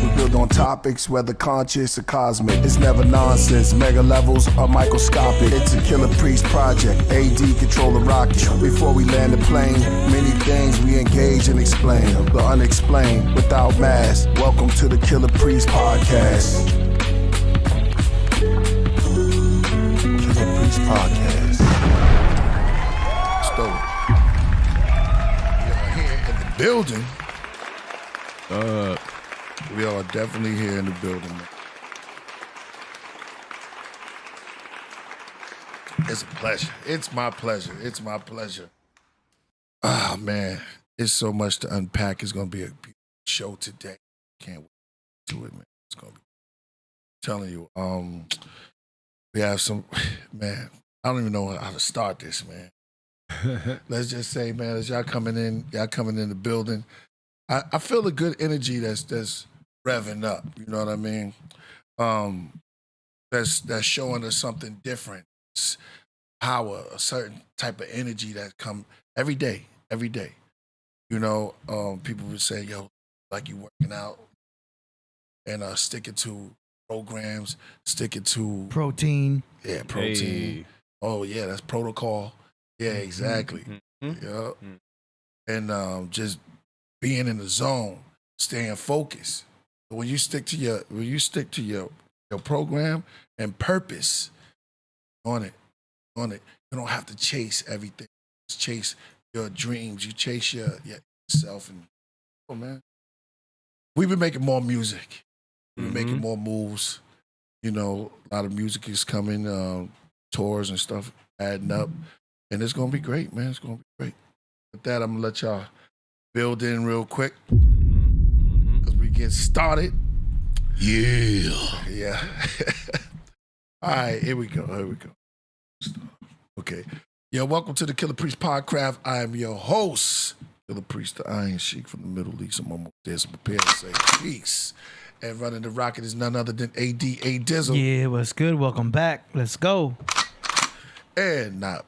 We build on topics, whether conscious or cosmic. It's never nonsense, mega levels are microscopic. It's a Killah Priest project, AD control the rocket. Before we land the plane, many things we engage and explain. The unexplained, without mask. Welcome to the Killah Priest podcast. Killah Priest podcast. So, we are here in the building. We are definitely here in the building. It's a pleasure. It's my pleasure. It's my pleasure. Ah, man. It's so much to unpack. It's going to be a beautiful show today. Can't wait to it, man. It's going to be. I'm telling you, we have some, man, I don't even know how to start this, man. Let's just say, man, as y'all coming in the building, I feel a good energy that's revving up. You know what I mean? That's showing us something different. It's power, a certain type of energy that come every day. You know, people would say, yo, like you working out and sticking to programs, sticking to protein. Yeah, protein. Hey. Oh yeah, that's protocol. Yeah, exactly. Mm-hmm. Yeah. And just being in the zone, staying focused. When you stick to your program and purpose on it, you don't have to chase everything. Just chase your dreams. You chase yourself. And oh man, we've been making more music. We've been making more moves. You know, a lot of music is coming, tours and stuff adding up, and it's gonna be great, man. It's gonna be great. With that, I'm gonna let y'all build in real quick as we get started. Yeah. All right, here we go. Okay. Yeah, welcome to the Killah Priest Podcraft. I am your host, Killah Priest, the Iron Sheik from the Middle East. I'm almost there, so prepare to say peace. And running the rocket is none other than ADA Dizzle. Yeah, what's good? Welcome back. Let's go. And not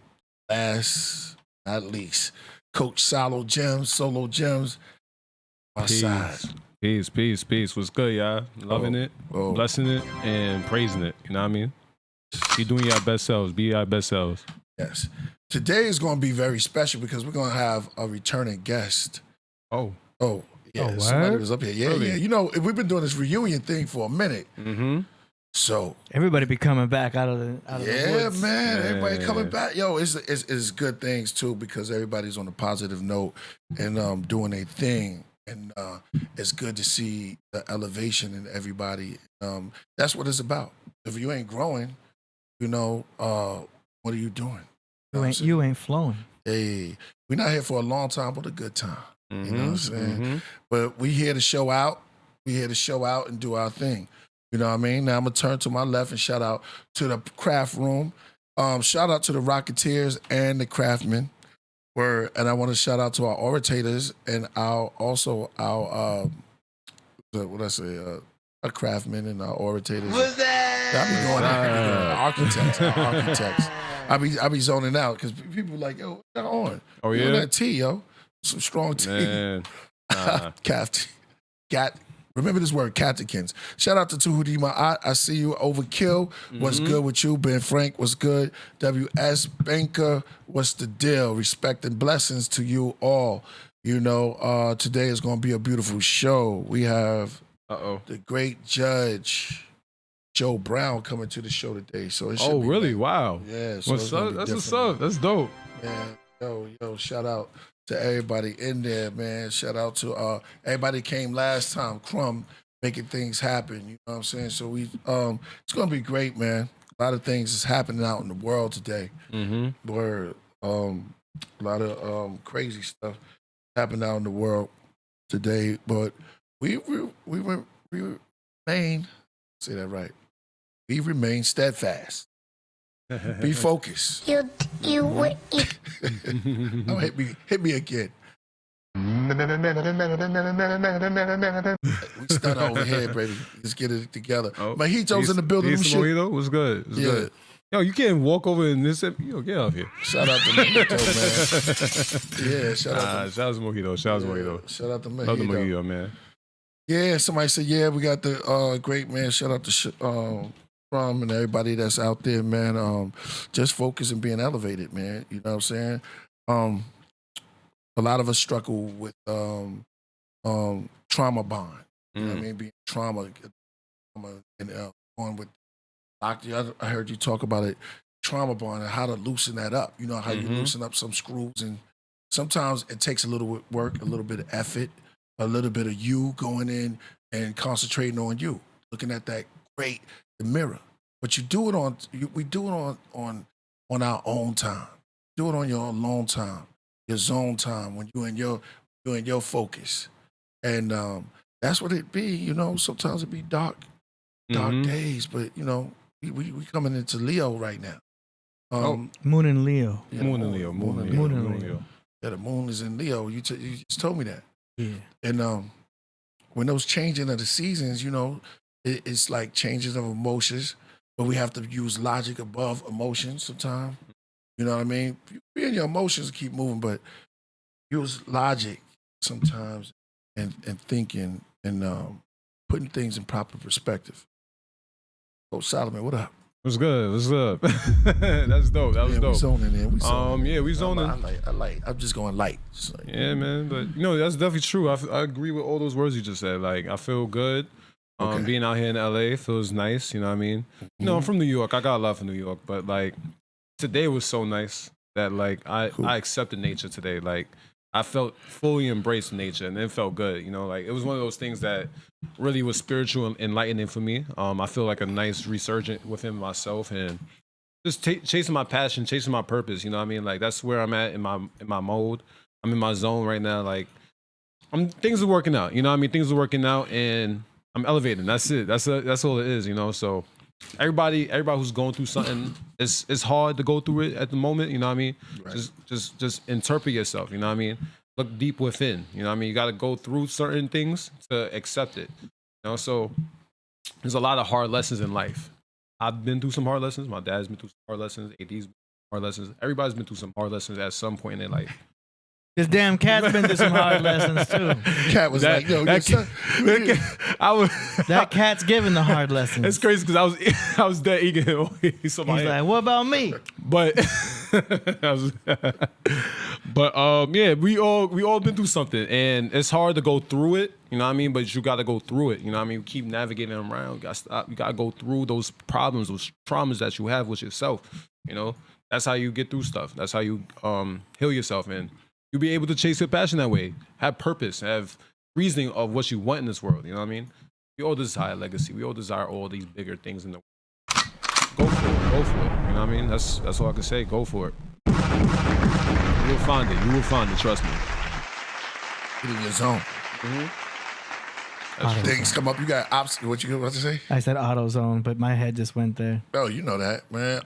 last, not least, Coach Solo Gems, my side. Peace. What's good, y'all? Loving it, blessing it, and praising it. You know what I mean? Be doing your best selves. Be your best selves. Yes. Today is going to be very special because we're going to have a returning guest. Oh, yeah. Somebody was up here. Yeah, really? Yeah. You know, we've been doing this reunion thing for a minute. Mm-hmm. So everybody be coming back out of the woods. Yeah, man. Everybody coming back. Yo, it's good things too because everybody's on a positive note and doing a thing. And it's good to see the elevation in everybody. That's what it's about. If you ain't growing, you know, what are you doing? You ain't flowing. Hey, we're not here for a long time, but a good time. You know what I'm saying? But we here to show out. We here to show out and do our thing. You know what I mean? Now I'm going to turn to my left and shout out to the craft room. Shout out to the Rocketeers and the Craftsmen. And I want to shout out to our orators and our craftsmen and our orators. What's that? I be going architects. I be zoning out because people are like, yo, what's on? Oh yeah, that tea, yo, some strong tea. Man. Remember this word, Catikins. Shout out to Tuhudima. I see you. Overkill. What's good with you? Ben Frank, what's good? WS Banker, what's the deal? Respect and blessings to you all. You know, today is going to be a beautiful show. We have the great judge, Joe Brown, coming to the show today. So it should be really? Like, wow. Yeah. So what's up? That's what's up. That's dope. Yeah. Yo, shout out to everybody in there, man. Shout out to everybody came last time. Crumb making things happen. You know what I'm saying? So we it's gonna be great, man. A lot of things is happening out in the world today. Where a lot of crazy stuff happened out in the world today. But we remain, say that right. We remain steadfast. Be focused. You Oh, hit me again. We start over here, baby. Let's get it together. Mojito's in the building. Mojito, what's good? Good. Yo, you can't walk over in this. Yo, get out here. Shout out to Mojito, man. Yeah, shout out to Mojito. Shout out to Mojito. Shout out to Mojito. Love the Mojito, man. Yeah, somebody said, yeah, we got the great man. Shout out to From and everybody that's out there, man. Just focus and being elevated, man. You know what I'm saying? A lot of us struggle with trauma bond. You know what I mean? Being trauma and going with doctor. I heard you talk about it, trauma bond and how to loosen that up. You know how you loosen up some screws, and sometimes it takes a little work, a little bit of effort, a little bit of you going in and concentrating on you, looking at that the mirror. But you do it we do it on our own time. Do it on your alone time, your zone time, when you in your focus, and that's what it be. You know, sometimes it be dark days, but you know. We coming into Leo right now. Moon and Leo. Yeah, Moon and Leo. Yeah, the moon is in Leo. You just told me that. Yeah. And when those changing of the seasons, you know, it's like changes of emotions, but we have to use logic above emotions sometimes. You know what I mean? Be in your emotions, keep moving, but use logic sometimes and thinking and putting things in proper perspective. Oh, Solomon, what up? What's good? What's up? That's dope. That was dope. We zoning in. We zoning. Yeah, we zoning. I like. I'm just going light. Yeah, man. But you know, that's definitely true. I agree with all those words you just said. Like, I feel good. Being out here in LA feels nice. You know what I mean? You know, I'm from New York. I got a love for New York, but like today was so nice that like I accepted nature today. Like I felt fully embraced nature, and it felt good. You know, like it was one of those things that really was spiritual and enlightening for me. I feel like a nice resurgence within myself and just chasing my passion, chasing my purpose. You know what I mean? Like that's where I'm at in my mode. I'm in my zone right now. Like things are working out. You know what I mean? Things are working out, and I'm elevating. That's it. That's all it is. You know. So everybody who's going through something, it's hard to go through it at the moment. You know what I mean? Right. Just interpret yourself. You know what I mean? Look deep within. You know what I mean? You got to go through certain things to accept it. You know, so there's a lot of hard lessons in life. I've been through some hard lessons. My dad's been through some hard lessons. AD's been through hard lessons. Everybody's been through some hard lessons at some point in their life. This damn cat's been through some hard lessons too. Cat was like, "Yo, that cat's giving the hard lessons." It's crazy because I was dead eager. He's like, "What about me?" But yeah, we all been through something, and it's hard to go through it. You know what I mean? But you got to go through it. You know what I mean? You keep navigating around. You got to go through those problems, those traumas that you have with yourself. You know, that's how you get through stuff. That's how you heal yourself, and you'll be able to chase your passion that way. Have purpose. Have reasoning of what you want in this world. You know what I mean? We all desire legacy. We all desire all these bigger things in the world. Go for it. Go for it. You know what I mean? That's all I can say. Go for it. You will find it. You will find it. Trust me. Get in your zone. Things come up. You got obstacles. What you about to say? I said AutoZone, but my head just went there. Oh, you know that, man.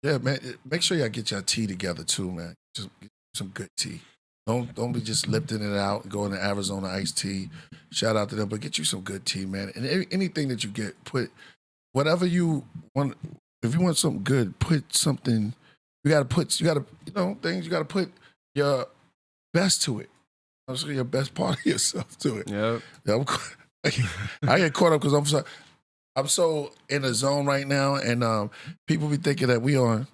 Yeah, man. Make sure y'all get your tea together too, man. Just get some good tea. Don't be just lifting it out and going to Arizona iced tea. Shout out to them, but get you some good tea, man. And anything that you get, put whatever you want. If you want something good, put something. You gotta put your best to it. Also, your best part of yourself to it. Yeah. I get caught up because I'm so in a zone right now, and people be thinking that we on.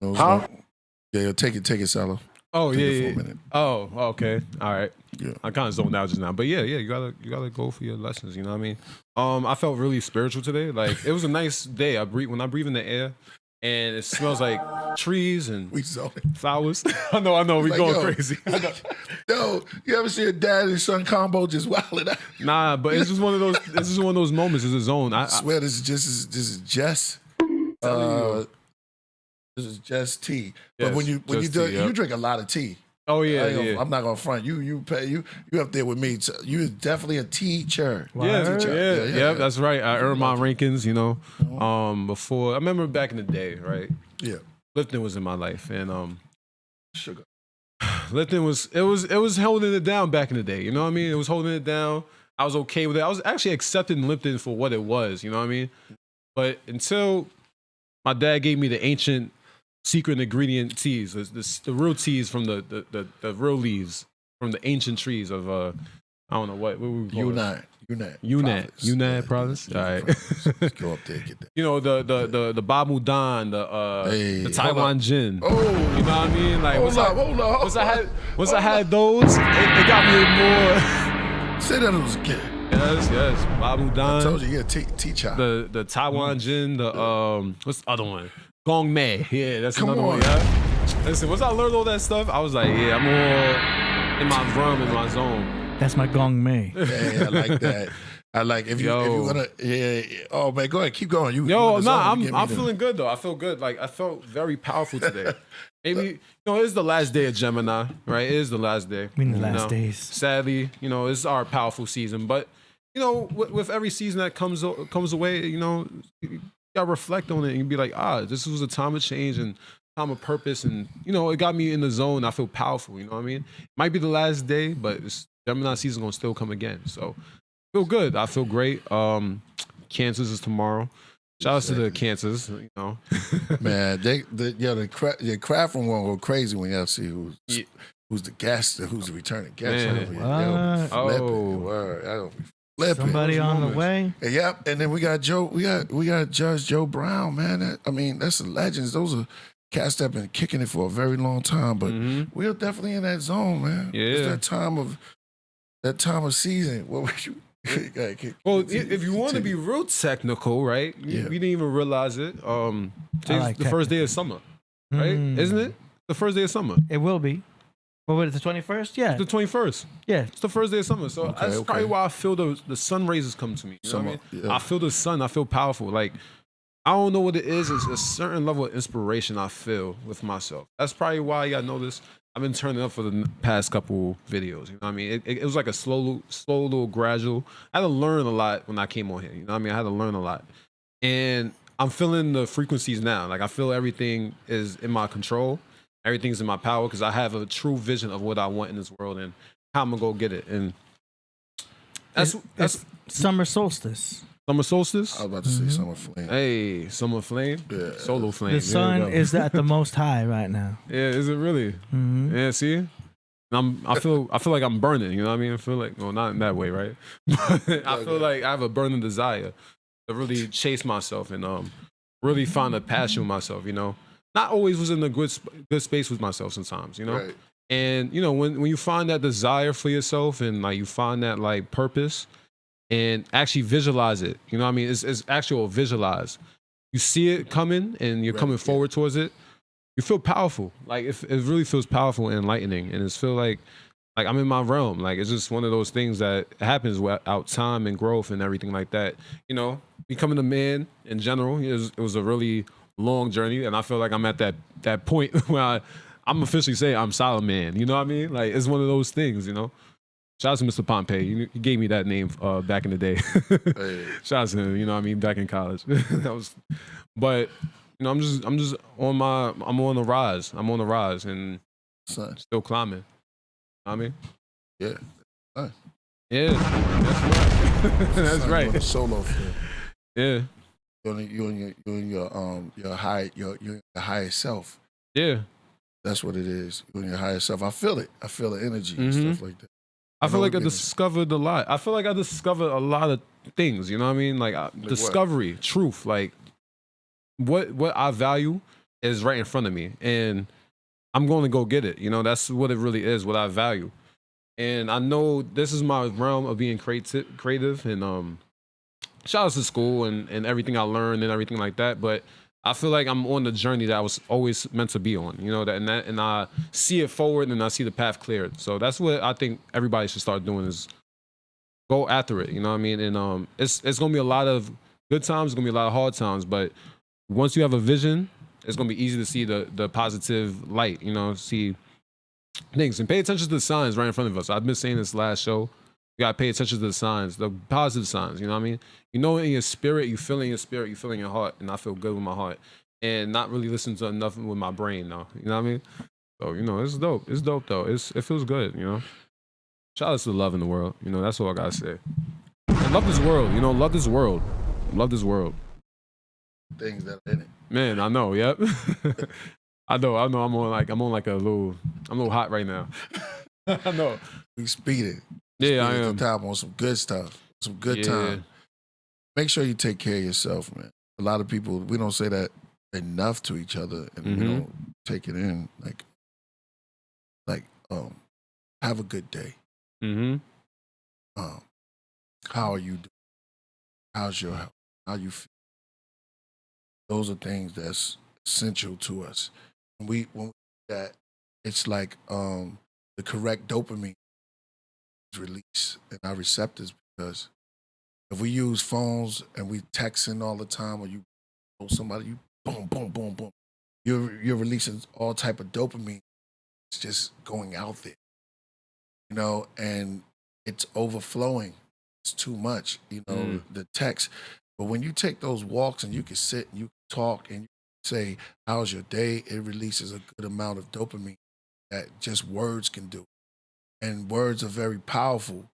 Huh? Yeah, take it, Salo. Oh, Take yeah, it for yeah. a minute. Oh, okay. All right. Yeah. I kind of zoned out just now. But yeah, you gotta go for your lessons, you know what I mean? I felt really spiritual today. Like, it was a nice day. When I breathe in the air, and it smells like trees and flowers. I know, we like, going crazy. Yo, you ever see a dad and son combo just wilding out? Nah, but it's just one of those. This is one of those moments. It's a zone. I swear, this is Jess. This is just tea. Yes, but when you drink a lot of tea. Oh yeah, I'm not gonna front. You up there with me. So you definitely a teacher. Yeah, that's right. I earned my rankings, you know. Before I remember back in the day, right? Yeah. Lifting was in my life, and sugar. Lifting was holding it down back in the day. You know what I mean? It was holding it down. I was okay with it. I was actually accepting lifting for what it was. You know what I mean? But until my dad gave me the ancient secret ingredient teas, the real teas from the real leaves from the ancient trees of I don't know what we call it. Yunnan province. All right. Let's go up there and get that. You know, the Bamudan, the Taiwan gin. Oh, you know what I mean? Like hold up. Once I had those, it got me more. Say that it was a kid. Yes. Bamudan. I told you, yeah, teach her. The Taiwan gin, what's the other one? Gong Mei. Yeah, that's Come another on. one. Yeah. Listen, once I learned all that stuff, I was like, yeah, I'm all in my realm, in my zone. That's my gong mei. Yeah, I like that. I like if you wanna. Yeah. Oh man, go ahead, keep going. I'm feeling good though. I feel good. Like I felt very powerful today. Maybe it's the last day of Gemini, right? It is the last day. We in the last days. Sadly, it's our powerful season. But with every season that comes away, you gotta reflect on it and be like, this was a time of change and time of purpose, and it got me in the zone. I feel powerful. You know what I mean? It might be the last day, but it's Gemini season gonna still come again. So I feel good. I feel great. Cancers is tomorrow. Shout out to the Cancers. Man, the craft one will go crazy when y'all see who's the guest, who's the returning guest. Man. Somebody on the way. Yep, and then we got Joe. We got Judge Joe Brown. Man, that's the legends. Those are cats that have been kicking it for a very long time. But we're definitely in that zone, man. Yeah, it's that time of season. What would you? If you want to be real technical, right? We didn't even realize it. Today's the first day of summer, right? Isn't it the first day of summer? It will be. What was it, the 21st? Yeah. The 21st. Yeah. It's the first day of summer. So that's probably why I feel the sun rays come to me. You know what I mean? Yeah. I feel the sun. I feel powerful. Like, I don't know what it is. It's a certain level of inspiration I feel with myself. That's probably why y'all know this. I've been turning up for the past couple videos. You know what I mean? It was like a slow little gradual. I had to learn a lot when I came on here. You know what I mean? I had to learn a lot. And I'm feeling the frequencies now. Like, I feel everything is in my control. Everything's in my power because I have a true vision of what I want in this world and how I'm going to go get it. And that's summer solstice. Summer solstice? I was about to say summer flame. Hey, summer flame? Yeah. Solo flame. The sun is at the most high right now. Yeah, is it really? Mm-hmm. Yeah, see? I feel like I'm burning, you know what I mean? I feel like, well, not in that way, right? But I feel like I have a burning desire to really chase myself and really find a passion with myself, Not always was in a good space with myself sometimes, Right. And, when you find that desire for yourself and, like, you find that, like, purpose and actually visualize it, you know what I mean? It's actual visualize. You see it coming and you're coming forward towards it. You feel powerful. Like, it really feels powerful and enlightening. And it's feel like I'm in my realm. Like, it's just one of those things that happens without time and growth and everything like that. Becoming a man in general, it was a really long journey. And I feel like I'm at that point where I'm officially saying I'm solid man. You know what I mean? Like, it's one of those things, Shout out to Mr. Pompey. He gave me that name back in the day. Hey. Shout out to him, back in college. But I'm just I'm on the rise. I'm on the rise and still climbing. You know what I mean? Yeah. Nice. Yeah. That's right. That's right. You're solo film. Yeah. You're in your higher self. Yeah. That's what it is. You're in your higher self. I feel it. I feel the energy and stuff like that. I feel like I discovered a lot. I feel like I discovered a lot of things, you know what I mean? Like discovery, what? Truth, like what I value is right in front of me and I'm going to go get it. That's what it really is, what I value. And I know this is my realm of being creative and shout out to school and everything I learned and everything like that. But I feel like I'm on the journey that I was always meant to be on, and I see it forward and I see the path cleared. So that's what I think everybody should start doing is go after it, you know what I mean? And it's going to be a lot of good times, it's going to be a lot of hard times, but once you have a vision, it's going to be easy to see the positive light, see things and pay attention to the signs right in front of us. I've been saying this last show. You gotta pay attention to the signs, the positive signs, you know what I mean? In your spirit, you feel in your spirit, you feel in your heart, and I feel good with my heart. And not really listen to nothing with my brain, though. You know what I mean? So, it's dope. It's dope, though. It feels good, Shout out to the love in the world. That's all I gotta say. And love this world, love this world. Love this world. Things that are in it. Man, I know. Yep. I know. I'm on like a little. I'm a little hot right now. I know. We speeding. Yeah, I am. Time on some good stuff. Some good time. Make sure you take care of yourself, man. A lot of people, we don't say that enough to each other, and we don't take it in. Have a good day. How are you doing? How's your health? How you feel? Those are things that's essential to us. When we do that, it's like the correct dopamine is released in our receptors, because if we use phones and we texting all the time, or you know somebody, you boom, boom, boom, boom, you're releasing all type of dopamine. It's just going out there, you know, and it's overflowing. It's too much, you know, the text. But when you take those walks and you can sit and you can talk and you say, how's your day? It releases a good amount of dopamine that just words can do. And words are very powerful.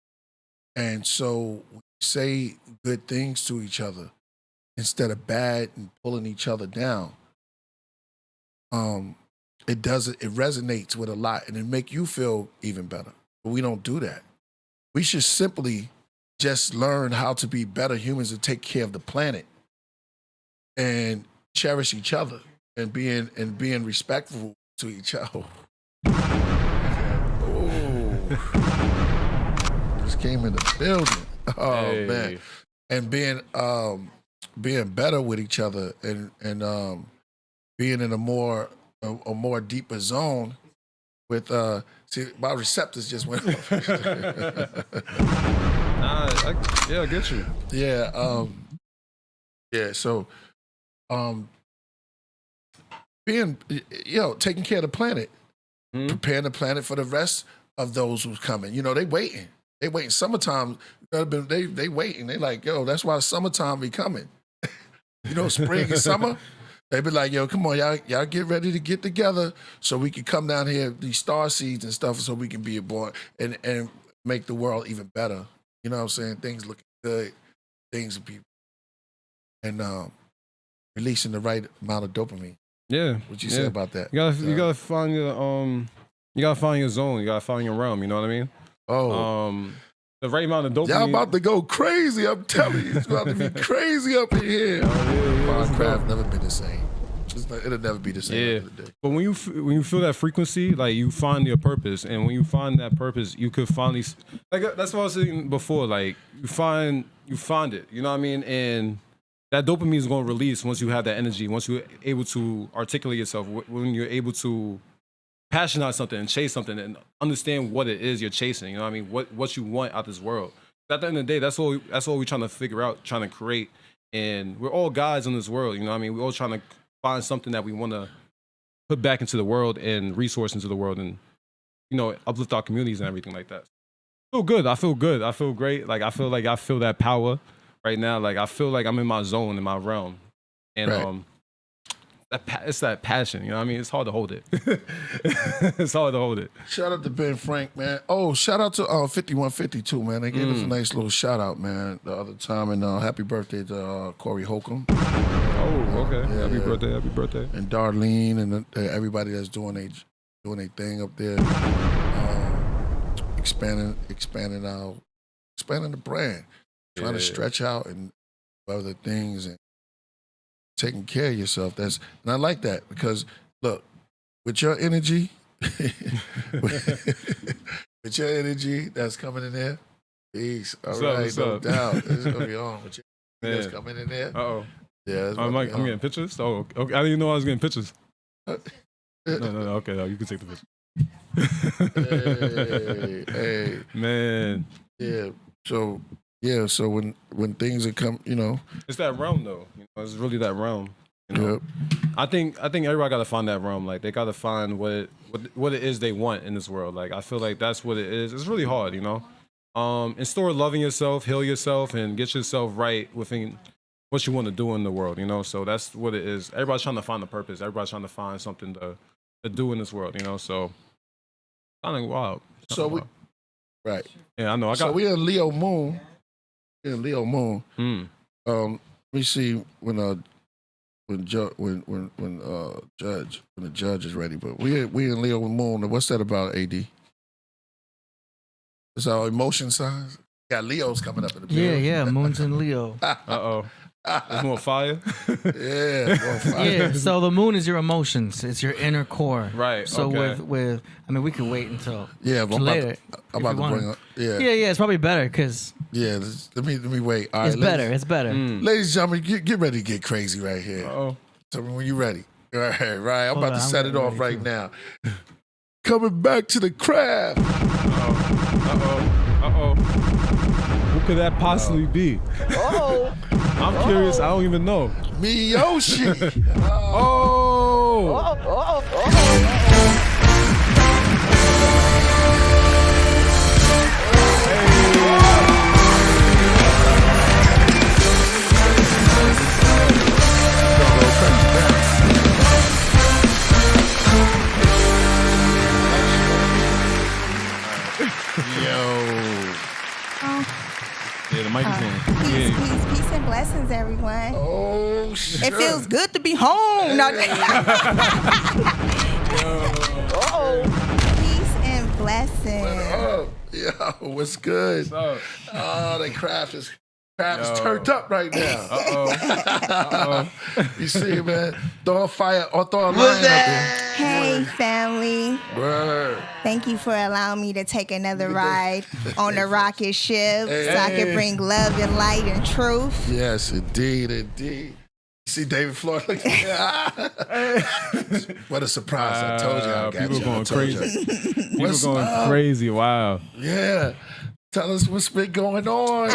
And so when you say good things to each other instead of bad and pulling each other down, it resonates with a lot, and it make you feel even better. But we don't do that. We should simply just learn how to be better humans and take care of the planet and cherish each other and being respectful to each other. Oh, just came in the building. Oh man, and being better with each other and being in a more deeper zone with see, my receptors just went off. I get you. Yeah, so being, you know, taking care of the planet, preparing the planet for the rest of those who's coming. You know, they waiting. Summertime, they waiting. They like, yo, that's why summertime be coming. You know, spring and summer. They be like, yo, come on, y'all get ready to get together so we can come down here, these star seeds and stuff, so we can be born and make the world even better. You know what I'm saying? Things looking good, things be, and releasing the right amount of dopamine. Yeah. What you say about that? You gotta find your zone. You gotta find your realm. You know what I mean? Oh. The right amount of dopamine. Y'all about to go crazy, I'm telling you. It's about to be crazy up in here. Podcraft never been the same. It'll never be the same. Yeah. But when you feel that frequency, like, you find your purpose, and when you find that purpose, you could finally, like, that's what I was saying before. Like, you find it. You know what I mean? And that dopamine is going to release once you have that energy. Once you're able to articulate yourself. When you're able to passionate something and chase something and understand what it is you're chasing. You know what I mean? What you want out of this world. At the end of the day, that's all we're trying to figure out, trying to create. And we're all guys in this world. You know what I mean? We're all trying to find something that we want to put back into the world and resource into the world, and, you know, uplift our communities and everything like that. I feel good. I feel great. Like, I feel that power right now. Like, I feel like I'm in my zone, in my realm. And right. It's that passion, you know what I mean? It's hard to hold it. It's hard to hold it. Shout out to Ben Frank, man. Oh, shout out to 5152, man. They gave us a nice little shout out, man, the other time. And happy birthday to Corey Holcomb. Oh, okay. Yeah, happy birthday. And Darlene and everybody that's doing their thing up there. Expanding the brand. Trying to stretch out and other things and taking care of yourself. And I like that, because look, with your energy, with your energy that's coming in there, peace. All right, no doubt. It's gonna be on with your energy that's coming in there. Yeah, I'm getting pictures. Oh, okay. I didn't even know I was getting pictures. No. Okay, no, you can take the picture. Hey, man. Yeah. So when things are come, you know, it's that realm though. You know, it's really that realm. You know? Yep. I think everybody got to find that realm. Like, they got to find what it is they want in this world. Like, I feel like that's what it is. It's really hard, you know. And start loving yourself, heal yourself, and get yourself right within what you want to do in the world. You know, so that's what it is. Everybody's trying to find a purpose. Everybody's trying to find something to do in this world. You know, so kind of wild. Right. Yeah, I know. So we in Leo Moon. Let me see when when the judge is ready. But we in Leo Moon. What's that about, AD? It's our emotion signs. Got Leo's coming up in the building. Yeah, Moon's in Leo. There's more fire. Yeah, more fire. Yeah, so the moon is your emotions. It's your inner core. Right. So okay. with I mean, we could wait until Yeah, but later. I'm about to bring up. Yeah. Yeah, it's probably better because Yeah, let me wait. All right, it's better. It's better. Ladies and gentlemen, get ready to get crazy right here. Uh-oh. Tell me when you're ready. All right. I'm Hold about to on, set I'm it off ready right too. now. Coming back to the craft. Uh-oh. Who could that possibly be? Oh, I'm curious. I don't even know. Myeoshe. Yeah, the mic is on. Peace and blessings, everyone. Oh, shit. It feels good to be home. No, peace and blessings. Oh, yo, what's good? What's Oh, the craft is turned up right now. You see, man? Throw a fire or throw a line up there. Hey, family. Word. Thank you for allowing me to take another ride on the rocket ship so I can bring love and light and truth. Yes, indeed. You see David Floyd? What a surprise. I told you I got people you. going I told crazy. you. People What's going up? crazy. Wow. Yeah. Tell us what's been going on.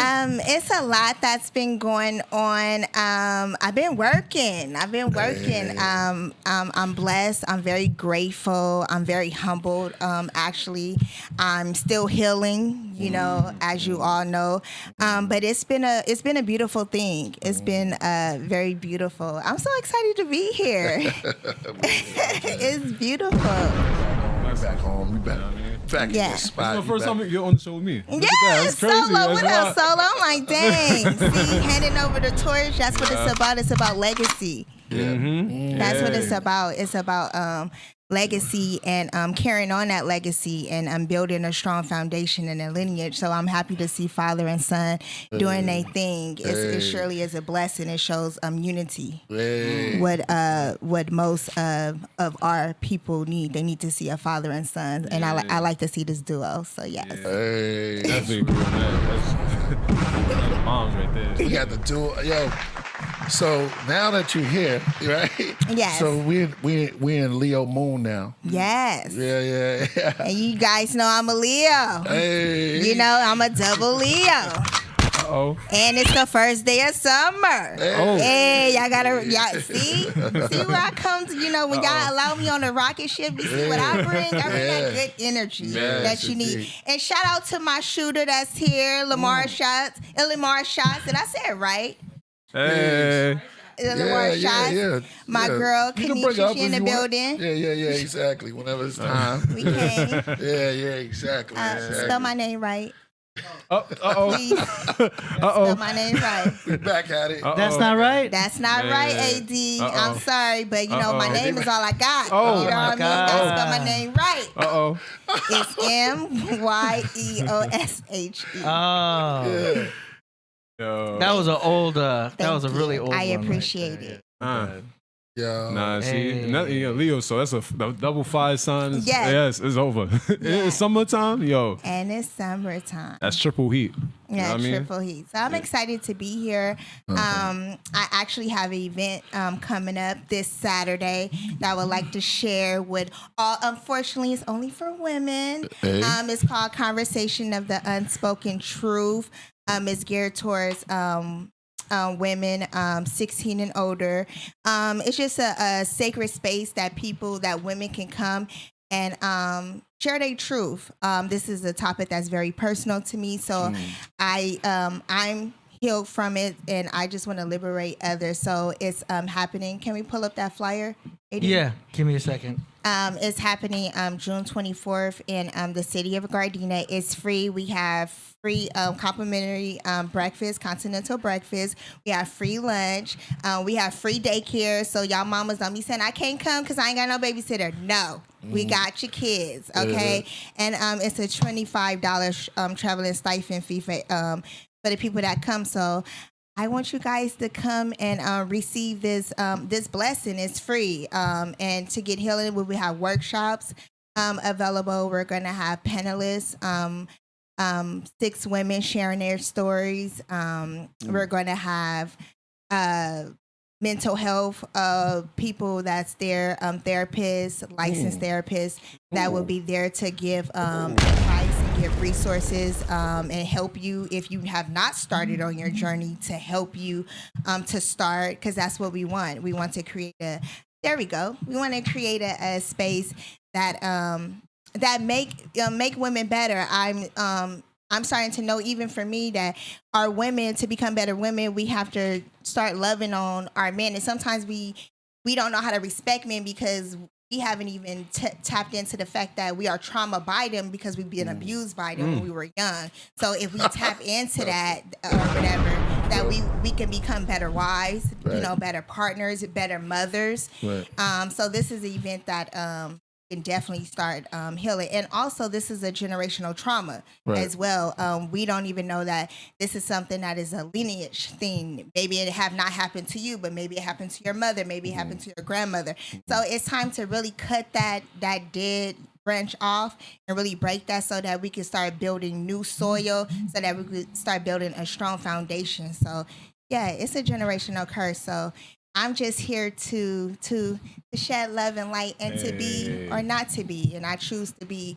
It's a lot that's been going on. I've been working. Hey. I'm blessed. I'm very grateful. I'm very humbled. Actually, I'm still healing. You know, as you all know. But it's been a beautiful thing. It's been very beautiful. I'm so excited to be here. It's beautiful. We back home. We back in Yeah. this spot. This is the first You time you're on the show with me. Look at that. Yeah, That's crazy. Solo. What That's up, wild. Solo? I'm like, dang. See, handing over the torch. That's what it's about. It's about legacy. Yeah. That's what it's about. It's about legacy and carrying on that legacy and building a strong foundation and a lineage. So I'm happy to see father and son doing their thing. It surely is a blessing. It shows unity. Hey. What most of our people need. They need to see a father and son, and I like to see this duo. So yes. Hey. That's big, man. That's moms right there. We got the dual. Yo. So now that you're here, right? Yes. So we in Leo Moon now. Yes. Yeah. And you guys know I'm a Leo. Hey. You know, I'm a double Leo. Uh-oh. And it's the first day of summer. Oh. Hey, y'all see where I come to, when y'all allow me on the rocket ship, you see what I bring? I bring that good energy that you need. indeed. And shout out to my shooter that's here, Lamar Shots. Did I say it right? Hey. Lamar Shots. Yeah. My Yeah. girl, You can bring Kanisha, up she in if the you want. building. Yeah, exactly. Whenever it's time. We came. Yeah, exactly. Spell my name right. Uh-oh. Please. Uh-oh. Spell my name right. We back at it. That's not right. That's not Man. right, AD. Uh-oh. I'm sorry, but my name is all I got. Oh, you know what I mean? God. Gotta spell my name right. Uh-oh. It's MYEOSHE. Oh, Yeah. Yo. that was an old. That was a Thank really you. old. I one right appreciate there. it. Yeah. Nah, see, Hey. Leo, so that's a double five signs. Yes. Yes, it's over. It's summertime, yo. And it's summertime. That's triple heat. You know Yeah, what I mean? triple heat. So I'm excited to be here. I actually have an event coming up this Saturday that I would like to share with all. Unfortunately, it's only for women. Hey. It's called Conversation of the Unspoken Truth. It's geared towards women 16 and older. It's just a sacred space that women can come and share their truth. This is a topic that's very personal to me, so I'm healed from it, and I just want to liberate others. So it's happening. Can we pull up that flyer, AD? Yeah, give me a second. It's happening June 24th in the city of Gardena. It's free. We have free complimentary breakfast, continental breakfast. We have free lunch. We have free daycare. So y'all mamas don't be saying, I can't come because I ain't got no babysitter. No, we got your kids, okay? And it's a $25 traveling stipend fee for the people that come. So I want you guys to come and receive this this blessing. It's free. And to get healing, we have workshops available. We're going to have panelists, 6 women sharing their stories. We're going to have mental health people that's there, therapists, licensed therapists that will be there to give advice and give resources and help you if you have not started on your journey, to help you to start, because that's what we want. We want to create we want to create a space that that make women better. I'm starting to know, even for me, that our women, to become better women, we have to start loving on our men. And sometimes we don't know how to respect men because we haven't even tapped into the fact that we are traumatized by them because we've been abused by them when we were young. So if we tap into that or whatever, that we can become better wives, better partners, better mothers. Right. So this is an event that can definitely start healing. And also, this is a generational trauma as well. We don't even know that this is something that is a lineage thing. Maybe it have not happened to you, but maybe it happened to your mother. Maybe it happened to your grandmother. So it's time to really cut that dead branch off and really break that so that we can start building new soil, so that we could start building a strong foundation. So yeah, it's a generational curse. So I'm just here to shed love and light and to be or not to be. And I choose to be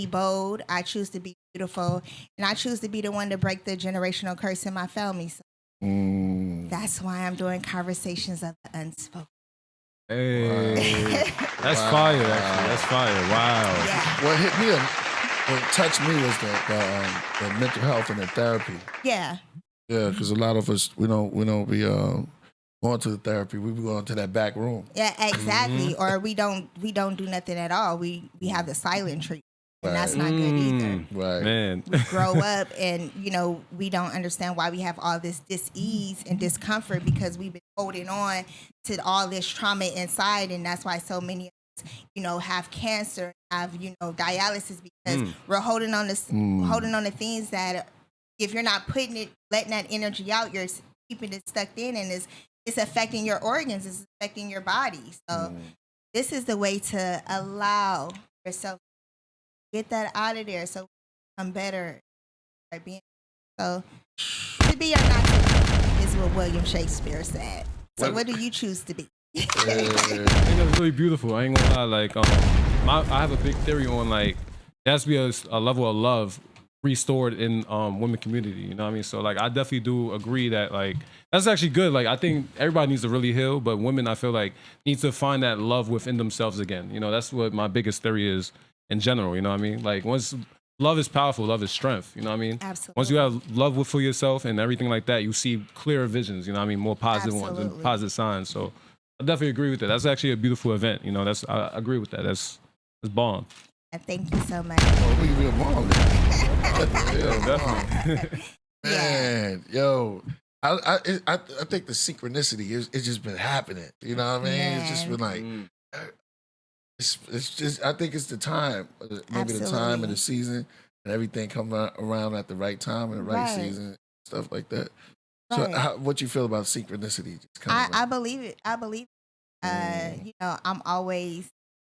bold. I choose to be beautiful. And I choose to be the one to break the generational curse in my family. So that's why I'm doing Conversations of the Unspoken. Hey, that's fire, actually. That's fire. Wow. Yeah. What hit me, what touched me was the mental health and the therapy. Yeah. Yeah, because a lot of us, we don't be going to the therapy. We be going to that back room. Yeah, exactly. Or we don't do nothing at all. We have the silent treatment. And that's not good either. Right. Man. We grow up and, we don't understand why we have all this dis-ease and discomfort because we've been holding on to all this trauma inside. And that's why so many of us, have cancer, have, dialysis, because we're holding on to things that if you're not letting that energy out, you're keeping it stuck in, and it's affecting your organs, it's affecting your body. So this is the way to allow yourself to get that out of there so we become better by being. So to be or not to be is what William Shakespeare said. So what do you choose to be? I think that's really beautiful. I ain't gonna lie. I have a big theory on there has to be a level of love restored in women community, you know what I mean? So I definitely do agree that that's actually good. I think everybody needs to really heal, but women, I feel need to find that love within themselves again. That's what my biggest theory is in general, you know what I mean? Once love is powerful, love is strength, you know what I mean? Absolutely. Once you have love for yourself and everything like that, you see clearer visions, you know what I mean? More positive ones and positive signs. So I definitely agree with that. That's actually a beautiful event, I agree with that. That's bomb. Thank you so much. Oh, we be a mom. Yeah, definitely. Man, yo, I think the synchronicity it's just been happening. You know what I mean? Man. It's just been it's just, I think it's the time, maybe the time and the season, and everything come around at the right time and the right season, stuff like that. Right. So, what you feel about synchronicity? Just I believe it.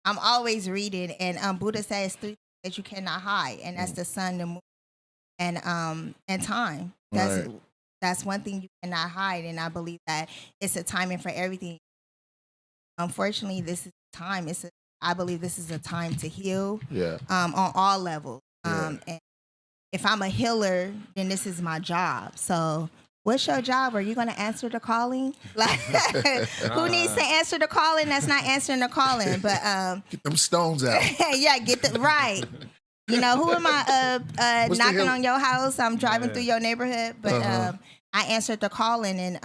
I'm always reading, and Buddha says 3 things that you cannot hide, and that's the sun, the moon, and time. That's one thing you cannot hide, and I believe that it's a timing for everything. Unfortunately, this is time. I believe this is a time to heal. Yeah. On all levels. And if I'm a healer, then this is my job. So what's your job? Are you going to answer the calling? Who needs to answer the calling that's not answering the calling? But get them stones out. yeah, get the right. You know, who am I What's the knocking hill? on your house? I'm driving through your neighborhood. But I answered the calling, and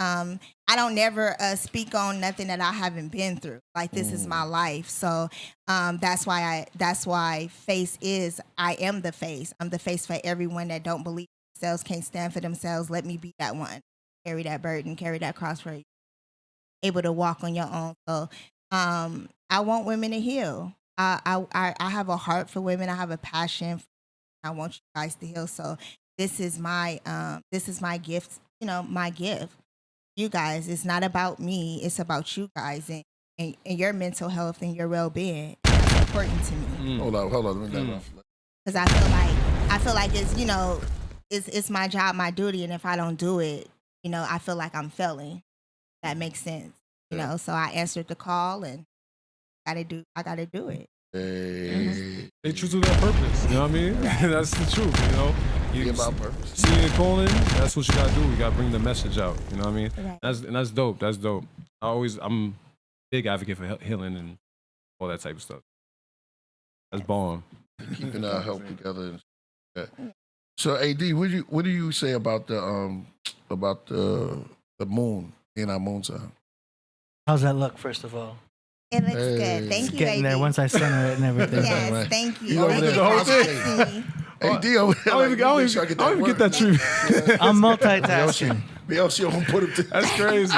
I don't never speak on nothing that I haven't been through. Like, this is my life. So that's why face is, I am the face. I'm the face for everyone that don't believe themselves, can't stand for themselves. Let me be that one. Carry that burden, carry that cross for you. Able to walk on your own. So I want women to heal. I have a heart for women. I have a passion. I want you guys to heal. So this is my gift. You know, my gift. You guys, it's not about me. It's about you guys and your mental health and your well-being. That's important to me. Hold on. Let me get off. Because I feel like it's, you know, it's my job, my duty, and if I don't do it, you know, I feel like I'm failing. That makes sense. You know, so I answered the call and I gotta do it. Hey. Stay true to their purpose. You know what I mean? That's the truth. You know, Be about purpose. seeing and calling. That's what you gotta do. You gotta bring the message out. You know what I mean? Right. That's dope. That's dope. I'm a big advocate for healing and all that type of stuff. That's bomb. Keeping our health together. And that. So, AD, what do you say about the moon in our moon sign? How's that look, first of all? It looks Hey. good. Thank It's you, getting AD. there once I center it and everything. Yes, Right. thank you. You over Thank there you for concentrating. asking me. AD over there. I don't even get that treatment. I'm multitasking. Myeoshe don't put him to. That's crazy.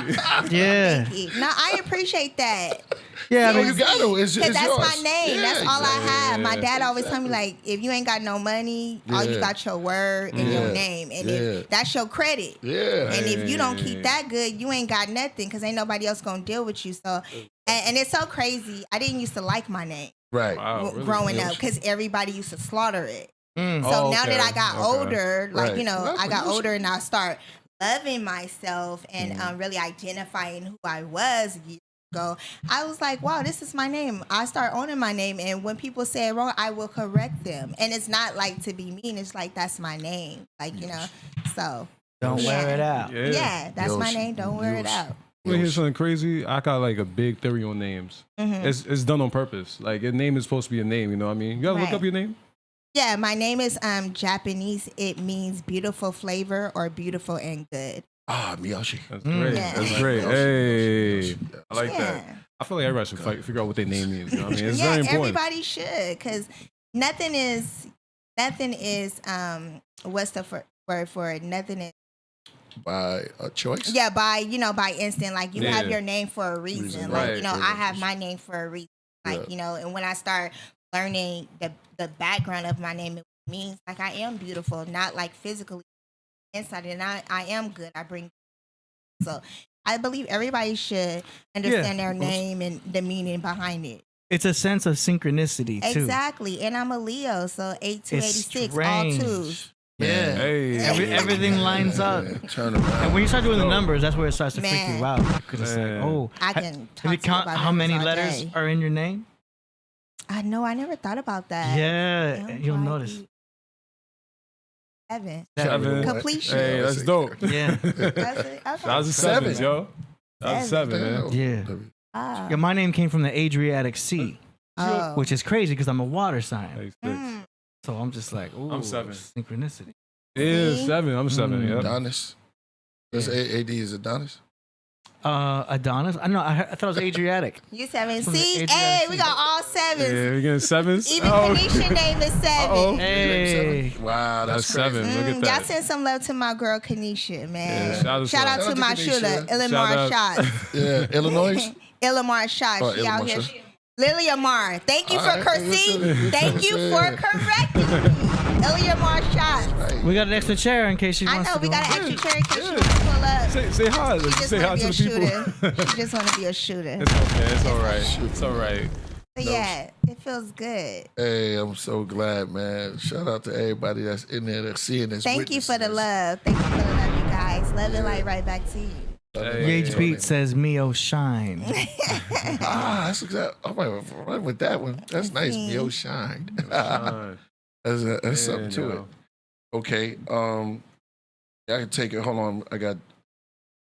Yeah. Thank you. No, I appreciate that. Yeah, I No, mean, you got to. It's Because that's yours. my name. Yeah, That's all I have. My Yeah, dad always tell me, like, if you ain't got no money, all you Yeah. got your word and Yeah. your name. And Yeah. if that's your credit. Yeah. And if you don't keep that good, you ain't got nothing because ain't nobody else going to deal with you. So, and it's so crazy. I didn't used to like my name Right. Wow, really? growing up because everybody used to slaughter it. So Oh, now that okay. I got Okay. older, like, Right. you know, Well, I got you older and I start loving myself and really identifying who I was years ago, I was like, wow, this is my name. I start owning my name. And when people say it wrong, I will correct them. And it's not like to be mean. It's like, that's my name. Like, you know, so. don't wear it out. Yeah, that's my Myeoshe. name. Don't wear it Myeoshe. out. You wanna hear something crazy? I got like a big theory on names. It's done on purpose. Like, your name is supposed to be a name. You know what I mean? You gotta look Right. up your name. Yeah, my name is Japanese. It means beautiful flavor or beautiful and good. Ah, Myeoshe. That's great. Yeah. That's great. Myeoshe, Hey, Myeoshe. I like Yeah. that. I feel like everybody should figure out what their name means. You know what I mean? It's Yeah, very important. everybody should, because nothing is what's the word for it? Nothing is By a choice. by instant. Like, you have Yeah. your name for a reason. Reason, Like, right. you know, I have my name for a reason. Like, Yeah. you know, and when I start learning the background of my name, it means like I am beautiful, not like physically inside, and I am good. I bring so I believe everybody should understand their name and the meaning behind it. It's a sense of synchronicity, too. Exactly. And I'm a Leo, so 8 to It's 86, all strange. twos. Yeah. Hey. Everything lines up. Yeah, turn around. And when you start doing the numbers, that's where it starts to freak Man. you out. Because it's like, Man. oh. I can Have you talk to you count about how numbers many all letters day. are in your name? I know, I never thought about that. Yeah, you'll notice. 7. Seven. Completion. Hey, that's dope. Yeah. That's it. Okay. That was a Seven. seven, yo. That was seven, man. Yeah. Ah. Yeah, my name came from the Adriatic Sea, Oh. which is crazy because I'm a water sign. Hey, six. Mm. So I'm just like, ooh, I'm seven. synchronicity. Yeah, See? seven. I'm seven. Mm. Yeah. Adonis. That's AD is Adonis. Adonis? I don't know. I thought it was Adriatic. You 7. From the See? Adriatic Hey, Sea. we got all 7s. Yeah, we getting sevens. Even Oh. Kanisha name is 7. Uh-oh. Hey. Wow, That's crazy. seven. Look at Y'all that. send some love to my girl Kanisha, man. Yeah, shout out Shout out to to my Kanisha. shooter, Illimar Shout Shots. Yeah, Illinois. Illimar Shots. Oh, She out Illimar here. Shots. Lily Amar. Thank you All for right. cursing. Thank you for correcting me. Illimar Shots. Right. We got an extra chair in case she I wants know to we go got on. an extra chair in case she wants to pull up. Say hi. She just Say hi want to to the be a people. shooter. She just want to be a shooter. It's okay. It's all right. It's all right. But yeah, it feels good. Hey, I'm so glad, man. Shout out to everybody that's in there that's seeing this. Thank you for the witnessing love. Thank you for the love, you guys. Love and light right back to you. this. Hey. Gage Beat says Mio shine. Ah, that's exactly. I might run with that one. That's nice. Mio shine. That's something to it. Okay. I can take it. Hold on. I got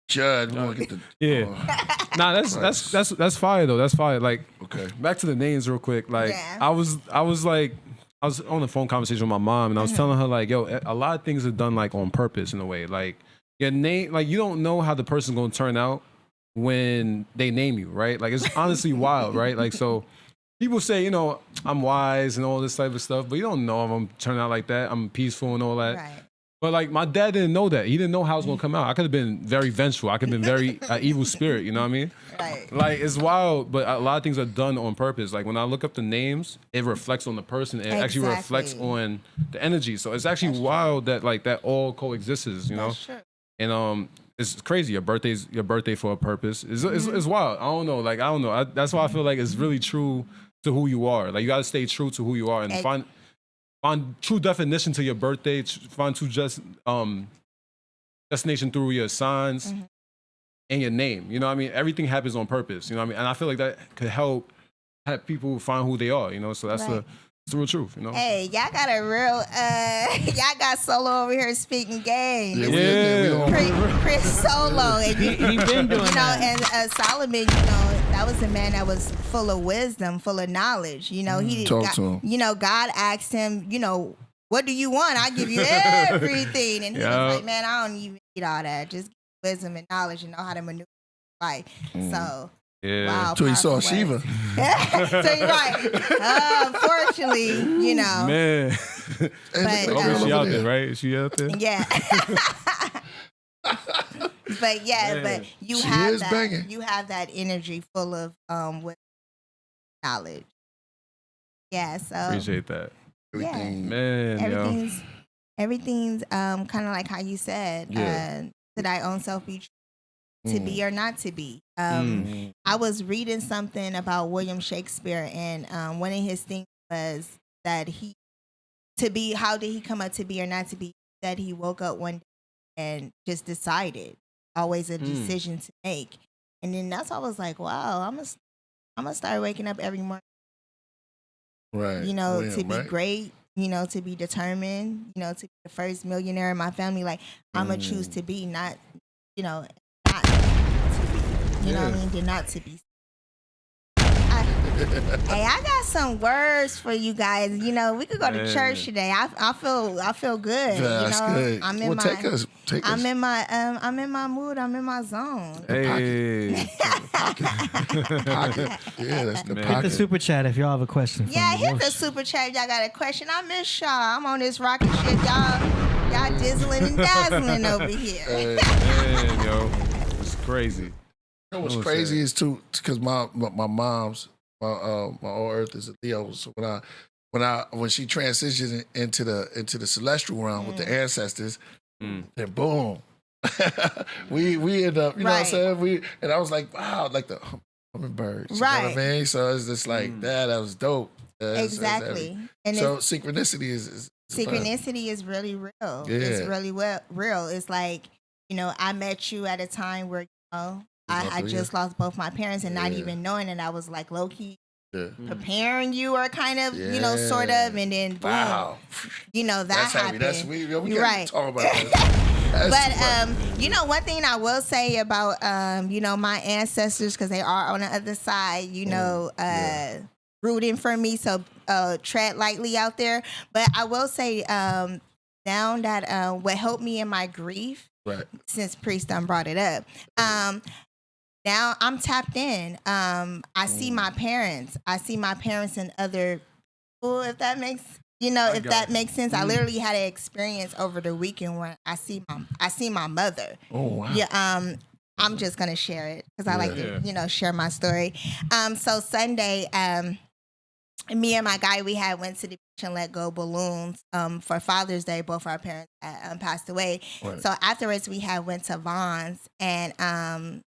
Judd. We want to get the. Yeah. Nah, that's fire though. That's fire. Like, Okay. back to the names real quick. Like, Yeah. I was like, I was on the phone conversation with my mom, and I was telling her like, yo, a lot of things are done like on purpose in a way. Like your name, like you don't know how the person's gonna turn out when they name you, right? Like it's honestly wild, right? Like so. People say, you know, I'm wise and all this type of stuff, but you don't know if I'm turning out like that. I'm peaceful and all that. Right. But like my dad didn't know that. He didn't know how it was gonna come out. I could have been very vengeful. I could have been very evil spirit. You know what I mean? Right. Like it's wild, but a lot of things are done on purpose. Like when I look up the names, it reflects on the person. It actually reflects on the energy. So it's actually wild that like that all coexists. You know? That's true. And it's crazy. Your birthday for a purpose. It's wild. I don't know. Like I don't know. That's why I feel like it's really true to who you are. Like you gotta stay true to who you are and find true definition to your birthday. Find true destination through your signs and your name. You know what I mean? Everything happens on purpose. You know what I mean? And I feel like that could help people find who they are. You know, so that's the real truth. You know? Hey, y'all got a real y'all got Solo over here speaking game. Yeah. Chris Solo, and He been doing that. And Solomon, you know, that was a man that was full of wisdom, full of knowledge. You know, Talk to him. You know, God asked him, you know, what do you want? I give you everything, and he was like, man, I don't even need all that. Just wisdom and knowledge and know how to maneuver life. So. Yeah. Wow, So he saw powerful Shiva. So you're right. Unfortunately, you know. Man. But, She out there, right? Is she out there? Yeah. But yeah, Man. but you She have is that. banging. You have that energy full of with knowledge. Yeah. So Appreciate that. Everything. Man, yo. everything's kind of like how you said. Yeah. To thy own self be true. To be or not to be. I was reading something about William Shakespeare, and one of his things was that how did he come up to be or not to be? That he woke up one day and just decided. Always a decision to make, and then that's why I was like, wow, I'm gonna start waking up every morning. Right. You know, William, to be right? great. You know, to be determined. You know, to be the first millionaire in my family. Like I'm gonna choose to be, not, you know. Not to be, you know what I mean? They're not to be. Hey, I got some words for you guys. You know, we could go to church today. I feel good. That's you know, good. I'm in Well, my. take us. I'm in my mood. I'm in my zone. Hey. Pocket. Yeah, that's the Man. Hit the pocket. super chat if y'all have a question. for Yeah, me. hit the super chat. If y'all got a question. I miss y'all. I'm on this rocket ship. Y'all dizzling and dazzling over here. Man, yo. It's crazy. You know what's What's crazy that? is too, because my mom's my all Earth is a Leo. So when she transitioned into the celestial realm with the ancestors, then boom, we end up, you know what I'm saying? And I was like, wow, like the hummingbirds, you know what I mean? So it's just like that was dope. Exactly. And so synchronicity is synchronicity is really real. Yeah. It's really real. It's like, you know, I met you at a time where, you know, I just lost both my parents, and not even knowing it, I was like low key preparing you, or kind of, you know, sort of, and then boom, you know, that happened. That's we can't right. talk about that. But you know, one thing I will say about you know, my ancestors, because they are on the other side, you know, rooting for me, so tread lightly out there. But I will say, now that what helped me in my grief, since Priest done brought it up, now I'm tapped in. I see my parents. I see my parents and other people, if that makes, you know, if that makes sense. I literally had an experience over the weekend where I see my mother. Oh wow. Yeah. I'm just gonna share it because I like to, you know, share my story. So Sunday, me and my guy, we had went to the beach and let go balloons for Father's Day. Both our parents passed away. So afterwards, we had went to Vaughn's, and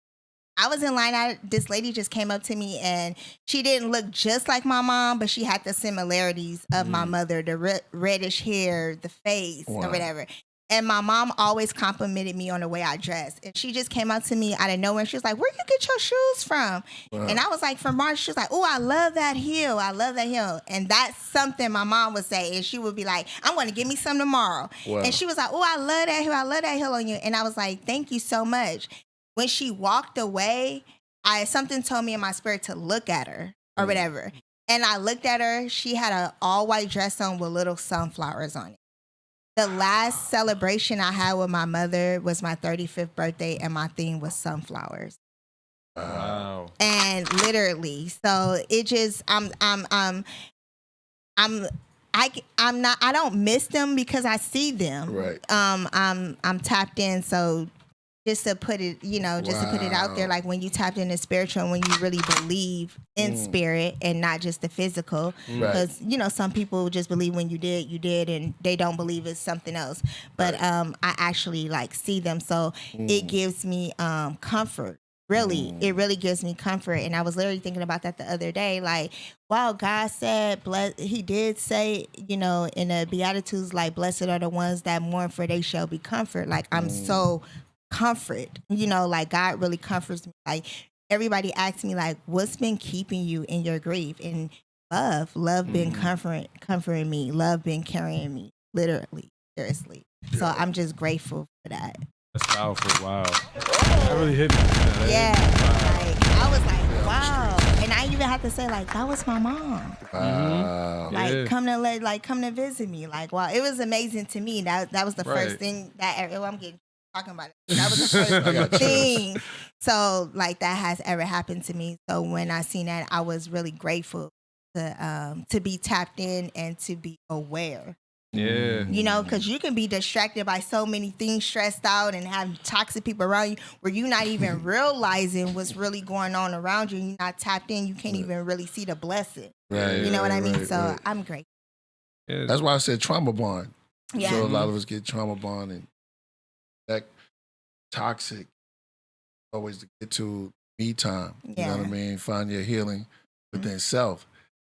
I was in line. This lady just came up to me, and she didn't look just like my mom, but she had the similarities of my mother, the reddish hair, the face, or whatever. And my mom always complimented me on the way I dressed. And she just came up to me out of nowhere, and she was like, "Where you get your shoes from?" And I was like, "From March." She was like, "Oh, I love that heel. I love that heel." And that's something my mom would say. And she would be like, "I'm going to give me some tomorrow." And she was like, "Oh, I love that heel. I love that heel on you." And I was like, "Thank you so much." When she walked away, something told me in my spirit to look at her or whatever. And I looked at her. She had an all-white dress on with little sunflowers on it. The last celebration I had with my mother was my 35th birthday, and my theme was sunflowers. Wow. And literally, so it just I'm not, I don't miss them because I see them. Right. I'm tapped in, so just to put it, just to put it out there, like when you tapped into spiritual and when you really believe in spirit and not just the physical, because some people just believe when you did, and they don't believe it's something else. But I actually like see them, so it gives me comfort. Really, it really gives me comfort. And I was literally thinking about that the other day. Like, wow, God said, he did say, in the Beatitudes, like, blessed are the ones that mourn, for they shall be comforted. Like, I'm so comfort, like God really comforts me. Like, everybody asks me, like, what's been keeping you in your grief? And love been comforting me. Love been carrying me, literally, seriously. So I'm just grateful for that. That's powerful. Wow. That really hit me. Yeah. Like, I was like, wow. And I even had to say, like, that was my mom. Wow. Like, come to visit me. Like, wow. It was amazing to me. That was the first thing that I'm talking about it. That was the first thing. So, like, that has ever happened to me. So when I seen that, I was really grateful to be tapped in and to be aware. Yeah. Because you can be distracted by so many things, stressed out, and have toxic people around you where you're not even realizing what's really going on around you. You're not tapped in. You can't even really see the blessing. Right. You know what I mean? Right, so right. I'm grateful. Yeah. That's why I said trauma bond. Yeah. So a lot of us get trauma bond, and that toxic always to get to me time. You know what I mean? Find your healing within self.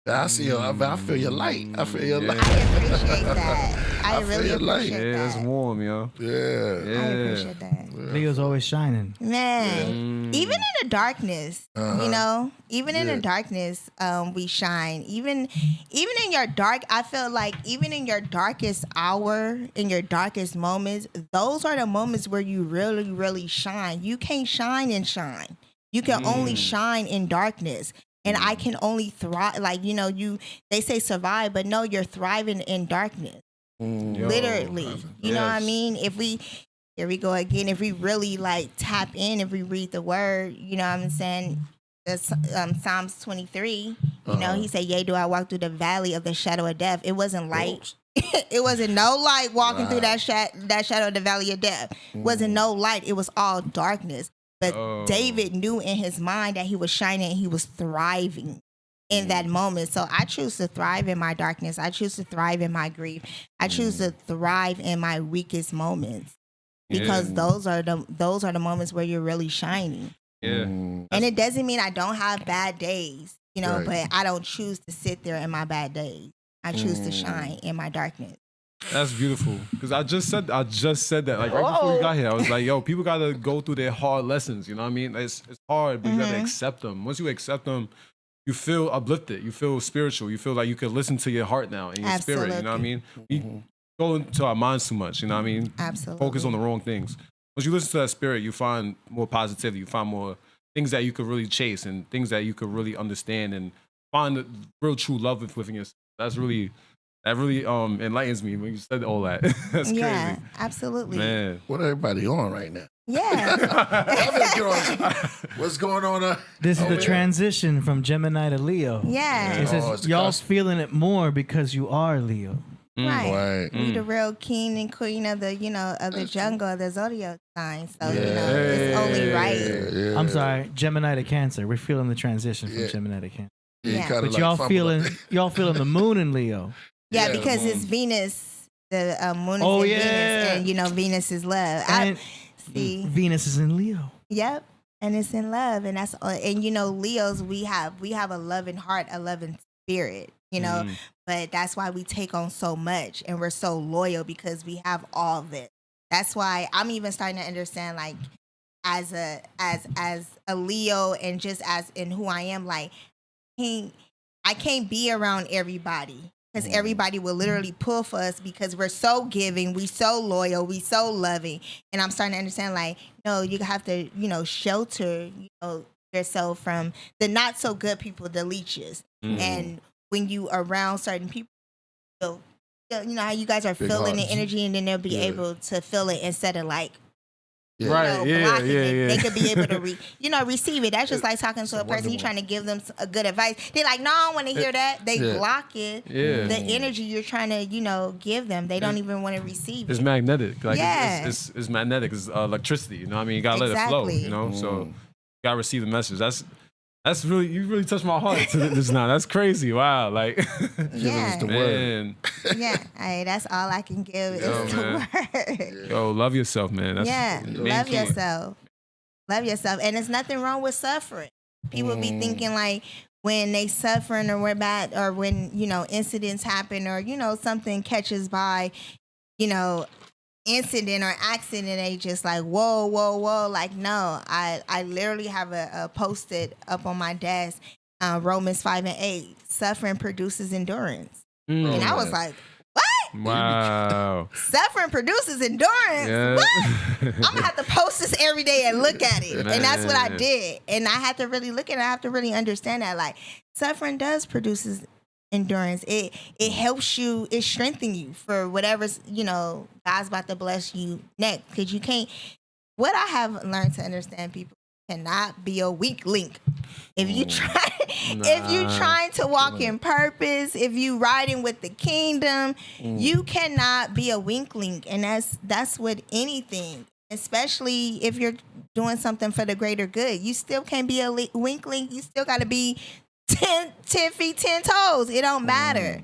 I see you. I feel your light. I feel your light. I appreciate that. I feel really your light. appreciate Yeah, that. it's warm, yo. Yeah. I appreciate that. Leo's always shining. Man, even in the darkness, even in the darkness, we shine. Even in your dark, I feel like even in your darkest hour, in your darkest moments, those are the moments where you really, really shine. You can't shine and shine. You can only shine in darkness. And I can only thrive, like, they say survive, but no, you're thriving in darkness. Literally. You know what I mean? Here we go again. If we really like tap in, if we read the word, you know what I'm saying? That's Psalms 23. He said, yea, do I walk through the valley of the shadow of death? It wasn't light. It wasn't no light walking through that shadow of the valley of death. It wasn't no light. It was all darkness. But David knew in his mind that he was shining and he was thriving in that moment. So I choose to thrive in my darkness. I choose to thrive in my grief. I choose to thrive in my weakest moments because those are the moments where you're really shining. Yeah. And it doesn't mean I don't have bad days, but I don't choose to sit there in my bad days. I choose to shine in my darkness. That's beautiful. Because I just said that like right before you got here. I was like, yo, people gotta go through their hard lessons. You know what I mean? It's hard, but you gotta accept them. Once you accept them, you feel uplifted. You feel spiritual. You feel like you can listen to your heart now and your spirit. You know what I mean? We go into our minds too much. You know what I mean? Absolutely. Focus on the wrong things. Once you listen to that spirit, you find more positivity. You find more things that you could really chase and things that you could really understand and find the real true love within yourself. That really enlightens me when you said all that. That's crazy. Yeah, absolutely. Man. What everybody on right now? Yeah. What's going on? This is the transition from Gemini to Leo. Yeah. It says it's y'all cusp. feeling it more because you are Leo. Right. Right. We the real king and queen of the, of the jungle, of the zodiac sign. So, it's only right. Yeah. I'm sorry, Gemini to Cancer. We're feeling the transition from Gemini to Cancer. Yeah. Kinda But like y'all fumbled. feeling the moon in Leo. Yeah, Yeah, because the it's moon. Venus. The moon is Oh, in yeah. Venus. And, Venus is love. And See. Venus is in Leo. Yep. And it's in love. And that's and Leos, we have a loving heart, a loving spirit, but that's why we take on so much and we're so loyal because we have all of it. That's why I'm even starting to understand, like, as a Leo and just as in who I am, like, I can't be around everybody. Because everybody will literally pull for us because we're so giving, we so loyal, we so loving. And I'm starting to understand, like, no, you have to, shelter, yourself from the not so good people, the leeches. And when you around certain people, you know how you guys are Big feeling the hearts. energy, and then they'll be able to feel it instead of like Right. blocking it. Yeah. They could be able to receive it. That's just like talking to a person. You trying to give them a good advice. They're like, no, I don't want to hear that. They block it. Yeah. The energy you're trying to give them, they don't even want to receive It's it. magnetic. Like Yeah. it's magnetic. It's electricity. You know what I mean? You gotta let it flow. Exactly. You know, so you gotta receive the message. That's really, you really touched my heart just now. That's crazy. Wow. Like, Yeah. the word. man. Yeah, hey, that's all I can give is the word. Yo, love yourself, man. That's Yeah, the main love key. yourself. Love yourself. And there's nothing wrong with suffering. People be thinking like when they suffering or we're bad or when, incidents happen or, something catches by, incident or accident, they just like, whoa. Like, no, I literally have a posted up on my desk, Romans 5:8, suffering produces endurance. And I was like, Wow. suffering produces endurance. Yeah. What? I'm gonna have to post this every day and look at it. And that's what I Man. did. And I had to really look at it. I have to really understand that. Like, suffering does produces endurance. It helps you, it strengthens you for whatever's, God's about to bless you next. Because you can't, what I have learned to understand, people cannot be a weak link. If you try, if you trying to walk in purpose, if you riding with the kingdom, you cannot be a weak link, and that's with anything. Especially if you're doing something for the greater good, you still can't be a weak link. You still got to be 10 feet, 10 toes. It don't matter.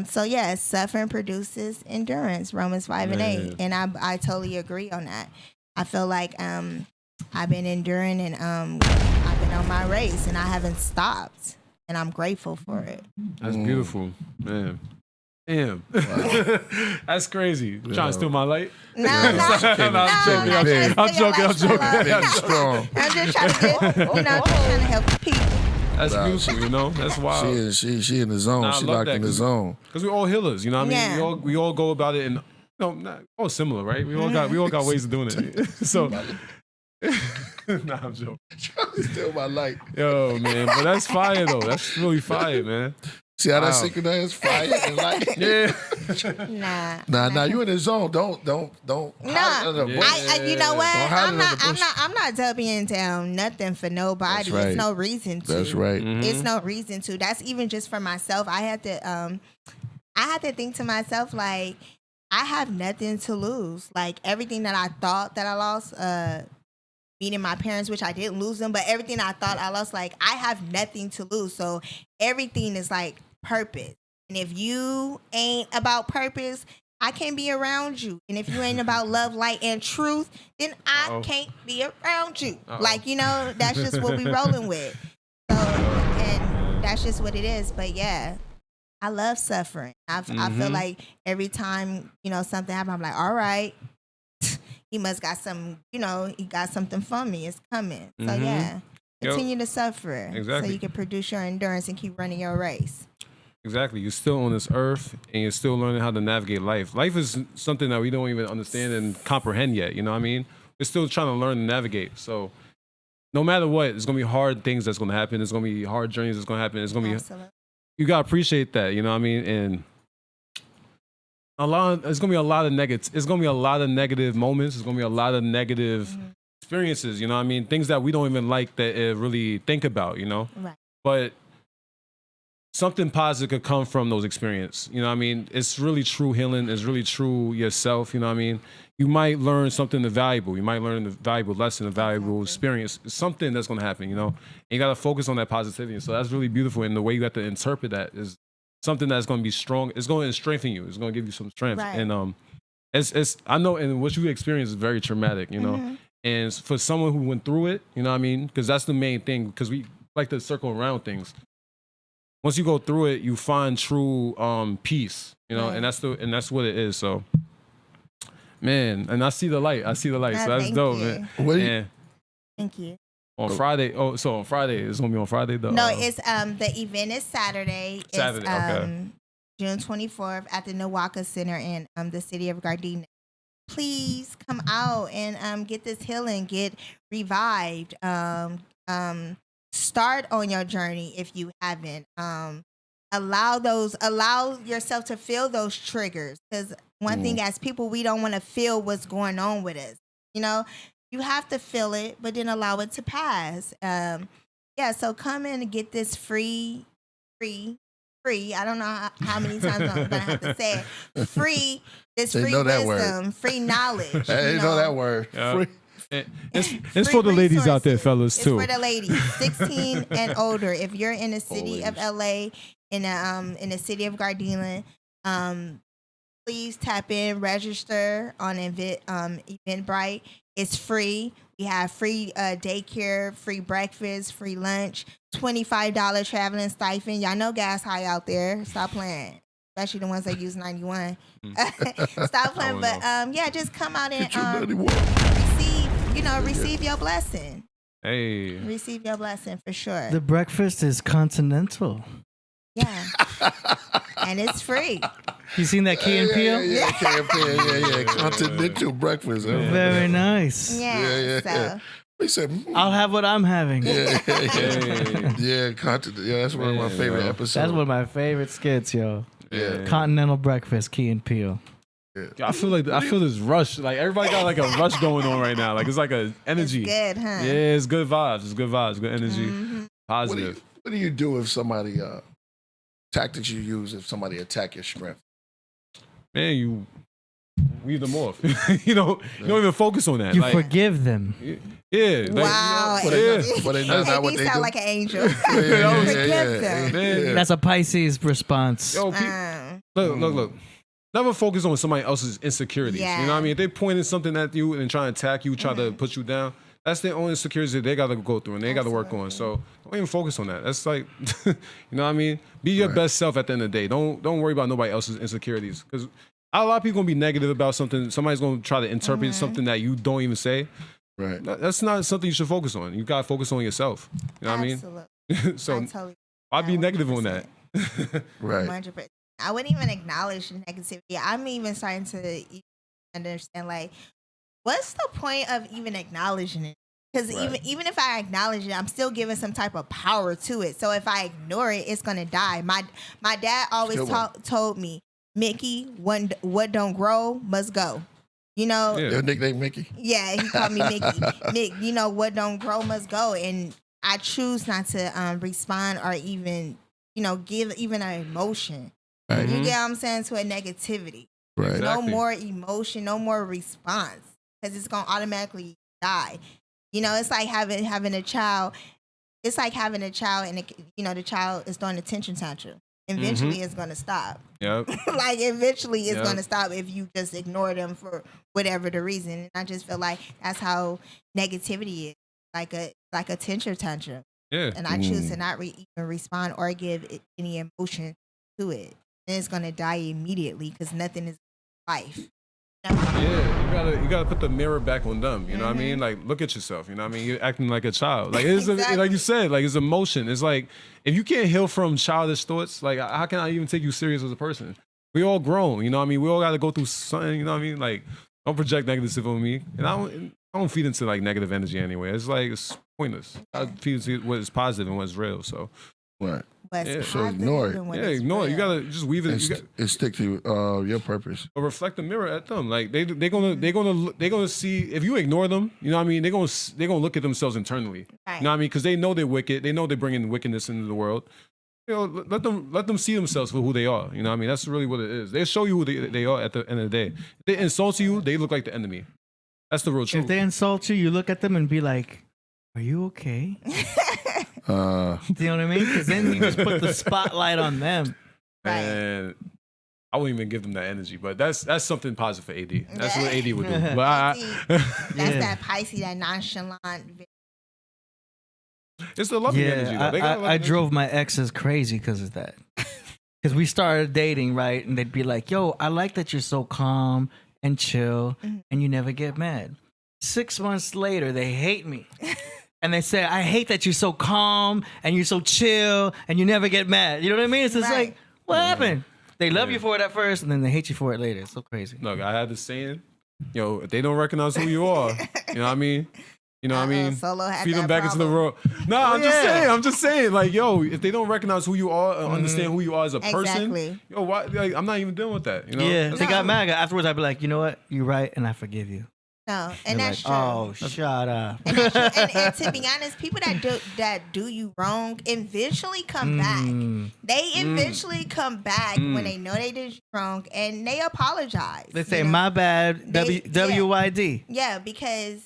So yes, suffering produces endurance. Romans 5:8, and I totally agree on that. I feel like I've been enduring and I've been on my race and I haven't stopped, and I'm grateful for it. That's beautiful, man. Damn. That's crazy. Trying to steal my light? No, I'm joking. Strong. I'm just trying to help the people. That's beautiful, That's wild. She in the zone. Nah, I She love locked that, in the 'cause- zone. Because we're all healers, you know what I mean? Yeah. We all go about it in not all similar, right? We all got ways of doing it. So nah, I'm joking. Still my light. Yo, man, but that's fire though. That's really fire, man. See how that Wow. synchronized fire and light? Yeah. Nah. You in the zone. Don't. No, holler at the bush. you know what? Don't holler at the bush. I'm not doubling down nothing for nobody. That's right. There's no reason to. That's right. It's no reason to. That's even just for myself. I had to think to myself, like, I have nothing to lose. Like, everything that I thought that I lost, meeting my parents, which I didn't lose them, but everything I thought I lost, like, I have nothing to lose. So everything is like purpose. And if you ain't about purpose, I can't be around you. And if you ain't about love, light, and truth, then I can't be around you. Like, that's just what we rolling with. So, and that's just what it is. But yeah, I love suffering. I feel like every time, something happens, I'm like, all right, he must got some, he got something for me. It's coming. So yeah, continue to suffer. Exactly. So you can produce your endurance and keep running your race. Exactly. You're still on this earth and you're still learning how to navigate life. Life is something that we don't even understand and comprehend yet. You know what I mean? We're still trying to learn and navigate. So no matter what, it's going to be hard things that's going to happen. There's going to be hard journeys that's going to happen. It's going to be, Absolutely. you got to appreciate that. You know what I mean? And it's going to be a lot of negatives. It's going to be a lot of negative moments. It's going to be a lot of negative experiences. You know what I mean? Things that we don't even like that really think about, Right. But something positive could come from those experiences. You know what I mean? It's really true healing. It's really true yourself. You know what I mean? You might learn something valuable. You might learn a valuable lesson, a valuable experience. It's something that's going to happen, And you got to focus on that positivity. And so that's really beautiful. And the way you have to interpret that is something that's going to be strong. It's going to strengthen you. It's going to give you some strength. Right. And it's I know, and what you experienced is very traumatic, And for someone who went through it, you know what I mean? Because that's the main thing. Because we like to circle around things. Once you go through it, you find true peace, Right. and that's what it is. So, man, and I see the light. So that's thank dope, you. man. What do you- And Thank you. on Friday, so on Friday, it's gonna be on Friday though. No, it's the event is Saturday. Saturday, okay. June 24th at the Nawaka Center in the city of Gardena. Please come out and get this healing, get revived. start on your journey if you haven't. Allow yourself to feel those triggers, because one thing as people, we don't want to feel what's going on with us. You know, you have to feel it, but then allow it to pass. So come in and get this free. I don't know how many times I'm gonna have to say it. Free, this They free know that wisdom, word. free knowledge. I didn't know that word. Yeah. Free. It's for the ladies out there, fellas, It's too. for the ladies, 16 and older. If you're in the city of LA, in the city of Gardena, please tap in, register on Eventbrite. It's free. We have free daycare, free breakfast, free lunch, $25 traveling stipend. Y'all know gas high out there. Stop playing. Especially the ones that use 91. Stop playing. But just come out and receive your blessing. Hey. Receive your blessing for sure. The breakfast is continental. Yeah. And it's free. You seen that Key and Peele? Yeah. Continental breakfast. Huh? Very nice. Yeah. So He said, I'll have what I'm having. yeah, continent. Yeah, that's one of my favorite episodes. That's one of my favorite skits, yo. Yeah. Continental breakfast, Key and Peele. I feel this rush. Like everybody got like a rush going on right now. Like it's like a energy. it's good, huh? Yeah, it's good vibes. It's good vibes. Good energy. Positive. What do you do if somebody tactics you use if somebody attack your strength? Man, you weave them off. you don't even focus on that. You like, forgive them. Yeah. Like, Wow. But they not They what they sound do. like an angel. Yeah. Forgive them. Man. That's a Pisces response. Yo, look. Never focus on somebody else's insecurities. Yeah. You know what I mean? If they pointing something at you and trying to attack you, try to put you down, that's their own insecurities that they got to go through and they got to work on. So don't even focus on that. That's like, you know what I mean? Be your best self at the end of the day. Don't worry about nobody else's insecurities. Because a lot of people going to be negative about something. Somebody's going to try to interpret something that you don't even say. Right. That's not something you should focus on. You got to focus on yourself. You know what I mean? Absolutely. So I totally I'd be negative on that. Right. 100%. I wouldn't even acknowledge the negativity. I'm even starting to understand, like, what's the point of even acknowledging it? Because even if I acknowledge it, I'm still giving some type of power to it. So if I ignore it, it's gonna die. My dad always told me, Mickey, what don't grow must go. You know, Your nickname Mickey? Yeah, he called me Mickey. Mick, you know, what don't grow must go. And I choose not to respond or even, give even an emotion. Right. You get what I'm saying? To a negativity. Right. Exactly. No more emotion, no more response, because it's going to automatically die. It's like having a child. It's like having a child and, the child is throwing a tantrum. Eventually, it's going to stop. Yep. Like, eventually, it's going to stop if you just ignore them for whatever the reason. And I just feel like that's how negativity is, like a tantrum. Yeah. And I choose to not even respond or give any emotion to it. And it's going to die immediately because nothing is life. Yeah, you gotta put the mirror back on them. You know what I mean? Like, look at yourself. You know what I mean? You're acting like a child. Like it's like you said, like it's emotion. It's like if you can't heal from childish thoughts, like how can I even take you serious as a person? We all grown. You know what I mean? We all got to go through something. You know what I mean? Like, don't project negative stuff on me. And I don't feed into like negative energy anyway. It's like it's pointless. I feed into what is positive and what's real. So. Right. So ignore it. Yeah, ignore it. You gotta just weave it and stick to your purpose. Or reflect the mirror at them. Like they're gonna see if you ignore them. You know what I mean? They're gonna look at themselves internally. Right. You know what I mean? Because they know they're wicked. They know they're bringing wickedness into the world. Let them see themselves for who they are. You know what I mean? That's really what it is. They show you who they are at the end of the day. If they insult you, they look like the enemy. That's the real truth. If they insult you, you look at them and be like, "Are you okay?" Do you know what I mean? Because then you just put the spotlight on them. And I wouldn't even give them that energy, but that's something positive for AD. That's what AD would do. But that's that Pisces, that nonchalant. It's the loving energy. Though. I drove my exes crazy because of that. Because we started dating, right? And they'd be like, "Yo, I like that you're so calm and chill and you never get mad." 6 months later, they hate me. And they say, "I hate that you're so calm and you're so chill and you never get mad." You know what I mean? It's just like, what happened? They love you for it at first and then they hate you for it later. It's so crazy. Look, I had this saying, if they don't recognize who you are, you know what I mean? You know what I mean? Solo had Feed them that back into the problem. world. No, I'm just saying, like, yo, if they don't recognize who you are and understand who you are as a person, Exactly. yo, why? Like, I'm not even dealing with that. You know? Yeah, That's they got cool. mad. Afterwards, I'd be like, you know what? You're right, and I forgive you. No, and They're that's like, true. oh, shut up. And, that's true. And to be honest, people that do you wrong eventually come back. They eventually come back when they know they did you wrong and they apologize. They say, you know? my bad, WYD. Yeah, because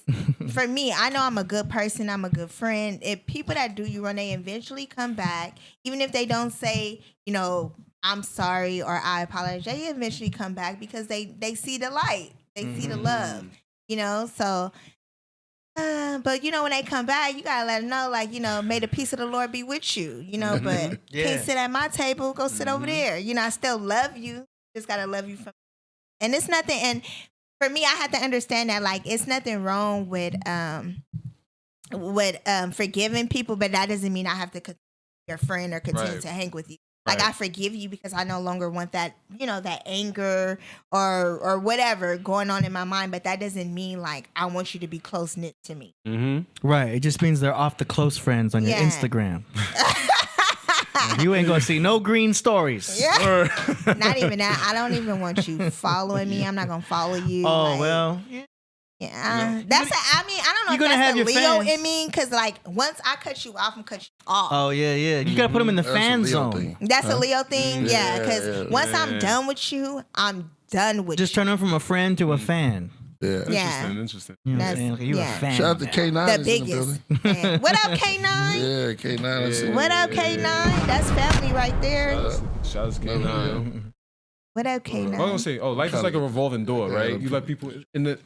for me, I know I'm a good person. I'm a good friend. If people that do you wrong, they eventually come back. Even if they don't say, you know, I'm sorry or I apologize, they eventually come back because they see the light. They see the love. You know, so, but you know, when they come back, you gotta let them know, like, you know, may the peace of the Lord be with you, you know, but can't sit at my table, go sit over there. You know, I still love you, just gotta love you from, and it's nothing, and for me, I have to understand that, like, it's nothing wrong with forgiving people, but that doesn't mean I have to continue your friend or continue to hang with you. Like, I forgive you because I no longer want that, you know, that anger or whatever going on in my mind. But that doesn't mean, like, I want you to be close-knit to me. Right. It just means they're off the close friends on your Instagram. You ain't going to see no green stories. Yeah. Not even that. I don't even want you following me. I'm not going to follow you. Oh, like, well. Yeah, that's. I mean, I don't know if that's the Leo in me, because like once I cut you off, I'm cut you off. Oh yeah. You gotta put them in the fan zone. That's a Leo thing, yeah. Because once I'm done with you, I'm done with Just you. turn them from a friend to a fan. Yeah. Interesting. You know what I'm saying? Like, you a fan. Shout out to K9 the biggest. Man. What up, K9? Yeah, K9. What up, K9? That's family right there. Shout out to K9. What up, K9? I was gonna say, life is like a revolving door, right? You let people in there,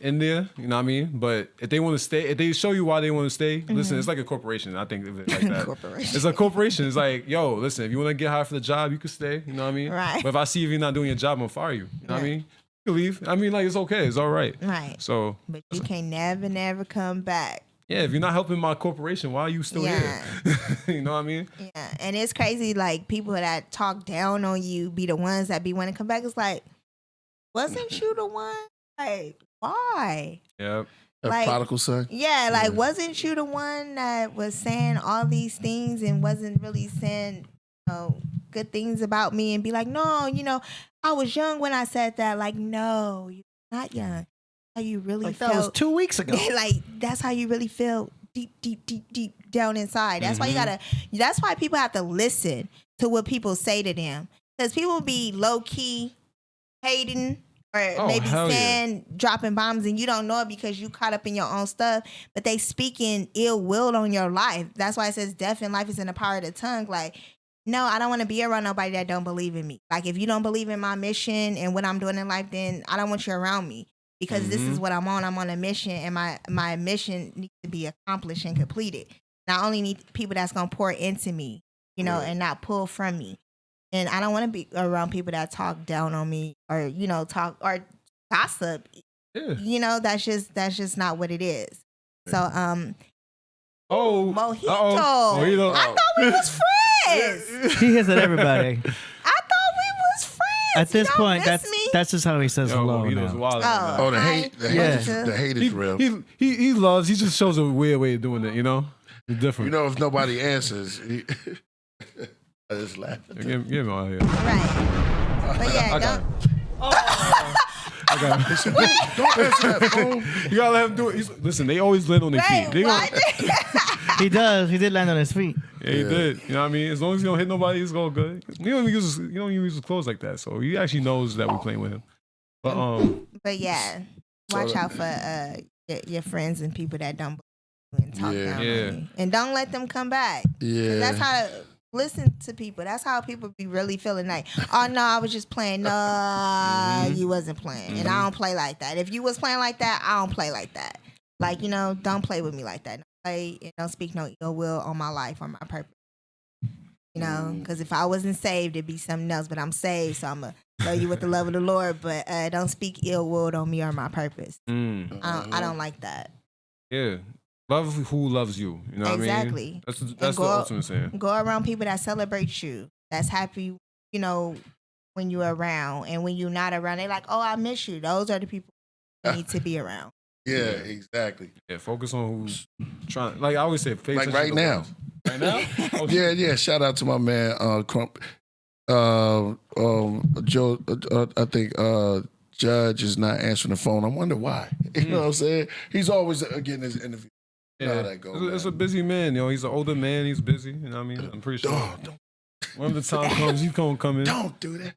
you know what I mean? But if they want to stay, if they show you why they want to stay, listen, it's like a corporation. I think of it like that. It's a corporation. It's like, yo, listen, if you want to get hired for the job, you can stay. You know what I mean? Right. But if I see if you're not doing your job, I'm gonna fire you. You know what I mean? You can leave. I mean, like, it's okay. It's all right. Right. So. But you can never come back. Yeah, if you're not helping my corporation, why are you still here? You know what I mean? Yeah, and it's crazy, like, people that talk down on you be the ones that be wanting to come back. It's like, wasn't you the one? Like, why? Yeah. Like, prodigal son? Yeah, like, wasn't you the one that was saying all these things and wasn't really saying, you know, good things about me, and be like, no, you know, I was young when I said that. Like, no, you're not young. How you really like felt. That was 2 weeks ago. Like, that's how you really feel deep down inside. That's why that's why people have to listen to what people say to them. Because people be low key hating or maybe saying, dropping bombs, and you don't know it because you caught up in your own stuff, but they speaking ill will on your life. That's why it says death and life is in the power of the tongue. Like, no, I don't want to be around nobody that don't believe in me. Like, if you don't believe in my mission and what I'm doing in life, then I don't want you around me. Because this is what I'm on. I'm on a mission, and my mission needs to be accomplished and completed. And I only need people that's going to pour into me, you know, and not pull from me. And I don't want to be around people that talk down on me or, you know, talk or gossip. Yeah. You know, that's just not what it is. So, Mojito. I thought we was friends. He hits at everybody. At this point, that's just how he says hello now. The hate is real. He loves. He just shows a weird way of doing it. You know, it's different. You know, if nobody answers, I just laugh. Get him out of here. Right. But yeah, don't answer that phone. You gotta let him do it. Listen, they always land on their feet. He does. He did land on his feet. Yeah, he did. You know what I mean? As long as he don't hit nobody, it's all good. You don't even use his clothes like that, so he actually knows that we're playing with him. But yeah, watch out for your friends and people that don't believe and talk down on you, and don't let them come back. Yeah, that's how. Listen to people. That's how people be really feeling. Like, oh no, I was just playing. No, you wasn't playing, and I don't play like that. If you was playing like that, I don't play like that. Like, you know, don't play with me like that. Don't speak no ill will on my life or my purpose. You know, because if I wasn't saved, it'd be something else. But I'm saved, so I'm gonna show you with the love of the Lord. But don't speak ill will on me or my purpose. I don't like that. Yeah, love who loves you. You know what I mean? Exactly. That's the ultimate saying. Go around people that celebrate you, that's happy. You know, when you're around, and when you're not around, they're like, "Oh, I miss you." Those are the people you need to be around. Yeah, exactly. Yeah, focus on who's trying. Like I always say, pay Like attention right to now. what's- Right now? Oh, Yeah. Shout out to my man, Crump. Joe, I think Judge is not answering the phone. I wonder why. You know what I'm saying? He's always getting his interview. You know how that goes, It's a busy man, yo. He's an older man. He's busy. You know what I mean? I'm pretty sure. Don't When the time comes, he's gonna come in. don't do that.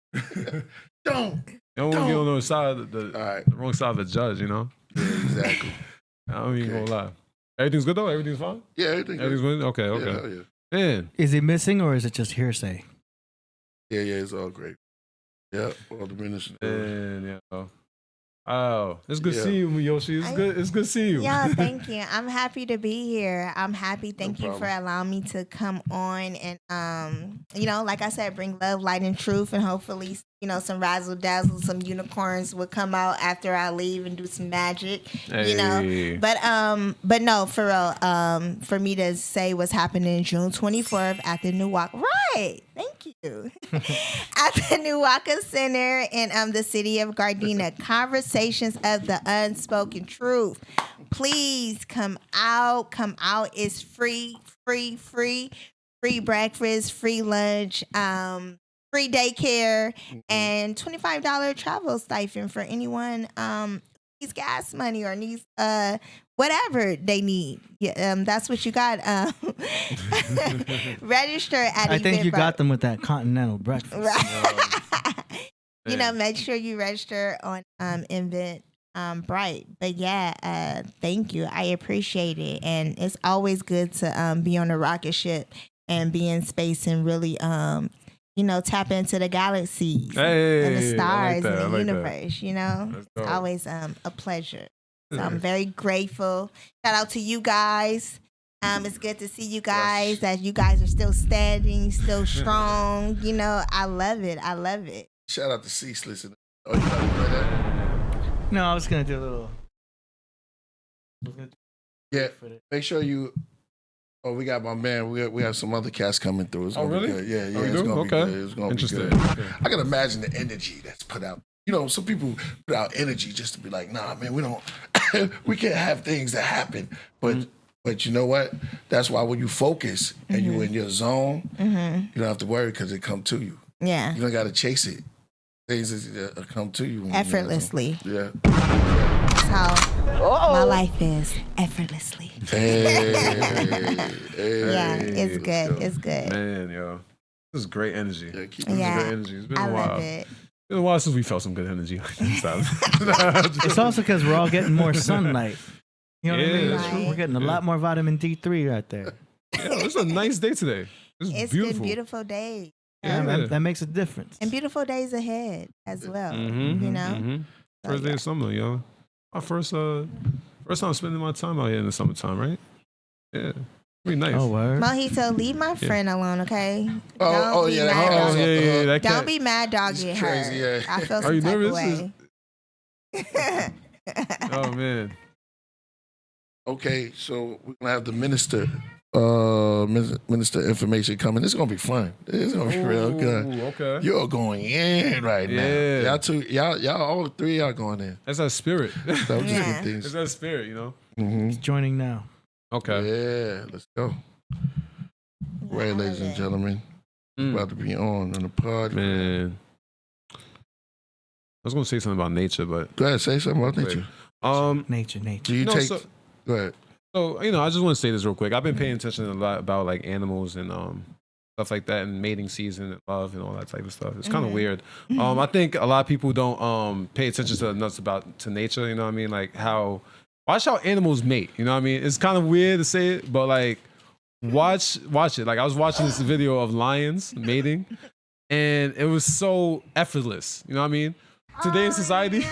Don't. You don't want to get on the side of the All right. wrong side of the judge. You know? Yeah, exactly. I don't even Okay. gonna lie. Everything's good though. Everything's fine. Yeah, everything. Everything's good. Okay. Yeah, Okay. hell yeah. Man. Is he missing or is it just hearsay? Yeah, it's all great. Yeah, all the ministers. Man. Yeah. Oh, it's good Yeah. seeing you, Myeoshe. It's good seeing you. Yeah, thank you. I'm happy to be here. I'm happy. Thank you for problem. allowing me to come on and like I said, bring love, light, and truth, and hopefully, some razzle dazzle, some unicorns will come out after I leave and do some magic. Hey. But no, for real. For me to say what's happening June 24th at the New Walk, right? Thank you. At the New Walker Center in the city of Gardena, Conversations of the Unspoken Truth. Please come out. Come out. It's free breakfast, free lunch, free daycare, and $25 travel stipend for anyone needs gas money or needs whatever they need. Yeah, that's what you got. Register at I think you Eventbrite. got them with that continental breakfast. Right. Make sure you register on Invent Bright. But yeah, thank you. I appreciate it. And it's always good to be on a rocket ship and be in space and really tap into the galaxies and the stars and the universe, It's always a pleasure. So I'm very grateful. Shout out to you guys. It's good to see you guys, that you guys are still standing, still strong. I love it. I love it. Shout out to Ceaseless. Oh, you got to play that? No, I was going to do a little. Yeah, make sure you. Oh, we got my man. We have some other cats coming through. It's gonna really? be good. Yeah, Oh, it's do? gonna Okay. be good. It's gonna be Interesting. good. Okay. I can imagine the energy that's put out. Some people put out energy just to be like, nah, man, we don't, we can't have things that happen. But you know what? That's why when you focus and you in your zone, you don't have to worry because it come to you. Yeah. You don't got to chase it. Things that come to you when you're in your Effortlessly. zone. Yeah. That's how my life is. Effortlessly. Hey, Yeah, it's let's good. go. It's good. Man, yo. This is great energy. Yeah, keep This is Yeah. great energy. It's been I a while. love it. It's been a while since we felt some good energy. It's also because we're all getting more sunlight. You know what I mean? Yeah. Right. We're getting a lot more vitamin D3 right there. It's a nice day today. It's beautiful. been beautiful days. Yeah, Yeah. that makes a difference. And beautiful days ahead as well. So, First day of summer, yo. My first time spending my time out here in the summertime, right? Yeah. Pretty nice. Oh, word. Mojito, leave my friend alone, okay? Oh, be yeah, mad that- dog. That Don't cat. be mad dog It's get crazy, hurt. yeah. I feel Are some you type of nervous? way. Oh man. Okay, so we're gonna have the minister information coming. It's gonna be fun. It's gonna be real good. Ooh, okay. You're going in right Yeah. now. Y'all, all three y'all going in. That's that spirit. So I'm just Yeah. getting It's things. that spirit, you know? Mhm. Joining now. Okay. Yeah, let's go. Right, I ladies love and it. gentlemen, Mm. about to be on the pod. Man. I was gonna say something about nature, but Go ahead, say something about nature. Nature. Do you No, take? so- Go ahead. So, I just want to say this real quick. I've been paying attention a lot about like animals and stuff like that, and mating season and love and all that type of stuff. It's kind of weird. I think a lot of people don't pay attention to nature, you know what I mean? Like watch how animals mate, you know what I mean? It's kind of weird to say it, but like watch it. Like I was watching this video of lions mating and it was so effortless, you know what I mean? Today in society,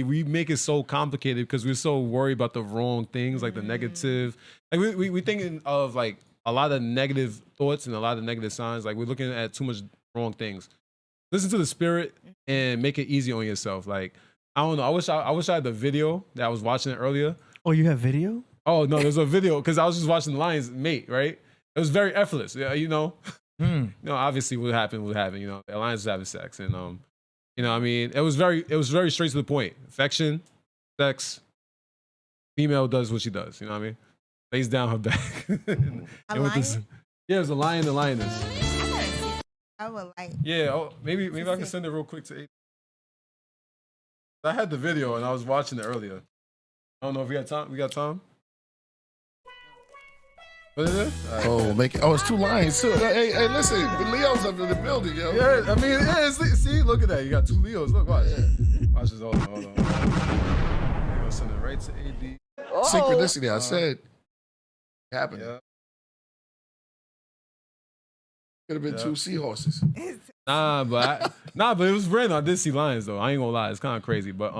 we make it so complicated because we're so worried about the wrong things, like the negative. Like we thinking of like a lot of negative thoughts and a lot of negative signs. Like we're looking at too much wrong things. Listen to the spirit and make it easy on yourself. Like I don't know. I wish I had the video that I was watching it earlier. Oh, you have video? Oh no, there's a video because I was just watching the lions mate. Right? It was very effortless. Yeah, obviously what happened. The lions was having sex and you know what I mean? It was very straight to the point. Affection, sex, female does what she does. You know what I mean? Lays down her back. And with this, yeah, it was a lion and lioness. I would like. Yeah, maybe I can send it real quick to. I had the video and I was watching it earlier. I don't know if we got time. We got time. What is it? Oh, make it. Oh, it's 2 lions too. Hey, listen, the Leo's up in the building, yo. Yeah, I mean, yeah. See, look at that. You got 2 Leos. Look, watch. Watch this. Hold on. I'm gonna send it right to AD. Synchronicity. I said. Happened. Yeah. Could have been 2 seahorses. Nah, but it was random. I did see lions though. I ain't gonna lie. It's kind of crazy, but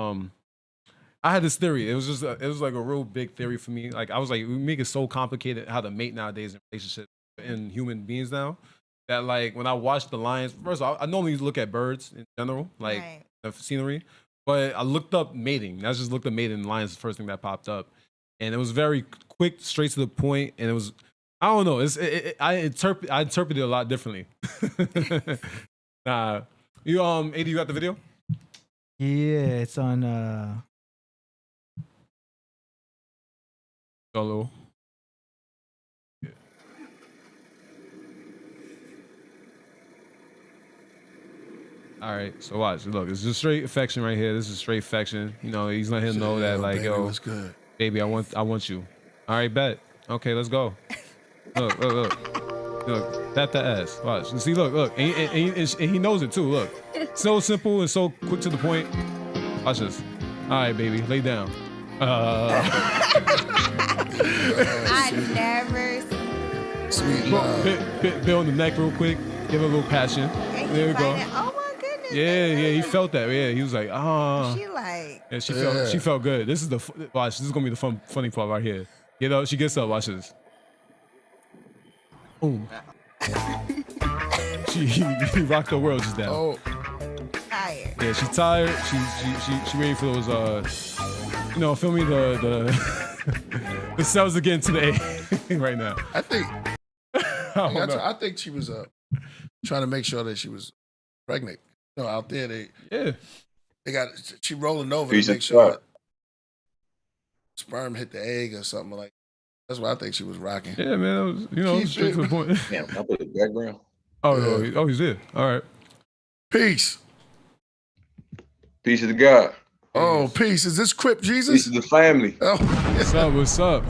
I had this theory. It was like a real big theory for me. Like I was like, we make it so complicated how to mate nowadays in relationships in human beings now that like when I watch the lions, first of all, I normally look at birds in general, like the scenery, but I looked up mating. I just looked up mating, and lions is the first thing that popped up, and it was very quick, straight to the point, and it was. I don't know. I interpreted it a lot differently. Nah, you AD, you got the video? Yeah, it's on. Solo. Yeah. All right, so watch. Look, it's just straight affection right here. This is straight affection. You know, he's letting him know that like, baby, yo, what's good? Baby, I want you. All right, bet. Okay, let's go. Look. That ass. Watch. See, look. And he knows it too. Look. So simple and so quick to the point. Watch this. All right, baby, lay down. I never. Sweet love. Bit on the neck real quick. Give it a little passion. There we go. Oh my goodness. Yeah, he felt that. Yeah, he was like, She like. Yeah, she felt good. This is watch. This is gonna be the funny part right here. You know, she gets up. Watch this. Boom. She rocked the world just now. Oh. Tired. Yeah, she's tired. She ready for those feel me the the cells are getting to the A right now. I think I think she was trying to make sure that she was pregnant. You know, out there they got she rolling over to make sure sperm hit the egg or something like. That's what I think she was rocking. Yeah, man. That was, straight to the point. Damn, I put the background. Oh, he's there. All right. Peace. Peace to God. Oh, peace. Is this Crip Jesus? Peace to the family. Oh, What's up?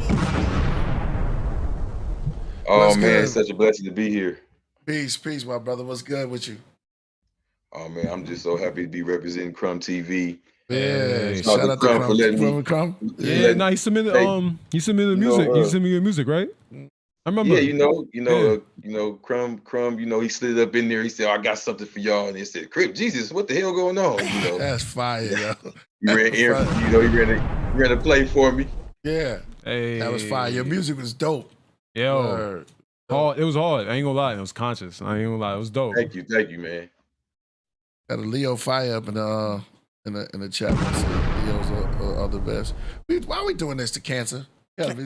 Oh, What's man, good? it's such a blessing to be here. Peace, my brother. What's good with you? Oh, man, I'm just so happy to be representing Crumb TV. Yeah, Shout out to Crumb for letting me. Yeah, he submitted music. You sent me your music, right? I remember. Yeah, Crumb, he slid up in there. He said, I got something for y'all. And he said, Crip, Jesus, what the hell going on? That's fire, yo. He ran a play for me. Yeah. Hey. That was fire. Your music was dope. Yo. It was hard. I ain't gonna lie. It was conscious. I ain't gonna lie. It was dope. Thank you, man. Got a Leo fire up in the chat. Leos are the best. Why are we doing this to cancer? Kind of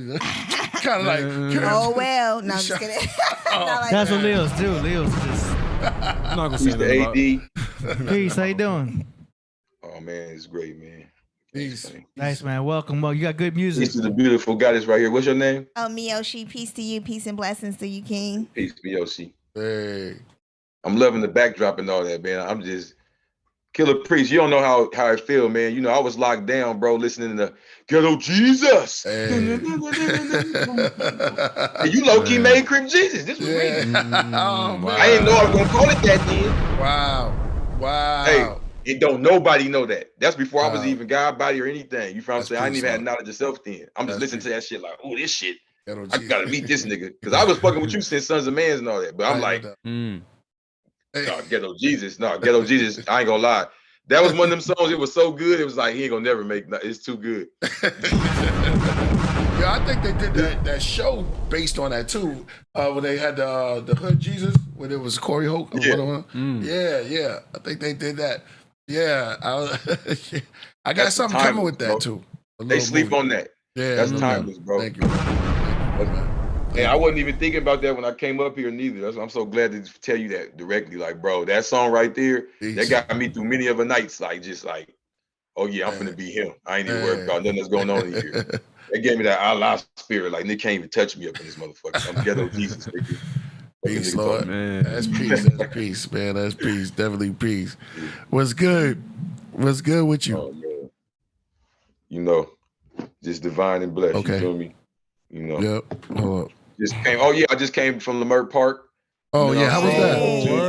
like. Oh well, no, I'm just kidding. That's what Leos do. Leos just. I'm not gonna Peace say to that. AD. Peace. How you doing? Oh man, it's great, man. Peace. Nice, man. Welcome. Well, you got good music. Peace to the beautiful goddess right here. What's your name? Oh, Myeoshe, peace to you, peace and blessings to you, King. Peace, Myeoshe. Hey. I'm loving the backdrop and all that, man. I'm just Killah Priest. You don't know how I feel, man. You know, I was locked down, bro, listening to Ghetto Jesus. Hey. And you low-key made Crip Jesus. This was me. Oh, man. I didn't know I was gonna call it that then. Wow. Hey, it don't nobody know that. That's before I was even God body or anything. You feel what I'm saying? I didn't even have knowledge of self then. I'm just listening to that shit like, oh, this shit. I gotta meet this nigga. Because I was fucking with you since Sons of Mans and all that. But I'm like, no, Ghetto Jesus. No, Ghetto Jesus. I ain't gonna lie. That was one of them songs. It was so good. It was like, he ain't gonna never make nothing. It's too good. Yeah, I think they did that show based on that too. When they had the Hood Jesus, when it was Corey Hoke. Yeah. I think they did that. Yeah, I got something coming with that too. They sleep on that. Yeah, that's timeless, bro. Thank you. And I wasn't even thinking about that when I came up here neither. I'm so glad to tell you that directly. Like, bro, that song right there, that got me through many of the nights. Like, just like, oh yeah, I'm finna be him. I ain't even worried about nothing that's going on in here. They gave me that Allah spirit. Like, Nick can't even touch me up in this motherfucker. I'm ghetto Jesus, nigga. Peace, Lord. Man. That's peace. That's peace, man. That's peace. Definitely peace. What's good? What's good with you? Oh, man. You know, just divine and blessed. Okay. You feel me? You know. Yep. Hold up. I just came from Lemert Park. Oh, You know yeah. How was that?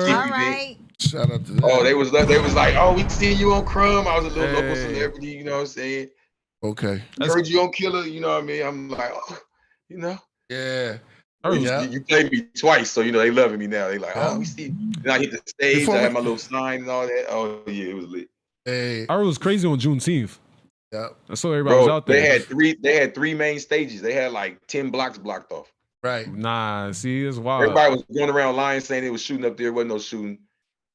All right. Shout out to that. Oh, they was like, oh, we seen you on Crumb. I was a little local celebrity, you know what I'm saying? Okay. I heard you on Killah, you know what I mean? I'm like, oh, you know. Yeah. You played me twice, so you know they loving me now. They like, oh, we see. Then I hit the stage. I had my little sign and all that. Oh yeah, it was lit. Hey. I was crazy on Juneteenth. Yeah. I saw everybody was out there. They had three main stages. They had like 10 blocks blocked off. Right. Nah, see, it's wild. Everybody was going around lying, saying they was shooting up there. Wasn't no shooting.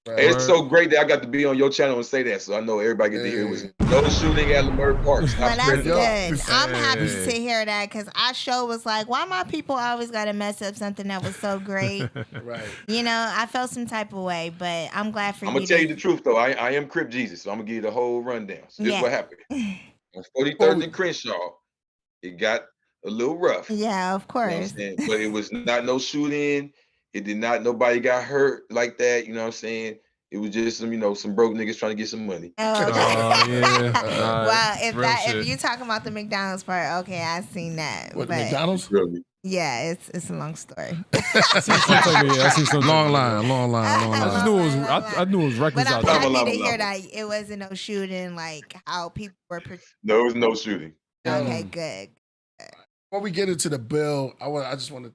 Right. It's so great that I got to be on your channel and say that, so I know everybody get to hear it was no shooting at Lemert Park. Well, that's good. I'm happy to hear that because our show was like, why my people always got to mess up something that was so great? Right. You know, I felt some type of way, but I'm glad for you. I'm gonna tell you the truth though. I am Crip Jesus, so I'm gonna give you the whole rundown. So this is what happened. On 43rd and Crenshaw, it got a little rough. Yeah, of course. You know what I'm but it was not no shooting. It did not, nobody got hurt like that. You know what I'm saying? It was just some, some broke niggas trying to get some money. Oh, okay. Yeah. Well, if you talking about the McDonald's part, okay, I seen that. What, but McDonald's? Really? Yeah, it's a long story. I see some long line. I knew it was reckless but out I'm there. happy to hear that it wasn't no shooting, like how people were. No, it was no shooting. Okay, good. Before we get into the bill, I just want to,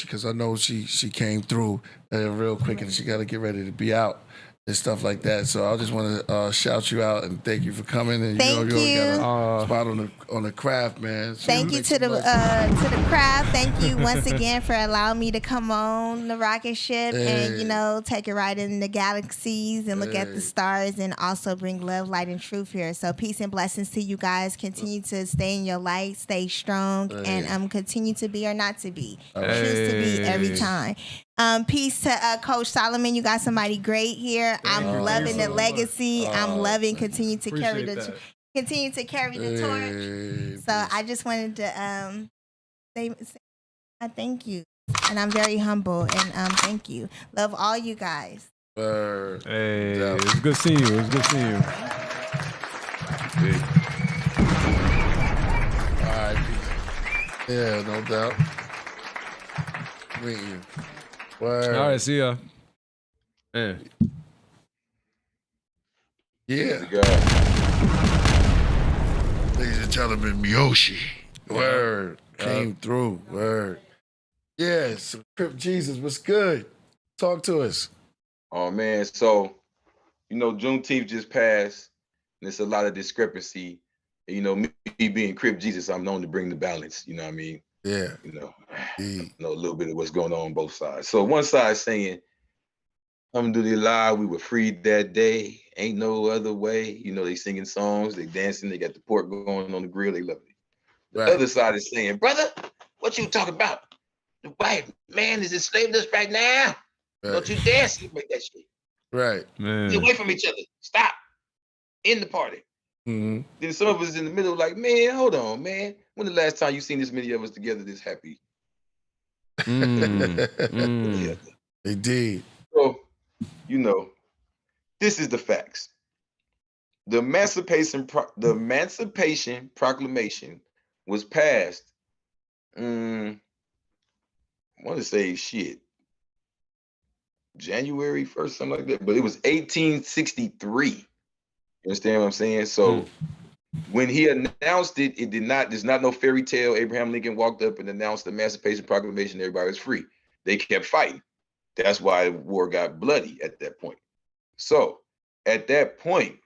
because I know she came through real quick and she got to get ready to be out and stuff like that. So I just want to shout you out and thank you for coming. And thank you got a spot on the craft, man. So thank you to the craft. Thank you once again for allowing me to come on the rocket ship and take a ride in the galaxies and look at the stars and also bring love, light, and truth here. So peace and blessings to you guys. Continue to stay in your light, stay strong, and continue to be or not to be. Choose to be every time. Peace to Coach Solomon. You got somebody great here. I'm loving the legacy. I'm loving continue to carry the torch. So I just wanted to say I thank you, and I'm very humble and thank you. Love all you guys. Hey, it's good seeing you. It's good seeing you. All right. Yeah, no doubt. Meet you. Word. All right, see ya. Yeah. Ladies and gentlemen, Myeoshe. Word. Came through. Word. Yes. Crip Jesus, what's good? Talk to us. Oh, man. So, Juneteenth just passed, and there's a lot of discrepancy. Me being Crip Jesus, I'm known to bring the balance. You know what I mean? Yeah. Know a little bit of what's going on both sides. So one side saying, alhamdulillah, we were freed that day. Ain't no other way. They singing songs, they dancing, they got the pork going on the grill, they love it. The other side is saying, brother, what you talking about? The white man is enslaved us right now. Right. Don't you dare celebrate that shit. Right. Man. Get away from each other. Stop. End the party. Mm-hmm. Then some of us in the middle like, man, hold on, man. When the last time you seen this many of us together this happy? Indeed. So, this is the facts. The Emancipation Proclamation was passed. I want to say January 1st, something like that. But it was 1863. You understand what I'm saying? So when he announced it, there's not no fairy tale. Abraham Lincoln walked up and announced the Emancipation Proclamation. Everybody was free. They kept fighting. That's why the war got bloody at that point. So at that point,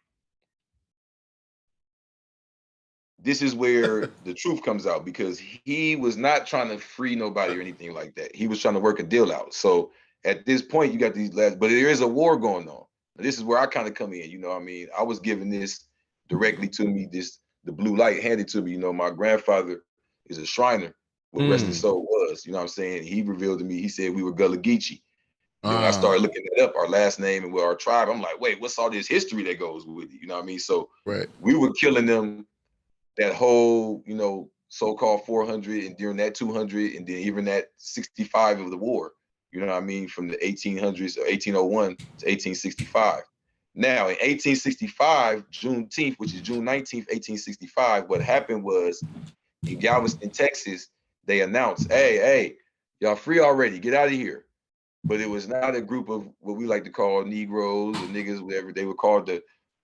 this is where the truth comes out, because he was not trying to free nobody or anything like that. He was trying to work a deal out. So at this point, you got these but there is a war going on. This is where I kind of come in. I was given this directly to me, the blue light handed to me. My grandfather is a Shriner, what rest his soul was. You know what I'm saying? He revealed to me, he said we were Gullah Geechee. Then when I started looking it up, our last name and with our tribe, I'm like, wait, what's all this history that goes with it? You know what I mean? So we were killing them that whole, you know, so-called 400 and during that 200 and then even that 65 of the war. You know what I mean? From the 1800s or 1801 to 1865. Now in 1865, Juneteenth, which is June 19th, 1865, what happened was in Galveston, Texas, they announced, hey, y'all free already, get out of here. But it was not a group of what we like to call Negroes or niggas, whatever. They were called the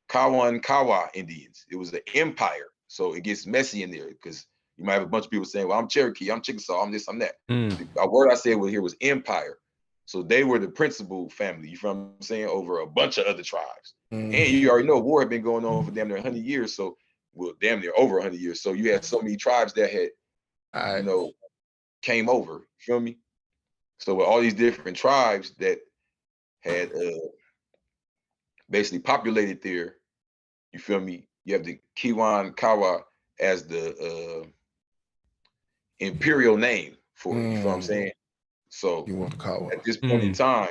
Kawa Indians. It was an empire. So it gets messy in there because you might have a bunch of people saying, well, I'm Cherokee, I'm Chickasaw, I'm this, I'm that. The word I said here was empire. So they were the principal family, you feel what I'm saying, over a bunch of other tribes. And you already know war had been going on for damn near 100 years. So, well, damn near over 100 years. So you had so many tribes that had, you know, came over, you feel me? So with all these different tribes that had basically populated there, you feel me? You have the Kiwan Kawa as the imperial name for it, you feel what I'm saying? So at this point in time,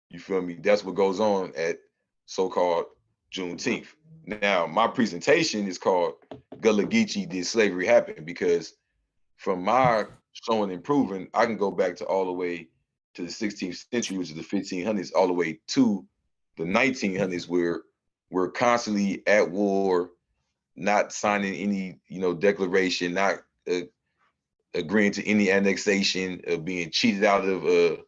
you feel me? That's what goes on at so-called Juneteenth. Now, my presentation is called Gullah Geechee Did Slavery Happen? Because from my showing and proving, I can go back to all the way to the 16th century, which is the 1500s, all the way to the 1900s, where we're constantly at war, not signing any, you know, declaration, not agreeing to any annexation, being cheated out of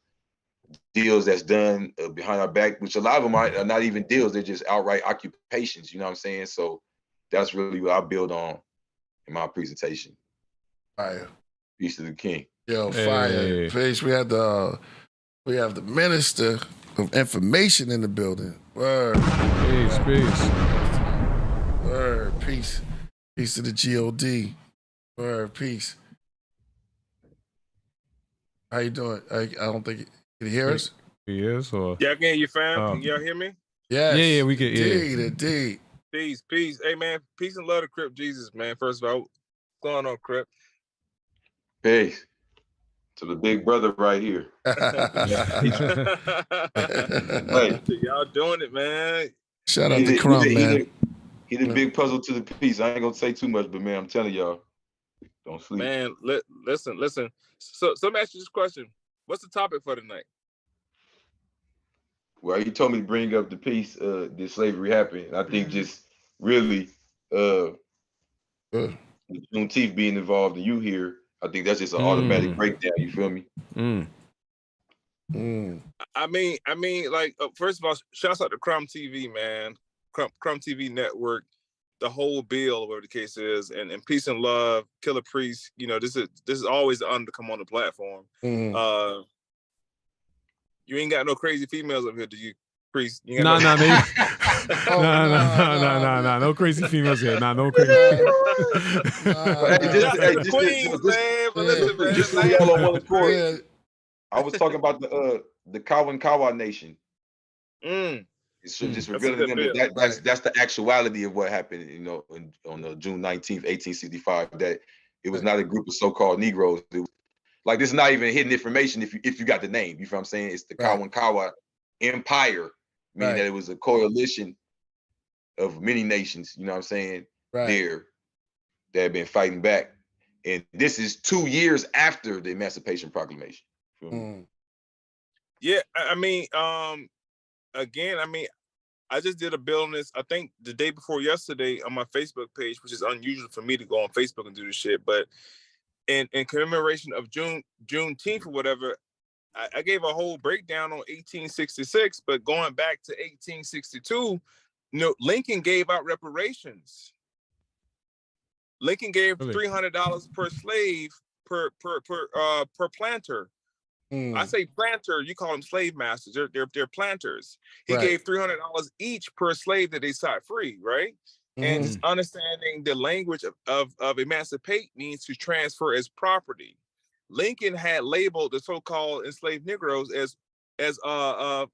deals that's done behind our back, which a lot of them are not even deals, they're just outright occupations, you know what I'm saying? So that's really what I build on in my presentation. Fire. Peace to the king. Yo, fire. Peace. We have the minister of information in the building. Word. Peace. Word. Peace. Peace to the GOD. Word. Peace. How you doing? I don't think can you hear us? He is, or yeah, I can hear you, fam. Can y'all hear me? Yes. Yeah, we can. Indeed. Peace. Hey, man, peace and love to Crip Jesus, man. First of all, what's going on, Crip? Peace to the big brother right here. Y'all doing it, man. Shout out to Crumb, man. He the big puzzle to the piece. I ain't gonna say too much, but man, I'm telling y'all, don't sleep. Man, listen. So let me ask you this question. What's the topic for tonight? Well, you told me to bring up the piece, did slavery happen? I think just really Juneteenth being involved and you here, I think that's just an automatic breakdown, you feel me? I mean, like, first of all, shouts out to Crumb TV, man. Crumb TV Network, the whole bill, whatever the case is, and peace and love, Killah Priest. You know, this is always the honor to come on the platform. You ain't got no crazy females up here, do you, Priest? You no, no crazy females here. No crazy. Just so y'all on one accord, I was talking about the Kawa Nation. It's just revealing them that's the actuality of what happened, you know, on June 19th, 1865. That it was not a group of so-called Negroes. It was, like, this is not even hidden information if you got the name. You feel what I'm saying? It's the Kawa Empire, meaning that it was a coalition of many nations, you know what I'm saying, there that have been fighting back. And this is 2 years after the Emancipation Proclamation. Yeah, I mean, again, I mean, I just did a bill on this, I think the day before yesterday on my Facebook page, which is unusual for me to go on Facebook and do this shit, but in commemoration of Juneteenth or whatever, I gave a whole breakdown on 1866, but going back to 1862, you know, Lincoln gave out reparations. Lincoln gave $300 per slave per planter. I say planter, you call them slave masters. They're planters. He gave $300 each per slave that they set free, right? And just understanding the language of emancipate means to transfer as property. Lincoln had labeled the so-called enslaved Negroes as what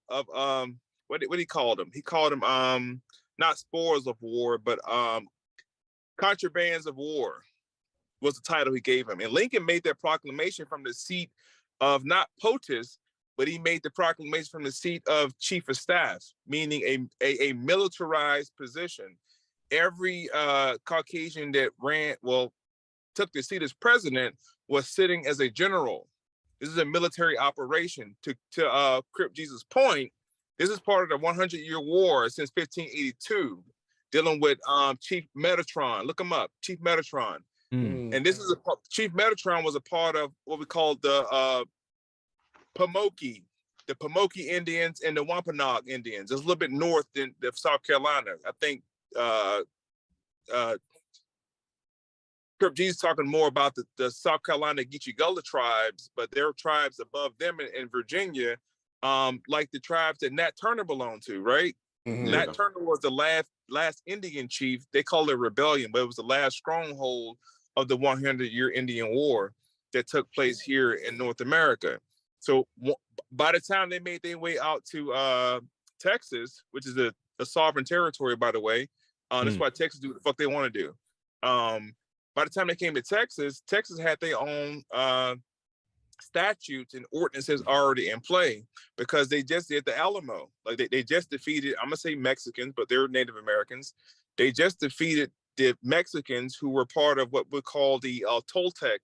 he called them? He called them not spoils of war, but contrabands of war was the title he gave him. And Lincoln made that proclamation from the seat of not POTUS, but he made the proclamation from the seat of chief of staff, meaning a militarized position. Every Caucasian that took the seat as president was sitting as a general. This is a military operation. To Crip Jesus' point, this is part of the 100-year war since 1582, dealing with Chief Metatron. Look him up, Chief Metatron. And this is Chief Metatron was a part of what we call the Pamunkey, the Pamunkey Indians and the Wampanoag Indians. It's a little bit north in South Carolina. I think Crip Jesus talking more about the South Carolina Geechee Gullah tribes, but there are tribes above them in Virginia, like the tribes that Nat Turner belonged to, right? Nat Turner was the last Indian chief. They call it rebellion, but it was the last stronghold of the 100-year Indian War that took place here in North America. So by the time they made their way out to Texas, which is a sovereign territory, by the way, that's why Texas do what the fuck they want to do. By the time they came to Texas, Texas had their own statutes and ordinances already in play because they just did the Alamo. Like they just defeated, I'm gonna say Mexicans, but they're Native Americans. They just defeated the Mexicans who were part of what we call the Toltec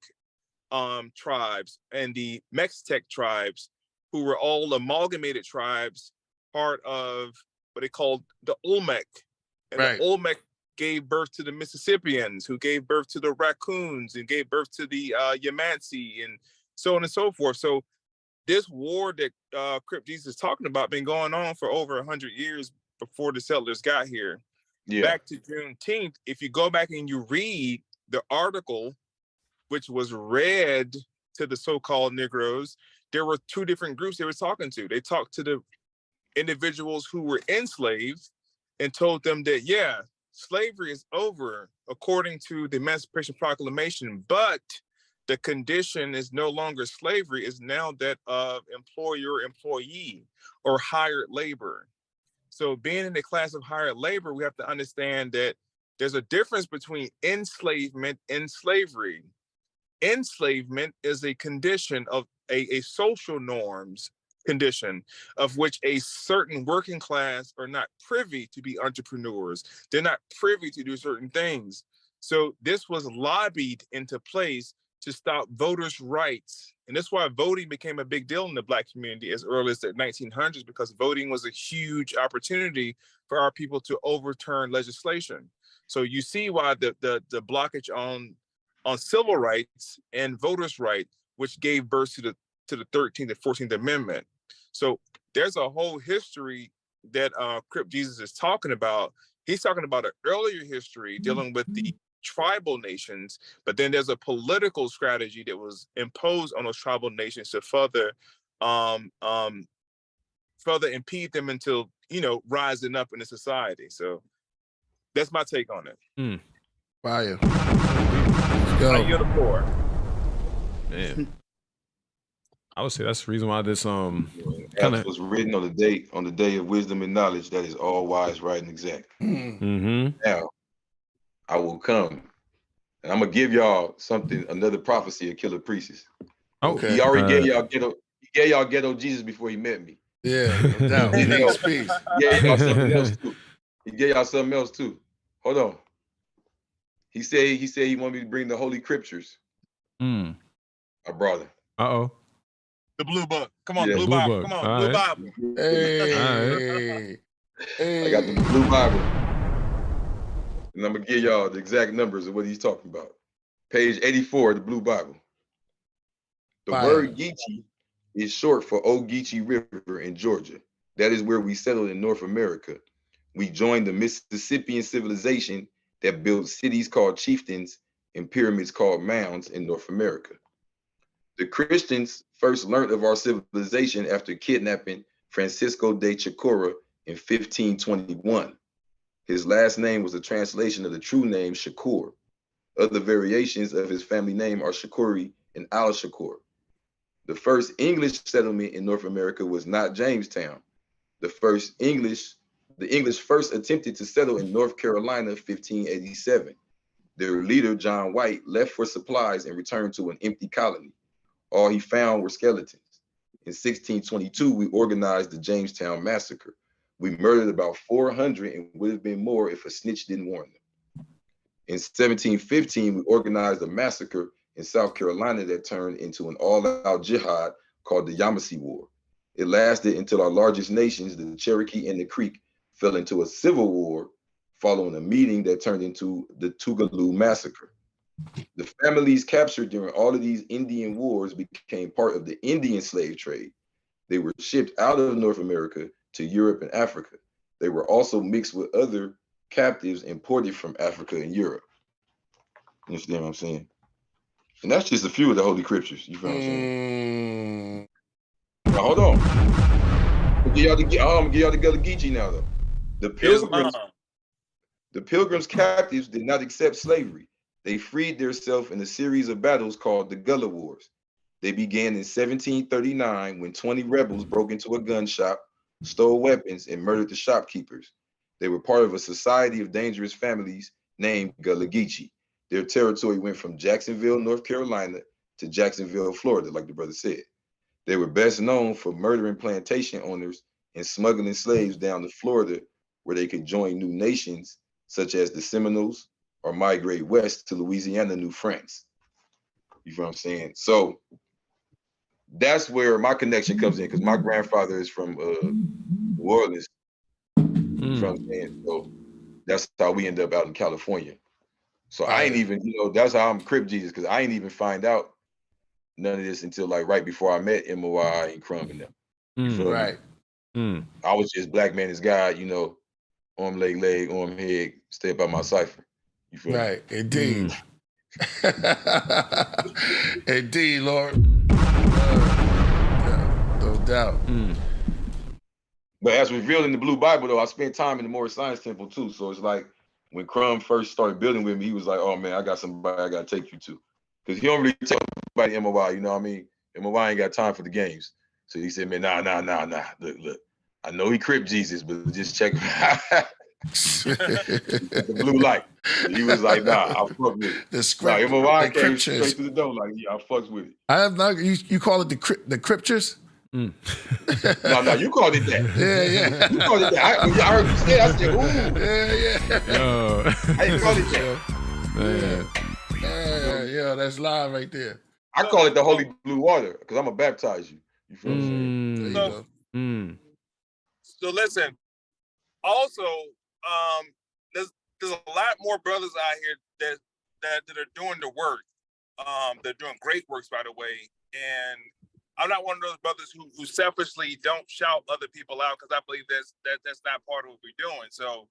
tribes and the Mextec tribes, who were all amalgamated tribes, part of what they called the Olmec. And the Olmec gave birth to the Mississippians, who gave birth to the Raccoons and gave birth to the Yamansi and so on and so forth. So this war that Crip Jesus is talking about been going on for over 100 years before the settlers got here. Back to Juneteenth, if you go back and you read the article, which was read to the so-called Negroes, there were two different groups they were talking to. They talked to the individuals who were enslaved and told them that, yeah, slavery is over according to the Emancipation Proclamation, but the condition is no longer slavery, is now that of employer-employee or hired labor. So being in the class of hired labor, we have to understand that there's a difference between enslavement and slavery. Enslavement is a condition of a social norms condition of which a certain working class are not privy to be entrepreneurs. They're not privy to do certain things. So this was lobbied into place to stop voters' rights. And that's why voting became a big deal in the Black community as early as the 1900s, because voting was a huge opportunity for our people to overturn legislation. So you see why the blockage on civil rights and voters' rights, which gave birth to the 13th and 14th Amendment. So there's a whole history that Crip Jesus is talking about. He's talking about an earlier history dealing with the tribal nations, but then there's a political strategy that was imposed on those tribal nations to further impede them until, rising up in the society. So that's my take on it. Fire. Let's go. I yield the floor. Man. I would say that's the reason why this kind of was written on the day of wisdom and knowledge that is all wise, right, and exact. Now, I will come, and I'm gonna give y'all another prophecy of Killah Priest. Okay. He already gave y'all ghetto Jesus before he met me. Yeah, no doubt. He gave y'all something else too. He gave y'all something else too. Hold on. He said he wanted me to bring the Holy Scriptures. I brought it. The blue book. Come on, Yeah, blue Bible. Come on, blue Bible. Hey. I got the blue Bible. And I'm going to give y'all the exact numbers of what he's talking about. Page 84 of the blue Bible. The word Geechee is short for Old Geechee River in Georgia. That is where we settled in North America. We joined the Mississippian civilization that built cities called chieftains and pyramids called mounds in North America. The Christians first learned of our civilization after kidnapping Francisco de Chicora in 1521. His last name was a translation of the true name Shakur. Other variations of his family name are Shakuri and Al-Shakur. The first English settlement in North America was not Jamestown. The English first attempted to settle in North Carolina in 1587. Their leader, John White, left for supplies and returned to an empty colony. All he found were skeletons. In 1622, we organized the Jamestown Massacre. We murdered about 400 and would have been more if a snitch didn't warn them. In 1715, we organized a massacre in South Carolina that turned into an all-out jihad called the Yamasee War. It lasted until our largest nations, the Cherokee and the Creek, fell into a civil war following a meeting that turned into the Tougaloo Massacre. The families captured during all of these Indian wars became part of the Indian slave trade. They were shipped out of North America to Europe and Africa. They were also mixed with other captives imported from Africa and Europe. You understand what I'm saying? And that's just a few of the Holy Scriptures. You feel what I'm saying? Now, hold on. I'm gonna give y'all the Gullah Geechee now, though. The Pilgrims captives did not accept slavery. They freed themselves in a series of battles called the Gullah Wars. They began in 1739 when 20 rebels broke into a gun shop, stole weapons, and murdered the shopkeepers. They were part of a society of dangerous families named Gullah Geechee. Their territory went from Jacksonville, North Carolina to Jacksonville, Florida, like the brother said. They were best known for murdering plantation owners and smuggling slaves down to Florida, where they could join new nations, such as the Seminoles, or migrate west to Louisiana, New France. You feel what I'm saying? So that's where my connection comes in, because my grandfather is from New Orleans. You feel what I'm saying? So that's how we end up out in California. So I ain't even, that's how I'm Crip Jesus, because I ain't even find out none of this until like right before I met MOI and Crumb and them. Right. I was just black man is God, arm, leg, arm, head, stay up by my cipher. You feel right, me? Indeed. Indeed, Lord. No doubt. But as revealed in the Blue Bible, though, I spent time in the Moorish Science Temple too. So it's like when Crumb first started building with me, he was like, "Oh man, I got somebody I gotta take you to," because he don't really tell anybody MOI. You know what I mean? MOI ain't got time for the games. So he said, "Man, nah. Look. I know he Crip Jesus, but just check the blue light." He was like, "Nah, I'll fuck with it." The script, MOI came straight through the door, like, "Yeah, I fucks with it." I have not. You call it the Cryptures? No, you called it that. Yeah. You called it that. I heard you say it. I said, "Ooh." Yeah. No. I didn't call it that. Yeah, that's live right there. I call it the holy blue water because I'm gonna baptize you. You feel what I'm saying? So listen. Also, there's a lot more brothers out here that are doing the work. They're doing great works, by the way. And I'm not one of those brothers who selfishly don't shout other people out, because I believe that's not part of what we're doing. So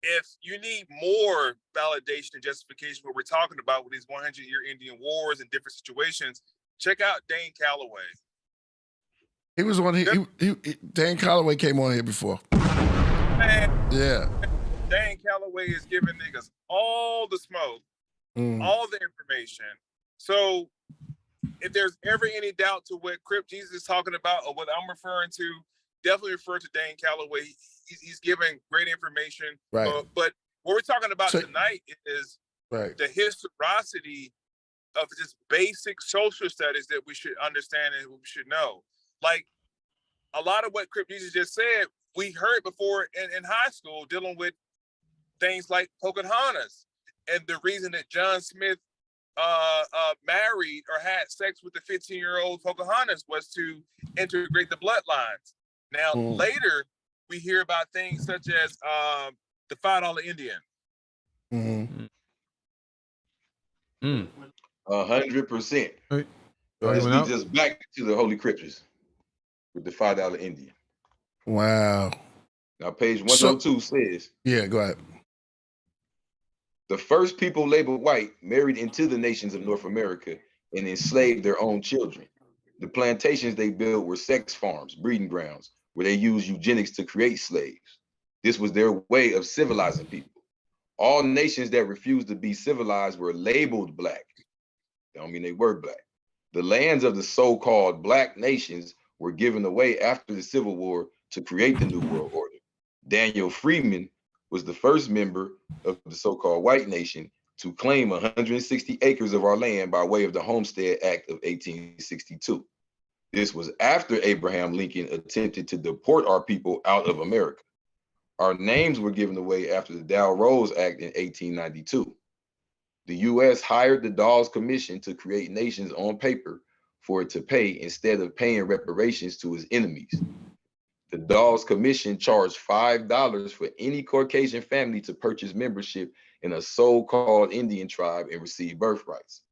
if you need more validation and justification what we're talking about with these 100-year Indian wars and different situations, check out Dane Calloway. He was one. Dane Calloway came on here before. Man, yeah. Dane Calloway is giving niggas all the smoke, all the information. So if there's ever any doubt to what Crip Jesus is talking about or what I'm referring to, definitely refer to Dane Calloway. He's giving great information. Right. But what we're talking about tonight is the historicity of just basic social studies that we should understand and we should know. Like a lot of what Crip Jesus just said, we heard before in high school, dealing with things like Pocahontas and the reason that John Smith married or had sex with the 15-year-old Pocahontas was to integrate the bloodlines. Now, later, we hear about things such as the $5 Indian. 100%. Let's lead us back to the Holy Scriptures with the $5 Indian. Wow. Now, page 102 says, yeah, go ahead. The first people labeled white married into the nations of North America and enslaved their own children. The plantations they built were sex farms, breeding grounds, where they used eugenics to create slaves. This was their way of civilizing people. All nations that refused to be civilized were labeled black. That don't mean they were black. The lands of the so-called black nations were given away after the Civil War to create the New World Order. Daniel Freeman was the first member of the so-called white nation to claim 160 acres of our land by way of the Homestead Act of 1862. This was after Abraham Lincoln attempted to deport our people out of America. Our names were given away after the Dow Rose Act in 1892. The U.S. hired the Dawes Commission to create nations on paper for it to pay instead of paying reparations to its enemies. The Dawes Commission charged $5 for any Caucasian family to purchase membership in a so-called Indian tribe and receive birthrights.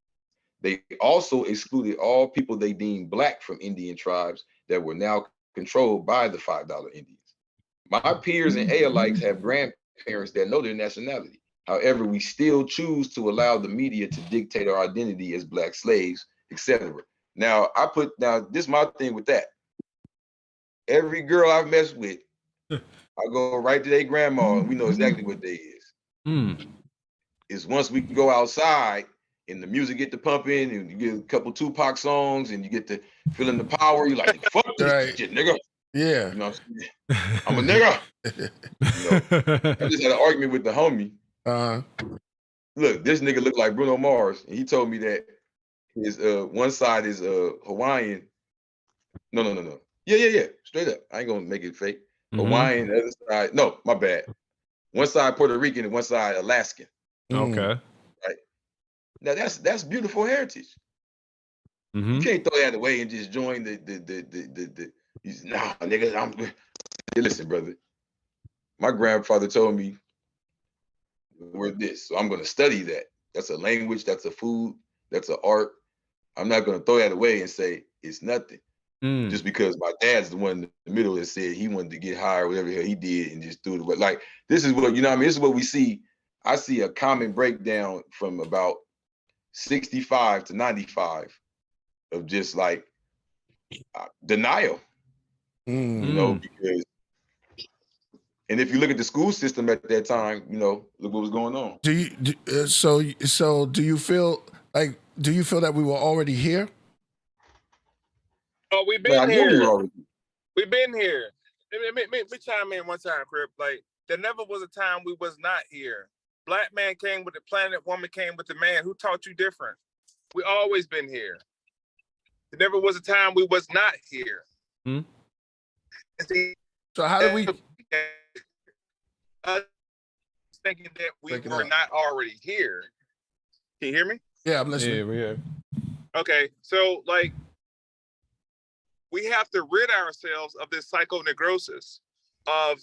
They also excluded all people they deemed Black from Indian tribes that were now controlled by the $5 Indians. My peers and alikes have grandparents that know their nationality. However, we still choose to allow the media to dictate our identity as Black slaves, etc. Now, this is my thing with that. Every girl I've messed with, I go right to their grandma and we know exactly what they is. Is once we go outside and the music get to pumping and you get a couple Tupac songs and you get to feeling the power, you're like, fuck this shit, nigga. Yeah. You know what I'm saying? I'm a nigga. You know, I just had an argument with the homie. Look, this nigga looked like Bruno Mars, and he told me that his one side is Hawaiian. No. Yeah. Straight up. I ain't gonna make it fake. Hawaiian, the other side. No, my bad. One side Puerto Rican and one side Alaskan. Okay. Right. Now that's beautiful heritage. You can't throw that away and just join the nah, nigga. Listen, brother. My grandfather told me we're this, so I'm gonna study that. That's a language, that's a food, that's an art. I'm not gonna throw that away and say it's nothing. Just because my dad's the one in the middle that said he wanted to get high or whatever he did and just threw it away. Like, this is what, you know what I mean? This is what we see. I see a common breakdown from about 65 to 95 of just like denial, you know, because, and if you look at the school system at that time, you know, look what was going on. Do you feel that we were already here? Oh, we've been here. We've been here. Let me chime in one time, Crip. Like, there never was a time we was not here. Black man came with the planet, woman came with the man. Who taught you different? We always been here. There never was a time we was not here. So how do we thinking that we were not already here? Can you hear me? Yeah, I'm listening. Yeah, we are. Okay, so like, we have to rid ourselves of this psychoneurosis of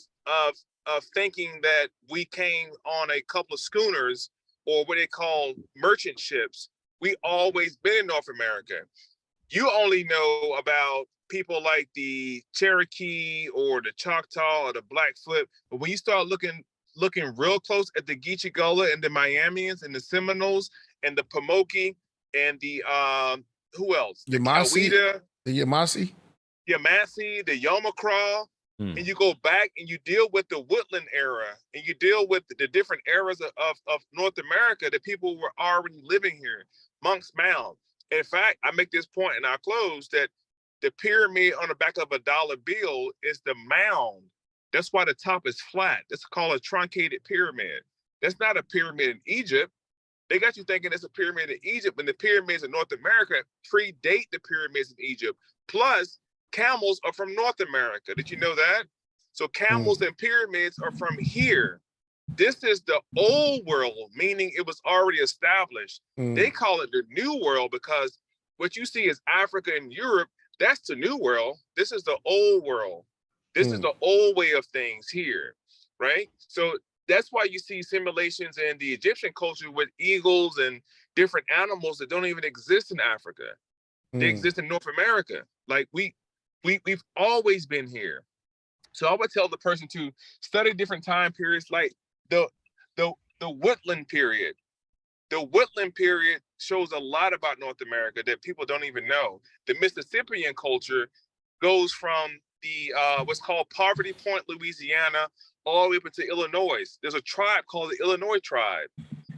thinking that we came on a couple of schooners or what they call merchant ships. We always been in North America. You only know about people like the Cherokee or the Choctaw or the Blackfoot, but when you start looking real close at the Geechee Gullah and the Miamians and the Seminoles and the Pamunkey and the who else? The Yamasee, the Yomacraw, and you go back and you deal with the woodland era and you deal with the different eras of North America that people were already living here. Monk's Mound. In fact, I make this point and I'll close that the pyramid on the back of a dollar bill is the mound. That's why the top is flat. That's called a truncated pyramid. That's not a pyramid in Egypt. They got you thinking it's a pyramid in Egypt when the pyramids in North America predate the pyramids in Egypt. Plus, camels are from North America. Did you know that? So camels and pyramids are from here. This is the old world, meaning it was already established. They call it the new world because what you see is Africa and Europe, that's the new world. This is the old world. This is the old way of things here, right? So that's why you see simulations in the Egyptian culture with eagles and different animals that don't even exist in Africa. They exist in North America. Like we've always been here. So I would tell the person to study different time periods, like the woodland period. The woodland period shows a lot about North America that people don't even know. The Mississippian culture goes from the what's called Poverty Point, Louisiana, all the way up into Illinois. There's a tribe called the Illinois tribe,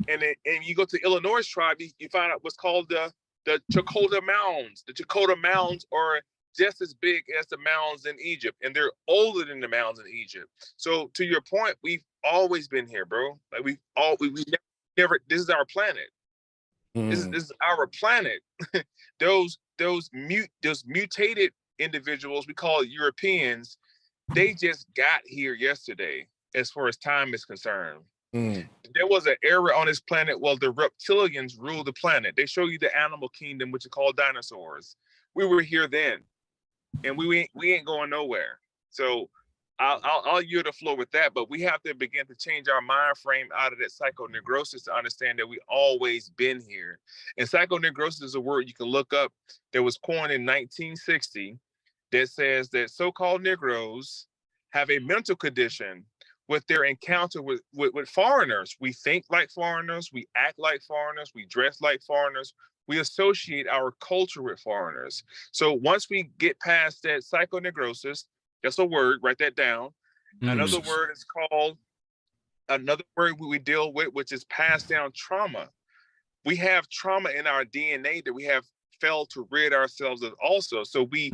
and you go to Illinois tribe, you find out what's called the Chakotah Mounds. The Chakotah Mounds are just as big as the mounds in Egypt, and they're older than the mounds in Egypt. So to your point, we've always been here, bro. Like we never. This is our planet. This is our planet. Those those mutated individuals, we call it Europeans, they just got here yesterday as far as time is concerned. There was an era on this planet where the reptilians ruled the planet. They show you the animal kingdom, which is called dinosaurs. We were here then, and we ain't going nowhere. So I'll yield the floor with that, but we have to begin to change our mind frame out of that psychoneurosis to understand that we always been here. And psychoneurosis is a word you can look up that was coined in 1960 that says that so-called Negroes have a mental condition with their encounter with foreigners. We think like foreigners, we act like foreigners, we dress like foreigners, we associate our culture with foreigners. So once we get past that psychoneurosis, that's a word, write that down. Another word is called, another word we deal with, which is passed down trauma. We have trauma in our DNA that we have failed to rid ourselves of also. So we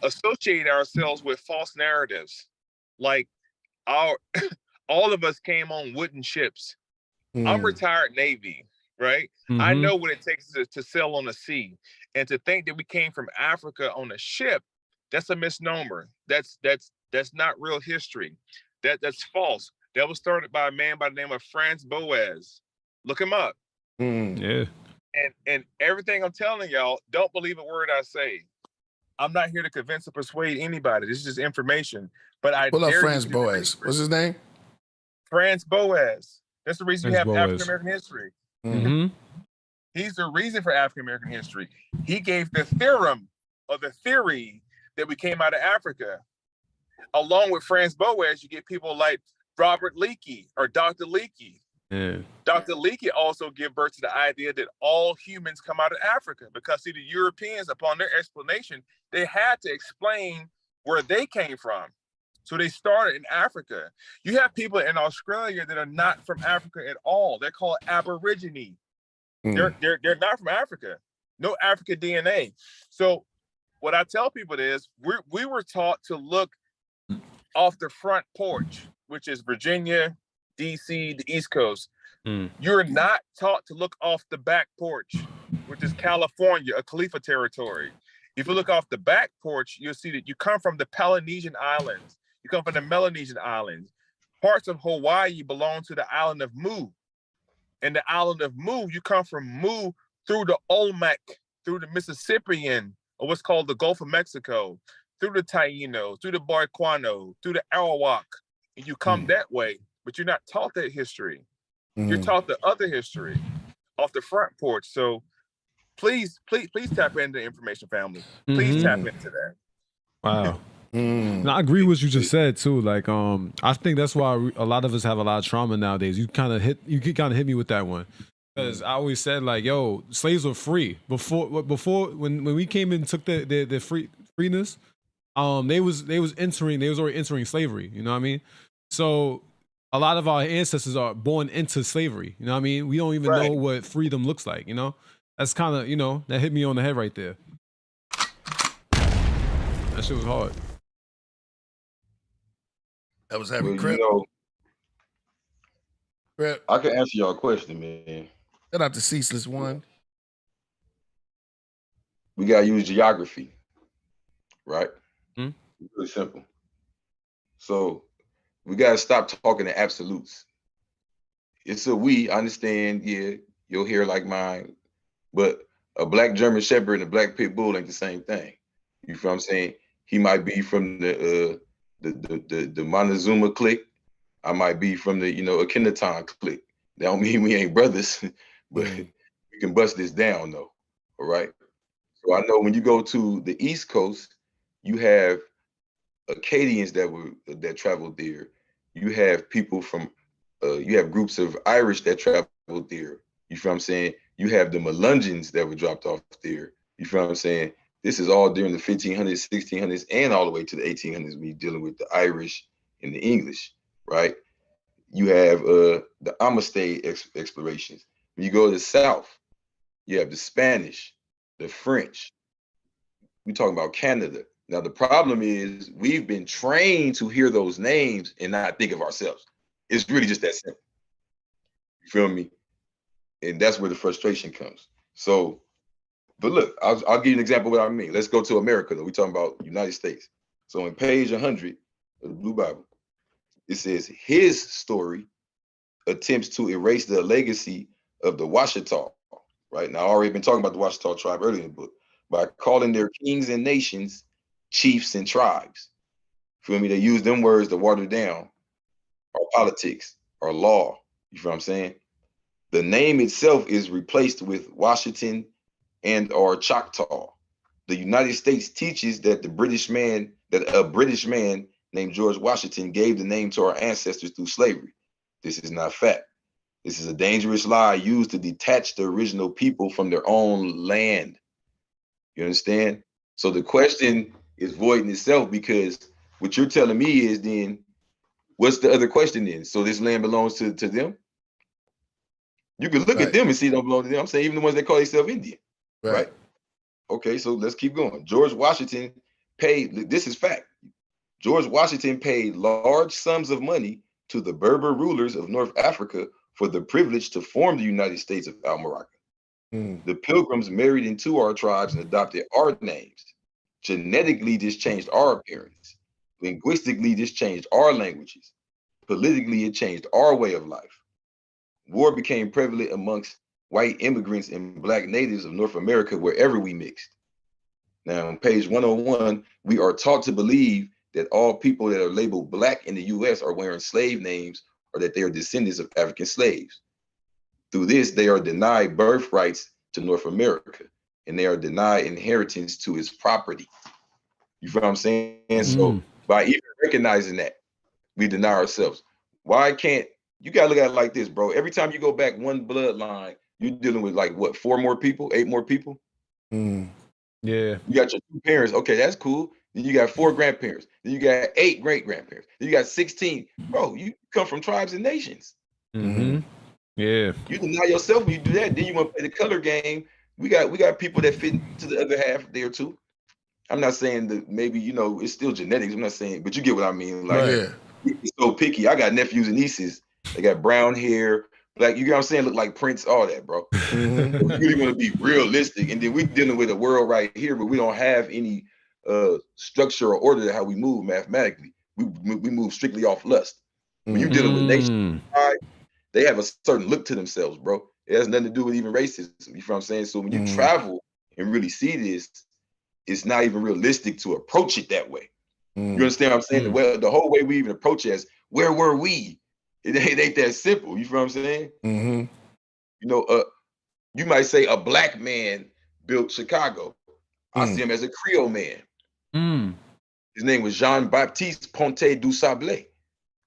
associate ourselves with false narratives. Like all of us came on wooden ships. I'm retired Navy, right? I know what it takes to sail on the sea. And to think that we came from Africa on a ship, that's a misnomer. That's not real history. That's false. That was started by a man by the name of Franz Boas. Look him up. Yeah. And everything I'm telling y'all, don't believe a word I say. I'm not here to convince or persuade anybody. This is just information. But I pull up Franz Boas. What's his name? Franz Boas. That's the reason you have African American history. He's the reason for African American history. He gave the theorem or the theory that we came out of Africa. Along with Franz Boas, you get people like Robert Leakey or Dr. Leakey. Dr. Leakey also gave birth to the idea that all humans come out of Africa, because see, the Europeans, upon their explanation, they had to explain where they came from. So they started in Africa. You have people in Australia that are not from Africa at all. They're called Aborigine. They're not from Africa. No African DNA. So what I tell people is we were taught to look off the front porch, which is Virginia, DC, the East Coast. You're not taught to look off the back porch, which is California, a Khalifa territory. If you look off the back porch, you'll see that you come from the Polynesian Islands. You come from the Melanesian Islands. Parts of Hawaii belong to the island of Mu. And the island of Mu, you come from Mu through the Olmec, through the Mississippian, or what's called the Gulf of Mexico, through the Taino, through the Boiquano, through the Arawak, and you come that way, but you're not taught that history. You're taught the other history off the front porch. So please tap into the information, family. Please tap into that. Wow. And I agree with what you just said too. Like, I think that's why a lot of us have a lot of trauma nowadays. You kind of hit me with that one, because I always said like, yo, slaves were free before when we came in and took the freeness. They was already entering slavery. You know what I mean? So a lot of our ancestors are born into slavery. You know what I mean? We don't even know what freedom looks like. You know, that's kind of, you know, that hit me on the head right there. That shit was hard. That was having Crip. You know, Crip. I can answer y'all a question, man. Shout out to Ceaseless One. We gotta use geography, right? Really simple. So we gotta stop talking in absolutes. It's a we. I understand. Yeah, your hair like mine, but a black German Shepherd and a black pit bull ain't the same thing. You feel what I'm saying? He might be from the Montezuma clique. I might be from the, Akhenaton clique. That don't mean we ain't brothers, but we can bust this down though. All right. So I know when you go to the East Coast, you have Acadians that traveled there. You have people from you have groups of Irish that traveled there. You feel what I'm saying? You have the Melungeons that were dropped off there. You feel what I'm saying? This is all during the 1500s, 1600s, and all the way to the 1800s when you're dealing with the Irish and the English, right? You have the Amistad explorations. When you go to the South, you have the Spanish, the French. We're talking about Canada. Now, the problem is we've been trained to hear those names and not think of ourselves. It's really just that simple. You feel me? And that's where the frustration comes. So But look, I'll give you an example of what I mean. Let's go to America, though. We're talking about United States. So in page 100 of the Blue Bible, it says, his story attempts to erase the legacy of the Washita, right? Now, I already been talking about the Washita tribe earlier in the book, by calling their kings and nations chiefs and tribes. Feel me? They use them words to water down our politics, our law. You feel what I'm saying? The name itself is replaced with Washington and or Choctaw. The United States teaches that a British man named George Washington gave the name to our ancestors through slavery. This is not fact. This is a dangerous lie used to detach the original people from their own land. You understand? So the question is void in itself, because what you're telling me is, then what's the other question then? So this land belongs to them? You can look at them and see it don't belong to them. I'm saying even the ones that call themselves Indian, right? Okay, so let's keep going. George Washington paid, this is fact, George Washington paid large sums of money to the Berber rulers of North Africa for the privilege to form the United States of Al-Morocco. The Pilgrims married into our tribes and adopted our names. Genetically, this changed our appearance. Linguistically, this changed our languages. Politically, it changed our way of life. War became prevalent amongst white immigrants and Black natives of North America wherever we mixed. Now, on page 101, we are taught to believe that all people that are labeled Black in the U.S. are wearing slave names, or that they are descendants of African slaves. Through this, they are denied birthrights to North America, and they are denied inheritance to its property. You feel what I'm saying? So by even recognizing that, we deny ourselves. Why can't, you gotta look at it like this, bro. Every time you go back one bloodline, you're dealing with like what, 4 more people, 8 more people? Yeah. You got your 2 parents, okay, that's cool. Then you got 4 grandparents. Then you got 8 great-grandparents. Then you got 16. Bro, you come from tribes and nations. Yeah. You deny yourself when you do that. Then you want to play the color game. We got people that fit into the other half there too. I'm not saying that maybe, you know, it's still genetics. I'm not saying, but you get what I mean. Like, it's so picky. I got nephews and nieces. They got brown hair, black, you know what I'm saying? Look like Prince, all that, bro. You really want to be realistic. And then we're dealing with a world right here, but we don't have any structure or order to how we move mathematically. We move strictly off lust. When you're dealing with nations, they have a certain look to themselves, bro. It has nothing to do with even racism. You feel what I'm saying? So when you travel and really see this, it's not even realistic to approach it that way. You understand what I'm saying? The whole way we even approach it as, where were we? It ain't that simple. You feel what I'm saying? You know, you might say a Black man built Chicago. I see him as a Creole man. His name was Jean-Baptiste Ponte du Sablé.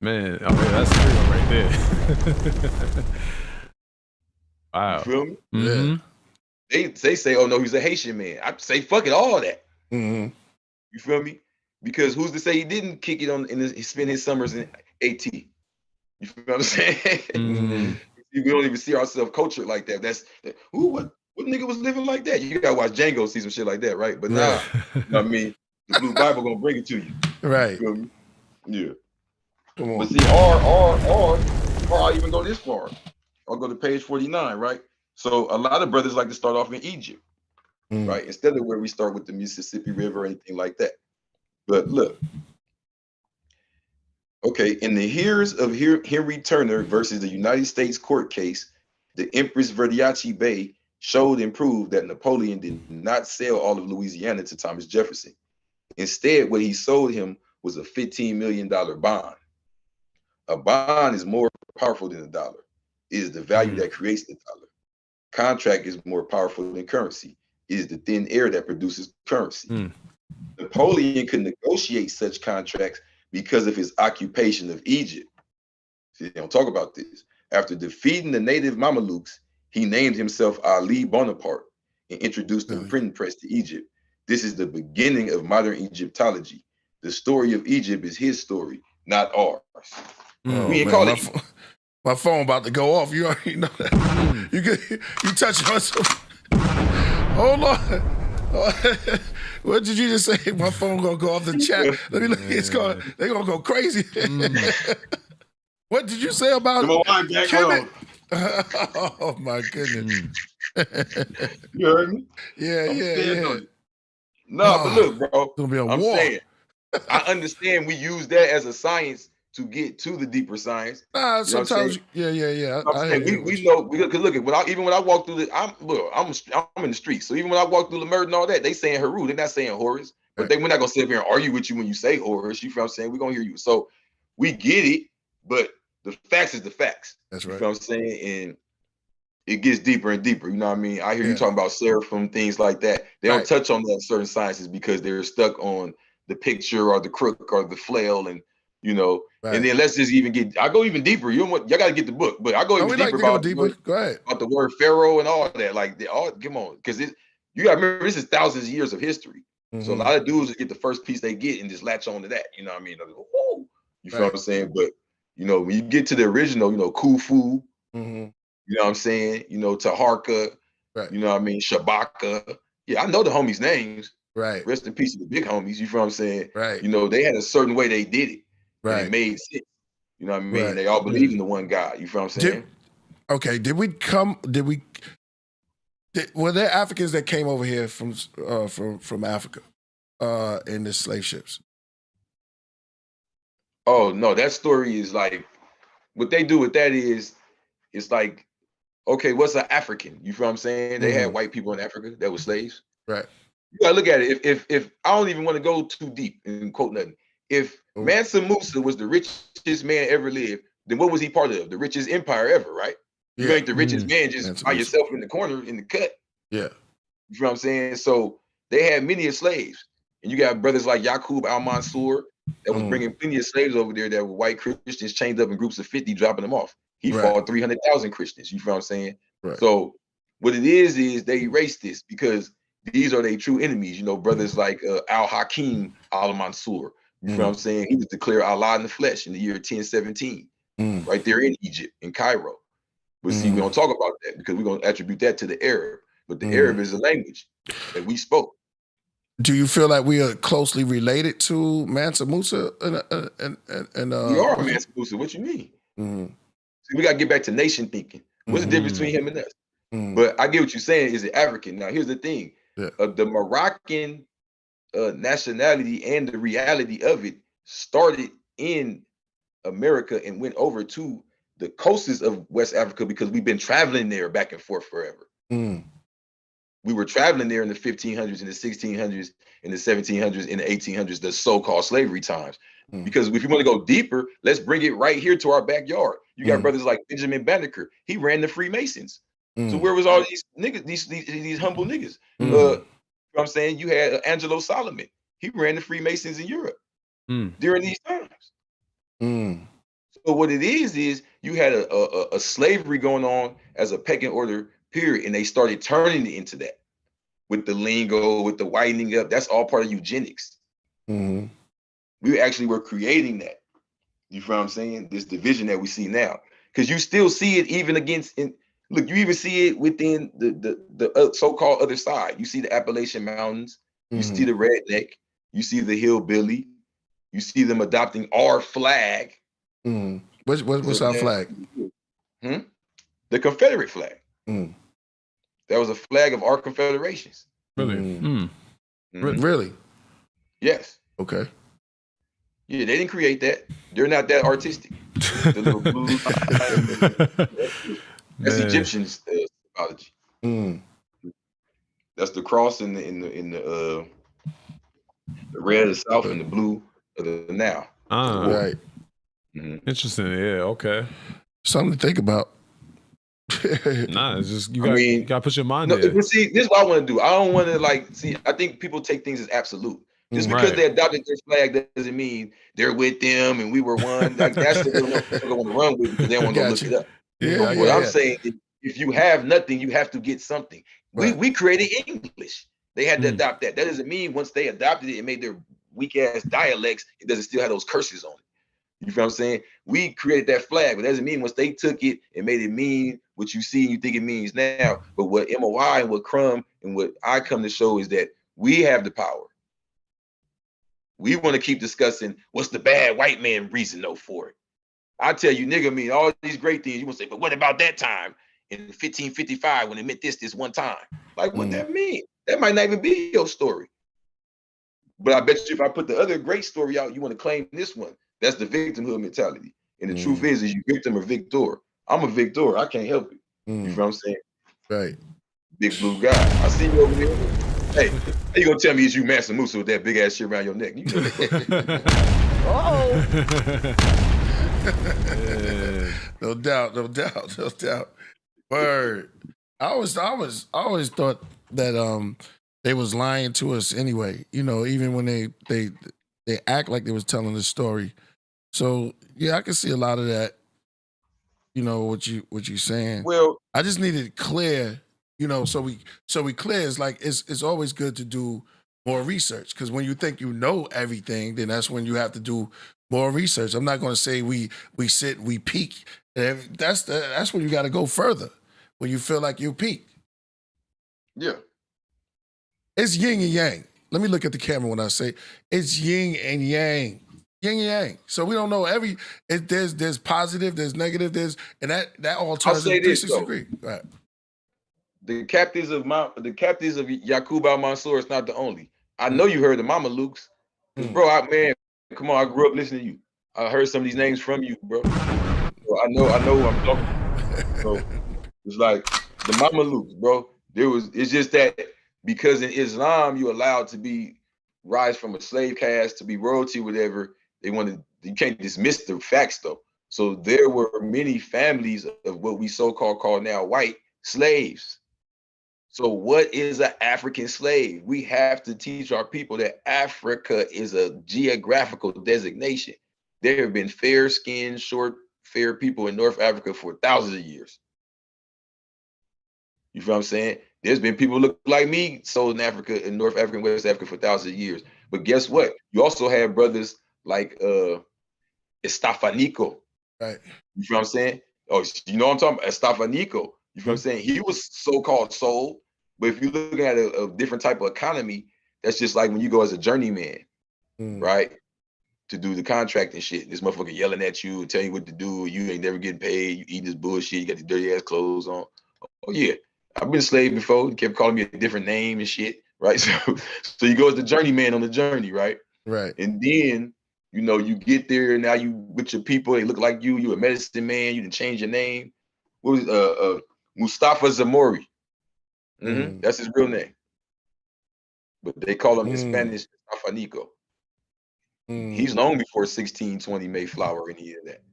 Man, I mean, that's Creole right there. Wow. You feel me? They say, oh no, he's a Haitian man. I say, fuck it, all that. You feel me? Because who's to say he didn't kick it on he spent his summers in AT? You feel what I'm saying? We don't even see ourselves cultured like that. What nigga was living like that? You gotta watch Django, see some shit like that, right? But nah, you know what I mean, the Blue Bible gonna bring it to you. Right. You feel me? Yeah. Come on. But see, or I'll even go this far. I'll go to page 49, right? So a lot of brothers like to start off in Egypt, right? Instead of where we start with the Mississippi River or anything like that. But look, okay, in the hearers of Henry Turner versus the United States court case, the Empress Verdiachi Bey showed and proved that Napoleon did not sell all of Louisiana to Thomas Jefferson. Instead, what he sold him was a $15 million bond. A bond is more powerful than a dollar. It is the value that creates the dollar. Contract is more powerful than currency. It is the thin air that produces currency. Napoleon could negotiate such contracts because of his occupation of Egypt. See, they don't talk about this. After defeating the native Mamelukes, he named himself Ali Bonaparte and introduced the printing press to Egypt. This is the beginning of modern Egyptology. The story of Egypt is his story, not ours. We ain't call it. My phone about to go off. You already know that. You touching on something. Hold on. What did you just say? My phone gonna go off the chat. Let me look. They're gonna go crazy. What did you say about Kemet? Oh my goodness. You heard me? Yeah, yeah. No, but look, bro. It's gonna be a I'm war. saying, I understand we use that as a science to get to the deeper science. Nah, sometimes, yeah. We know because look, even when I walk through I'm in the streets, so even when I walk through the murder and all that, they saying Haru, they're not saying Horus, but we're not gonna sit up here and argue with you when you say Horus. You feel what I'm saying? We're gonna hear you. So we get it, but the facts is the facts. That's right. You feel what I'm saying? And it gets deeper and deeper. You know what I mean? I hear you talking about seraphim, things like that. They don't touch on that certain sciences because they're stuck on the picture or the crook or the flail, and you know. And then let's just I go even deeper. Y'all got to get the book, but I go even deeper about the word pharaoh and all that. Like, come on, because you got to remember this is thousands of years of history. So a lot of dudes get the first piece they get and just latch on to that. You know what I mean? You feel what I'm saying? But you know, when you get to the original, you know, Khufu. You know what I'm saying? You know, Taharka, you know what I mean? Shabaka. Yeah, I know the homies' names. Right. Rest in peace to the big homies. You feel what I'm saying? Right. You know, they had a certain way they did it. Right. It made sense. You know what I mean? They all believe in the one God. You feel what I'm saying? Were there Africans that came over here from Africa in the slave ships? Oh, no, that story is like, what they do with that is, it's like, okay, what's an African? You feel what I'm saying? They had white people in Africa that were slaves. Right. You gotta look at it. If I don't even want to go too deep and quote nothing. If Mansa Musa was the richest man ever lived, then what was he part of? The richest empire ever, right? You ain't the richest man just by yourself in the corner in the cut. Yeah. You feel what I'm saying? So they had many slaves. And you got brothers like Yaqub al-Mansur that was bringing plenty of slaves over there that were white Christians chained up in groups of 50, dropping them off. He fought 300,000 Christians. You feel what I'm saying? Right. So what it is they erased this because these are their true enemies. You know, brothers like al-Hakim al-Mansur. You feel what I'm saying? He was declared Allah in the flesh in the year 1017, right there in Egypt, in Cairo. But see, we don't talk about that because we're going to attribute that to the Arab. But the Arab is a language that we spoke. Do you feel like we are closely related to Mansa Musa? We are Mansa Musa. What you mean? See, we got to get back to nation thinking. What's the difference between him and us? But I get what you're saying. Is it African? Now, here's the thing. The Moroccan nationality and the reality of it started in America and went over to the coasts of West Africa because we've been traveling there back and forth forever. We were traveling there in the 1500s, in the 1600s, in the 1700s, in the 1800s, the so-called slavery times. Because if you want to go deeper, let's bring it right here to our backyard. You got brothers like Benjamin Banneker. He ran the Freemasons. So where was all these niggas, these humble niggas? You know what I'm saying? You had Angelo Solomon. He ran the Freemasons in Europe during these times. So what it is you had a slavery going on as a pecking order period, and they started turning it into that with the lingo, with the whitening up. That's all part of eugenics. We actually were creating that. You feel what I'm saying? This division that we see now, because you still see it even look, you even see it within the so-called other side. You see the Appalachian Mountains, you see the redneck, you see the hillbilly, you see them adopting our flag. What's our flag? The Confederate flag. That was a flag of our confederations. Really? Really? Yes. Okay. Yeah, they didn't create that. They're not that artistic. The little blue. That's Egyptian symbology. That's the cross in the red of the south and the blue of the now. Right. Interesting. Yeah. Okay. Something to think about. Nah, it's just you gotta put your mind there. But see, this is what I want to do. I don't want to I think people take things as absolute. Just because they adopted their flag doesn't mean they're with them and we were one. Like, that's the real people want to run with because they want to go look it up. What I'm saying is, if you have nothing, you have to get something. We created English. They had to adopt that. That doesn't mean once they adopted it and made their weak ass dialects, it doesn't still have those curses on it. You feel what I'm saying? We created that flag, but that doesn't mean once they took it and made it mean what you see and you think it means now. But what MOI and what Crumb and what I come to show is that we have the power. We want to keep discussing what's the bad white man reason though for it. I tell you, nigga, mean all these great things. You want to say, but what about that time? in 1555 when it meant this one time. Like, what that mean? That might not even be your story. But I bet you if I put the other great story out, you want to claim this one. That's the victimhood mentality. And the truth is you victim or victor. I'm a victor. I can't help it. You know what I'm saying? Right. Big blue guy. I see you over there. Hey, how you gonna tell me it's you Mansa Musa with that big ass shit around your neck? You know No doubt. Word. I always thought that they was lying to us anyway. You know, even when they act like they was telling the story. So yeah, I can see a lot of that. You know what you saying. Well, I just needed it clear. You know, so we clear. It's like it's always good to do more research, because when you think you know everything, then that's when you have to do more research. I'm not going to say we sit, we peak. That's when you got to go further, when you feel like you peak. Yeah. It's yin and yang. Let me look at the camera when I say it's yin and yang. Yin and yang. So we don't know there's positive, there's negative, and that all turns into 360 degrees. Right. The captives of Yaqub al-Mansur is not the only. I know you heard the Mama Lukes. Bro, man, come on, I grew up listening to you. I heard some of these names from you, bro. So I know who I'm talking about. So it's like the Mama Lukes, bro. It's just that because in Islam you're allowed to be rise from a slave caste to be royalty, whatever. You can't dismiss the facts though. So there were many families of what we so-called call now white slaves. So what is an African slave? We have to teach our people that Africa is a geographical designation. There have been fair-skinned, fair people in North Africa for thousands of years. You feel what I'm saying? There's been people who look like me sold in Africa, in North Africa and West Africa for thousands of years. But guess what? You also have brothers like Estefanico. Right. You feel what I'm saying? Oh, you know what I'm talking about? Estefanico. You feel what I'm saying? He was so-called sold. But if you look at a different type of economy, that's just like when you go as a journeyman, right? To do the contracting shit. This motherfucker yelling at you and telling you what to do. You ain't never getting paid. You eating this bullshit. You got these dirty ass clothes on. Oh yeah, I've been a slave before. He kept calling me a different name and shit, right? So you go as the journeyman on the journey, right? Right. And then, you know, you get there, now you with your people, they look like you a medicine man, you didn't change your name. What was Mustafa Zamori? That's his real name. But they call him in Spanish Estefanico. He's long before 1620 Mayflower and any of that.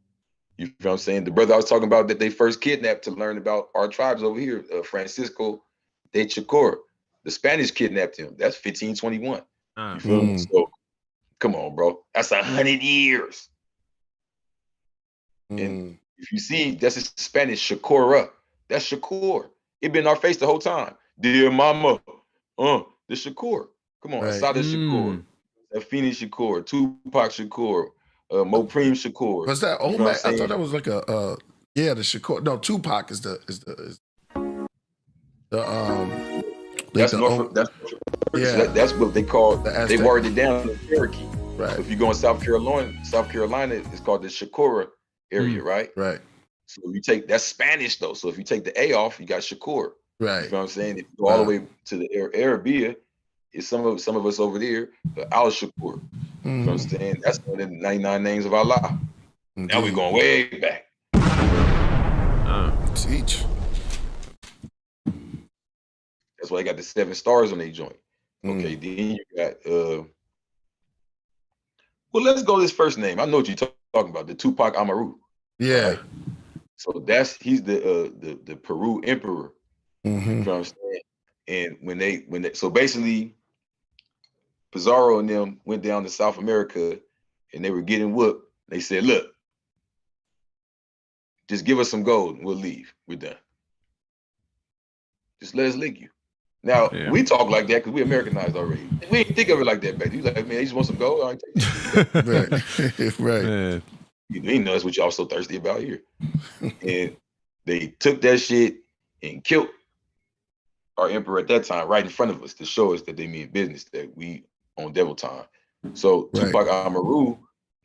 You know what I'm saying? The brother I was talking about that they first kidnapped to learn about our tribes over here, Francisco de Chicora. The Spanish kidnapped him. That's 1521. You feel me? So come on, bro. That's 100 years. And if you see, that's his Spanish, Shakora. That's Shakur. It been in our face the whole time. Dear mama, the Shakur. Come on, Asada Shakur, Afeni Shakur, Tupac Shakur, Mopreme Shakur. Was that old man? I thought that was like the Shakur. No, Tupac is that's Norfolk. That's what they call. They watered it down in Cherokee. Right. So if you go in South Carolina, it's called the Shakura area, right? Right. So you take that's Spanish though. So if you take the A off, you got Shakur. Right. You know what I'm saying? If you go all the way to the Arabia, it's some of us over there, Al Shakur. You know what I'm saying? That's one of the 99 names of Allah. Now we're going way back. Teach. That's why they got the 7 stars on their joint. Okay, then you got well, let's go this first name. I know what you're talking about, the Tupac Amaru. Yeah. Right? So he's the Peru emperor. You know what I'm saying? And when they so basically Pizarro and them went down to South America and they were getting whooped. They said, look, just give us some gold and we'll leave. We're done. Just let us lick you. Now, we talk like that because we Americanized already. We didn't think of it like that back then. You like, man, you just want some gold? All right, take it. Right. You didn't know that's what y'all so thirsty about here. And they took that shit and killed our emperor at that time right in front of us to show us that they mean business, that we on devil time. So Tupac Amaru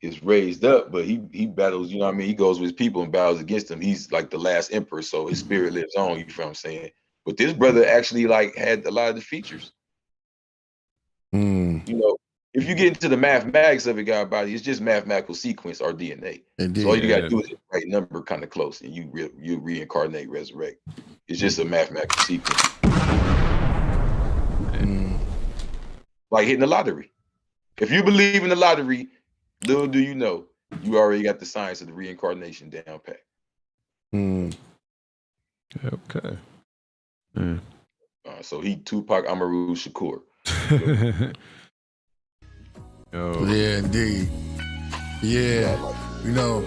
is raised up, but he battles, you know what I mean? He goes with his people and battles against them. He's like the last emperor, so his spirit lives on, you feel what I'm saying? But this brother actually like had a lot of the features. You know, if you get into the mathematics of it, God body, it's just mathematical sequence or DNA. Indeed. So all you gotta do is the right number kind of close, and you reincarnate, resurrect. It's just a mathematical sequence. Like hitting the lottery. If you believe in the lottery, little do you know, you already got the science of the reincarnation down pat. Okay. So he Tupac Amaru Shakur. Yeah, indeed. Yeah, you know,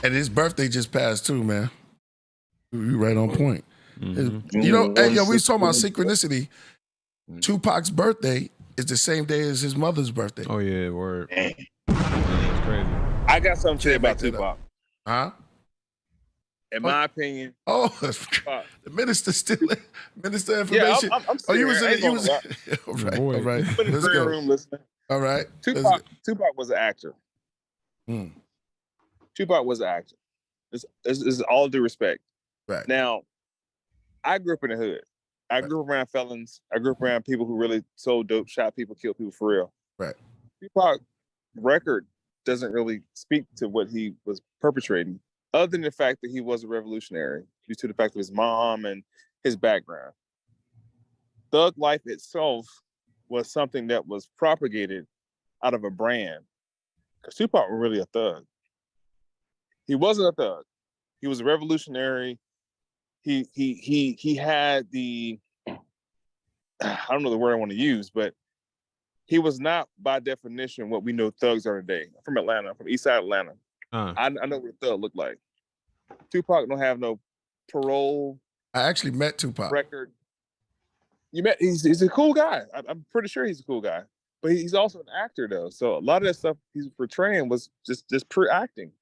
and his birthday just passed too, man. You right on point. You know, hey, yo, we was talking about synchronicity. Tupac's birthday is the same day as his mother's birthday. Oh yeah, word. Damn. That's crazy. I got something to say about Tupac. Huh? In my opinion. Oh, the minister stealing minister information. Yeah, I'm oh, you was serious. in it. All right, all right. I'm in the Let's green go. room listening. All right. Tupac was an actor. Tupac was an actor. This is all due respect. Right. Now, I grew up in the hood. I grew up around felons. I grew up around people who really sold dope, shot people, killed people for real. Right. Tupac record doesn't really speak to what he was perpetrating, other than the fact that he was a revolutionary due to the fact of his mom and his background. Thug life itself was something that was propagated out of a brand. Because Tupac was really a thug. He wasn't a thug. He was a revolutionary. He had the, I don't know the word I want to use, but he was not by definition what we know thugs are today. I'm from Atlanta, I'm from East Side Atlanta. I know what a thug looked like. Tupac don't have no parole. I actually met Tupac. Record. You met? He's a cool guy. I'm pretty sure he's a cool guy. But he's also an actor though. So a lot of that stuff he's portraying was just pure acting.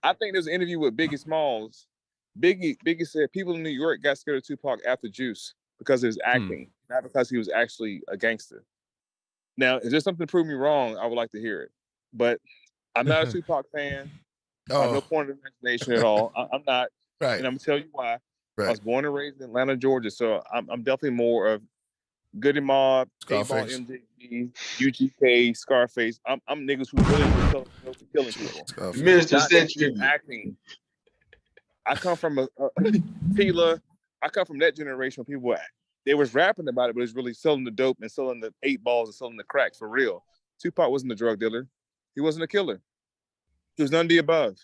I think there's an interview with Biggie Smalls. Biggie said people in New York got scared of Tupac after Juice because of his acting, not because he was actually a gangster. Now, if there's something to prove me wrong, I would like to hear it. But I'm not a Tupac fan. I have no point of imagination at all. I'm not. Right. And I'm gonna tell you why. Right. I was born and raised in Atlanta, Georgia, so I'm definitely more of Goody Mob, Scarface. MJG, UGK, Scarface. I'm niggas who really were killing people. Minister said acting. I come from a Killah. I come from that generation where people they was rapping about it, but it was really selling the dope and selling the 8 balls and selling the crack for real. Tupac wasn't a drug dealer. He wasn't a killer. He was none of the above.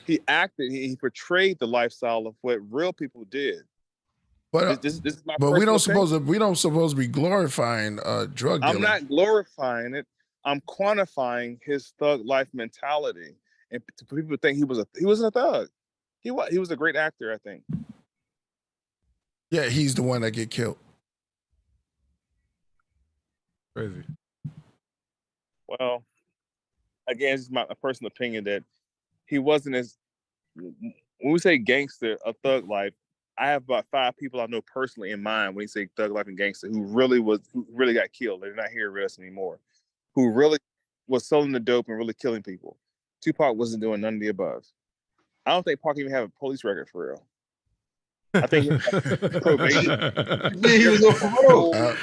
He acted. He portrayed the lifestyle of what real people did. But this is my but we don't opinion. supposed to be glorifying drug dealing. I'm not glorifying it. I'm quantifying his thug life mentality, and for people to think he wasn't a thug. He was a great actor, I think. Yeah, he's the one that get killed. Crazy. Well, again, it's my personal opinion that he wasn't as, when we say gangster, a thug life, I have about 5 people I know personally in mind when you say thug life and gangster who really got killed. They're not here with us anymore. Who really was selling the dope and really killing people. Tupac wasn't doing none of the above. I don't think Pac even have a police record for real. I think he had probation. He was on parole.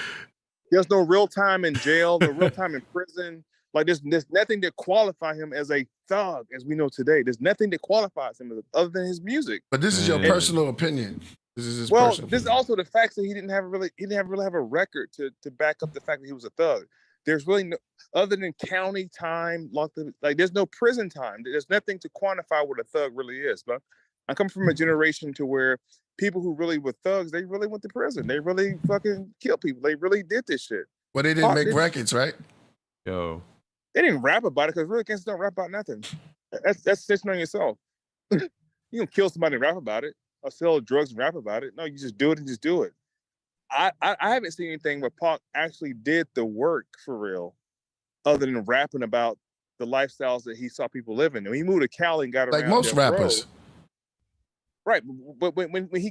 There's no real time in jail, no real time in prison. Like there's nothing that qualify him as a thug as we know today. There's nothing that qualifies him other than his music. But this is your personal opinion. This is his well, personal this is opinion. also the fact that he didn't really have a record to back up the fact that he was a thug. There's really no, other than county time, like there's no prison time. There's nothing to quantify what a thug really is. But I come from a generation to where people who really were thugs, they really went to prison. They really fucking killed people. They really did this shit. But they didn't make records, right? Yo. They didn't rap about it because real gangsters don't rap about nothing. That's snitching on yourself. You don't kill somebody and rap about it or sell drugs and rap about it. No, you just do it and just do it. I haven't seen anything where Pac actually did the work for real, other than rapping about the lifestyles that he saw people living. When he moved to Cali and got around like most rappers. Right, but when he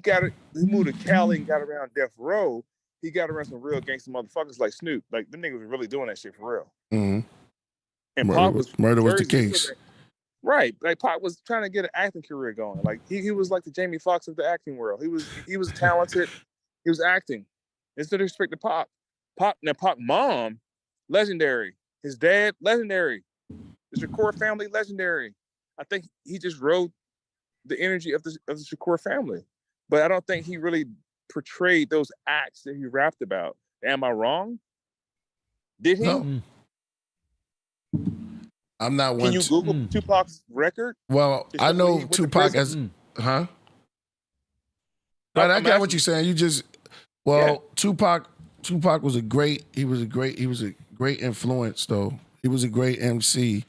moved to Cali and got around Death Row, he got around some real gangster motherfuckers like Snoop. Like them niggas were really doing that shit for real. Mm-hmm. And Pac was murder was the Jersey. case. Right. Like Pac was trying to get an acting career going. Like he was like the Jamie Foxx of the acting world. He was talented. He was acting. Instead of respect to Pac. Pac mom, legendary. His dad, legendary. The Shakur family, legendary. I think he just rode the energy of the Shakur family. But I don't think he really portrayed those acts that he rapped about. Am I wrong? Did he? No. I'm not one. Can you Google Tupac's record? Well, I know Tupac as, huh? But I get what you're saying. You just, Tupac was a great influence though. He was a great MC,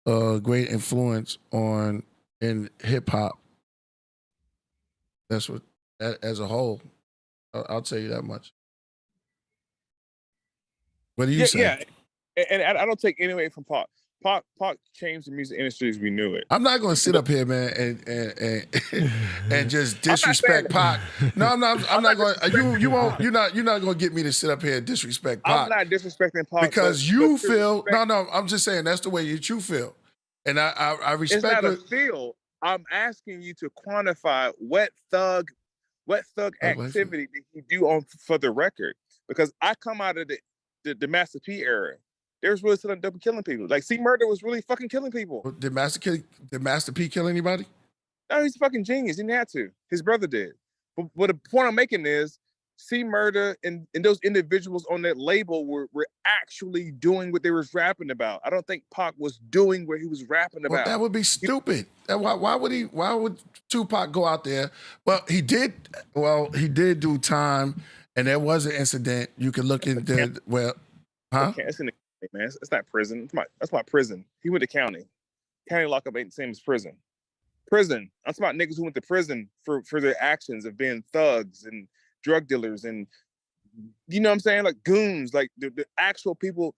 great influence in hip hop. That's what, as a whole, I'll tell you that much. What do you say? Yeah, and I don't take any away from Pac. Pac changed the music industry as we knew it. I'm not going to sit up here, man, and just disrespect Pac. No, I'm not. I'm not going. You won't. You're not going to get me to sit up here and disrespect Pac. I'm not disrespecting Pac because you feel. No. I'm just saying that's the way you feel, and I respect. It's not a feel. I'm asking you to quantify what thug activity did he do for the record? Because I come out of the Master P era. They was really still killing people. Like C Murder was really fucking killing people. Did Master P kill anybody? No, he's a fucking genius. He didn't have to. His brother did. But the point I'm making is C Murder and those individuals on that label were actually doing what they was rapping about. I don't think Pac was doing what he was rapping about. That would be stupid. Why would Tupac go out there? Well, he did do time, and there was an incident. You could look into huh? It's in the man. It's not prison. That's my prison. He went to county. County lockup ain't the same as prison. Prison. I'm talking about niggas who went to prison for their actions of being thugs and drug dealers and, you know what I'm saying? Like goons, like the actual people,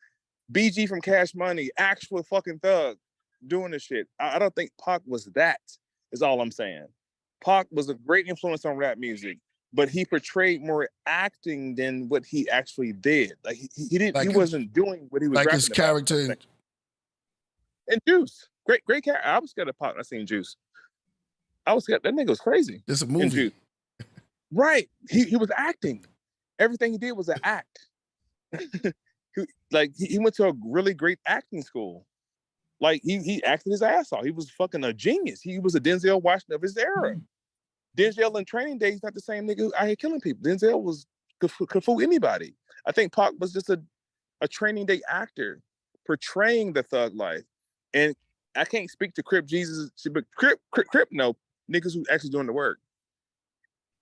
BG from Cash Money, actual fucking thug doing this shit. I don't think Pac was that, is all I'm saying. Pac was a great influence on rap music, but he portrayed more acting than what he actually did. Like he didn't. Like he wasn't doing what he was. Like his character. And Juice, great character. I was scared of Pac when I seen Juice. I was scared. That nigga was crazy. It's a movie. Right. He was acting. Everything he did was an act. he went to a really great acting school. Like he acted his ass off. He was fucking a genius. He was a Denzel Washington of his era. Denzel in Training Day is not the same nigga who out here killing people. Denzel could fool anybody. I think Pac was just a Training Day actor portraying the thug life. And I can't speak to Crip Jesus, but Crip no niggas who actually doing the work.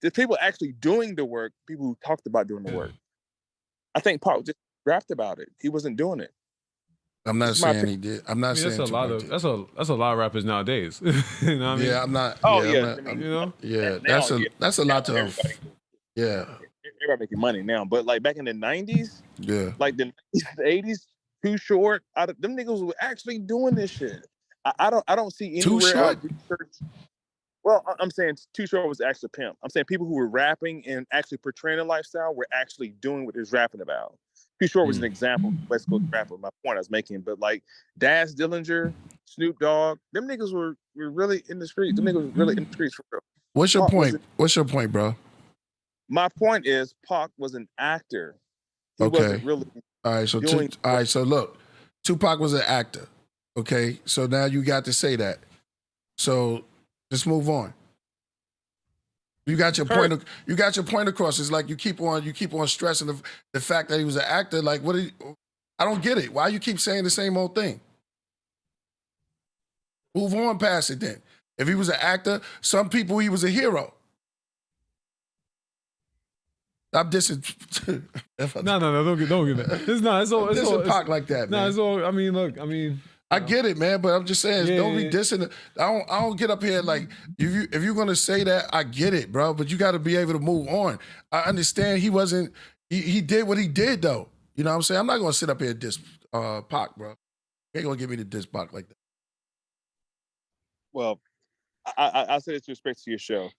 There's people actually doing the work, people who talked about doing the work. I think Pac just rapped about it. He wasn't doing it. I'm not saying he did. I'm not saying that's a lot of rappers nowadays. You know what I mean? Yeah, I'm not. Oh yeah, yeah, you know. Yeah, that's a lot to. Yeah, everybody making money now, but like back in the '90s, yeah, like the '80s, Too Short, them niggas were actually doing this shit. I don't see anywhere. Too Short. Well, I'm saying Too Short was actually a pimp. I'm saying people who were rapping and actually portraying a lifestyle were actually doing what he was rapping about. Too Short was an example of West Coast rapper, my point I was making. But like Daz Dillinger, Snoop Dogg, them niggas were really in the streets. Them niggas were really in the streets for real. What's your point? What's your point, bro? My point is Pac was an actor. He okay. wasn't really all right, so look, Tupac was an actor. Okay, so now you got to say that. So let's move on. You got your point. You got your point across. It's like you keep on stressing the fact that he was an actor. Like, I don't get it. Why you keep saying the same old thing? Move on past it then. If he was an actor, some people he was a hero. I'm dissing. No, don't get that. It's not. It's all. It's all. Pac like that. No, man. it's all. I mean, look. I mean. I get it, man, but I'm just saying, don't be dissing. I don't get up here like if you're gonna say that, I get it, bro. But you got to be able to move on. I understand he wasn't. He did what he did though. You know what I'm saying? I'm not gonna sit up here and diss Pac, bro. You ain't gonna get me to diss Pac like that. Well, I say this with respect to your show.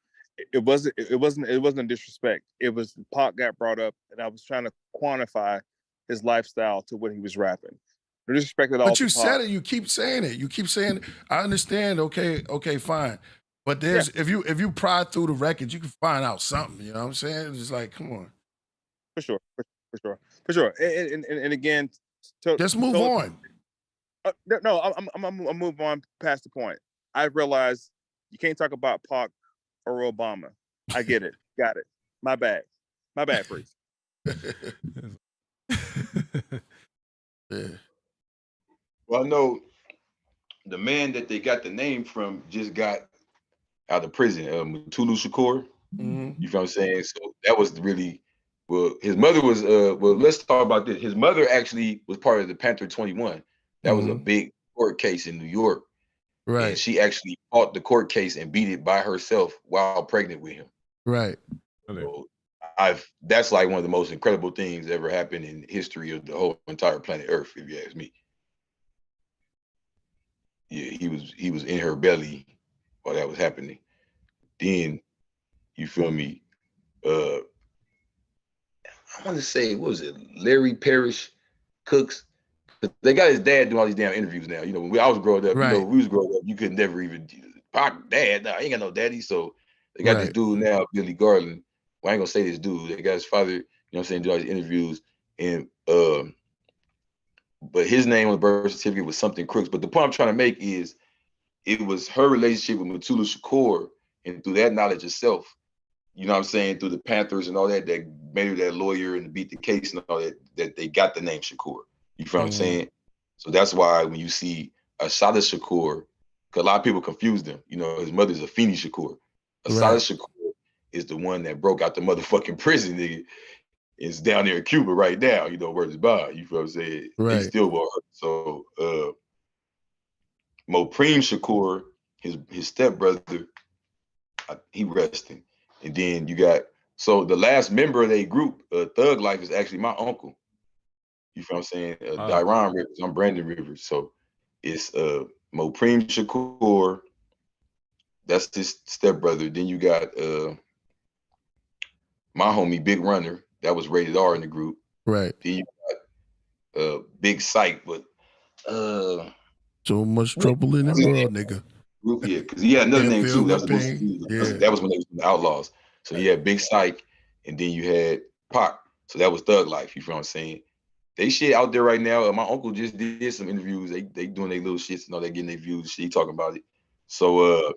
It wasn't a disrespect. It was Pac got brought up, and I was trying to quantify his lifestyle to what he was rapping. No disrespect at all. But you said it. You keep saying it. You keep saying, I understand. Okay, fine. But there's if you pry through the records, you can find out something. You know what I'm saying? It's like, come on. For sure. And again, just move on. No, I'm move on past the point. I realized you can't talk about Pac or Obama. I get it. Got it. My bad, Priest. Yeah. Well, I know the man that they got the name from just got out of prison, Mutulu Shakur. Mm-hmm. You feel what I'm saying? So that was really, well, his mother was, let's talk about this. His mother actually was part of the Panther 21. That was a big court case in New York. Right. And she actually fought the court case and beat it by herself while pregnant with him. Right. So that's like one of the most incredible things ever happened in history of the whole entire planet Earth, if you ask me. Yeah, he was in her belly while that was happening. Then, you feel me? I want to say, what was it? Larry Parrish Cooks. They got his dad doing all these damn interviews now. You know, when I was growing up, right. you know, when we was growing up, you could never even Pac dad. Nah, I ain't got no daddy. So they got this dude now, Billy Garland. Well, I ain't gonna say this dude. They got his father, you know what I'm saying, do all these interviews. And but his name on the birth certificate was something Crooks. But the point I'm trying to make is it was her relationship with Mutulu Shakur, and through that knowledge herself, you know what I'm saying, through the Panthers and all that, that made her that lawyer and beat the case and all that, that they got the name Shakur. You feel what I'm saying? So that's why when you see Assata Shakur, because a lot of people confuse them. You know, his mother's Afeni Shakur. Assata Shakur is the one that broke out the motherfucking prison, nigga. It's down there in Cuba right now, you know, where it's by. You feel what I'm saying? They still want her. So Mopreem Shakur, his stepbrother, he resting. And then you got, so the last member of their group, Thug Life, is actually my uncle. You feel what I'm saying? Dyron Rivers, I'm Brandon Rivers. So it's Mopreem Shakur, that's his stepbrother. Then you got my homie Big Runner, that was rated R in the group. Right. Then you got Big Sight, but so much trouble in the world, nigga. Yeah, because he had another name too. That was when they was the Outlaws. So you had Big Psych, and then you had Pac. So that was Thug Life. You feel what I'm saying? They shit out there right now. My uncle just did some interviews. They doing their little shits and all that, getting their views. Shit, he talking about it. So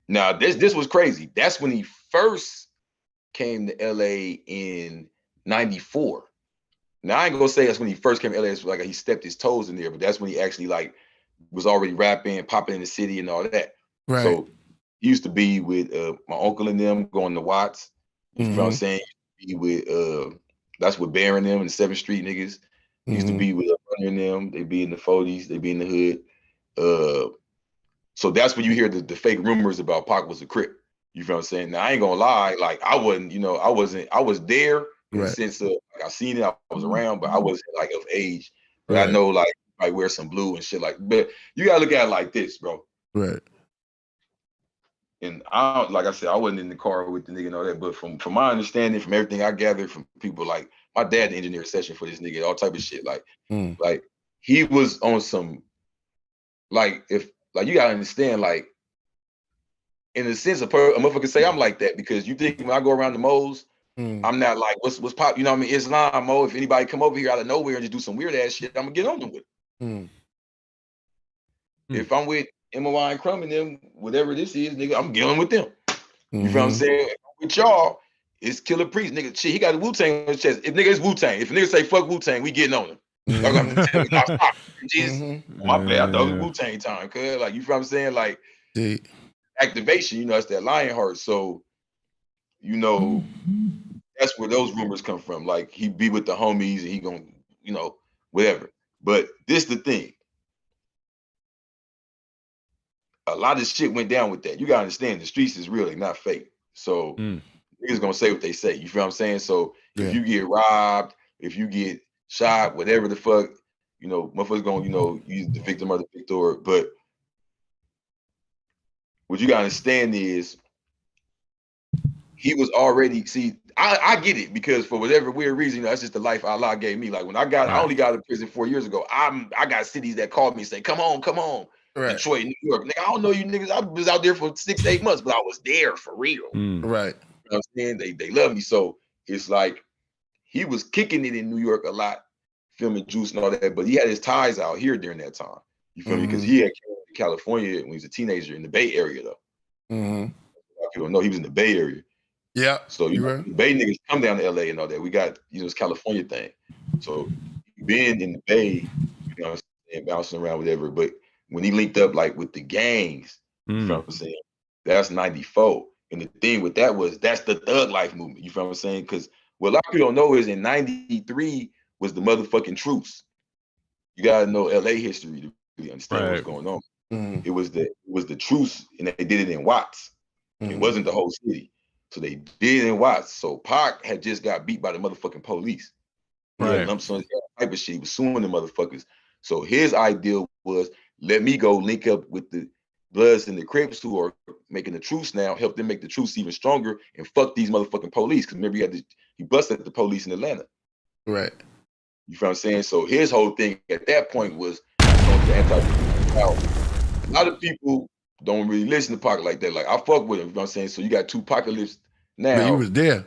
now this was crazy. That's when he first came to LA in '94. Now I ain't gonna say that's when he first came to LA. It's like he stepped his toes in there, but that's when he actually like was already rapping, popping in the city and all that. Right. So he used to be with my uncle and them going to Watts. You know what I'm saying? He used to be with that's with Bear and them and the 7th Street niggas. He used to be with Runner and them. They be in the 40s, they be in the hood. So that's when you hear the fake rumors about Pac was a Crip. You feel what I'm saying? Now I ain't gonna lie, like I was there in the sense of like, I seen it, I was around, but I wasn't like of age. But I know like I wear some blue and shit like, but you gotta look at it like this, bro. Right. And like I said, I wasn't in the car with the nigga and all that, but from my understanding, from everything I gathered from people, like my dad engineered a session for this nigga, all type of shit. Like he was on some, like you gotta understand, like in a sense, a motherfucker say I'm like that because you think when I go around the moles, I'm not like what's pop, you know what I mean? Islam, Mo. If anybody come over here out of nowhere and just do some weird ass shit, I'm gonna get on them with it. If I'm with MOI and Crumb and them, whatever this is, nigga, I'm dealing with them. You feel what I'm saying? With y'all, it's Killah Priest, nigga. Shit, he got a Wu-Tang on his chest. If nigga is Wu-Tang, if a nigga say fuck Wu-Tang, we getting on him. Y'all gonna have to tell me, nah, stop. My bad, I thought it was Wu-Tang time, cuz like you feel what I'm saying? Like activation, you know, it's that lion heart. So, you know, that's where those rumors come from. Like he be with the homies and he gonna, you know, whatever. But this the thing. A lot of shit went down with that. You gotta understand the streets is real, not fake. So niggas gonna say what they say. You feel what I'm saying? So if you get robbed, if you get shot, whatever the fuck, you know, motherfuckers gonna, you know, use the victim or the victor. But what you gotta understand is he was already, see, I get it because for whatever weird reason, that's just the life Allah gave me. Like when I only got out of prison 4 years ago. I got cities that called me and say, come on. Right. Detroit, New York. Nigga, I don't know you niggas. I was out there for 6 to 8 months, but I was there for real. Right. You know what I'm saying? They love me. So it's like he was kicking it in New York a lot, filming Juice and all that, but he had his ties out here during that time. You feel me? Because he had came to California when he was a teenager in the Bay Area, though. A lot of people know he was in the Bay Area. Yeah. So the Bay niggas come down to LA and all that. We got, this California thing. So being in the Bay, you know what I'm saying, bouncing around, whatever. But when he linked up like with the gangs, you know what I'm saying? That's 94. And the thing with that was that's the thug life movement. You feel what I'm saying? Because what a lot of people don't know is in 93 was the motherfucking truce. You gotta know LA history to really understand what's going on. It was the truce, and they did it in Watts. It wasn't the whole city. So they did it in Watts. So Pac had just got beat by the motherfucking police. He had lump sums, type of shit. He was suing the motherfuckers. So his ideal was, let me go link up with the Bloods and the Crips who are making the truce now, help them make the truce even stronger, and fuck these motherfucking police. Because remember, he busted the police in Atlanta. Right. You feel what I'm saying? So his whole thing at that point was the anti-police. A lot of people don't really listen to Pac like that. Like, I fuck with him, you know what I'm saying? So you got two Pacalypse now. But he was there.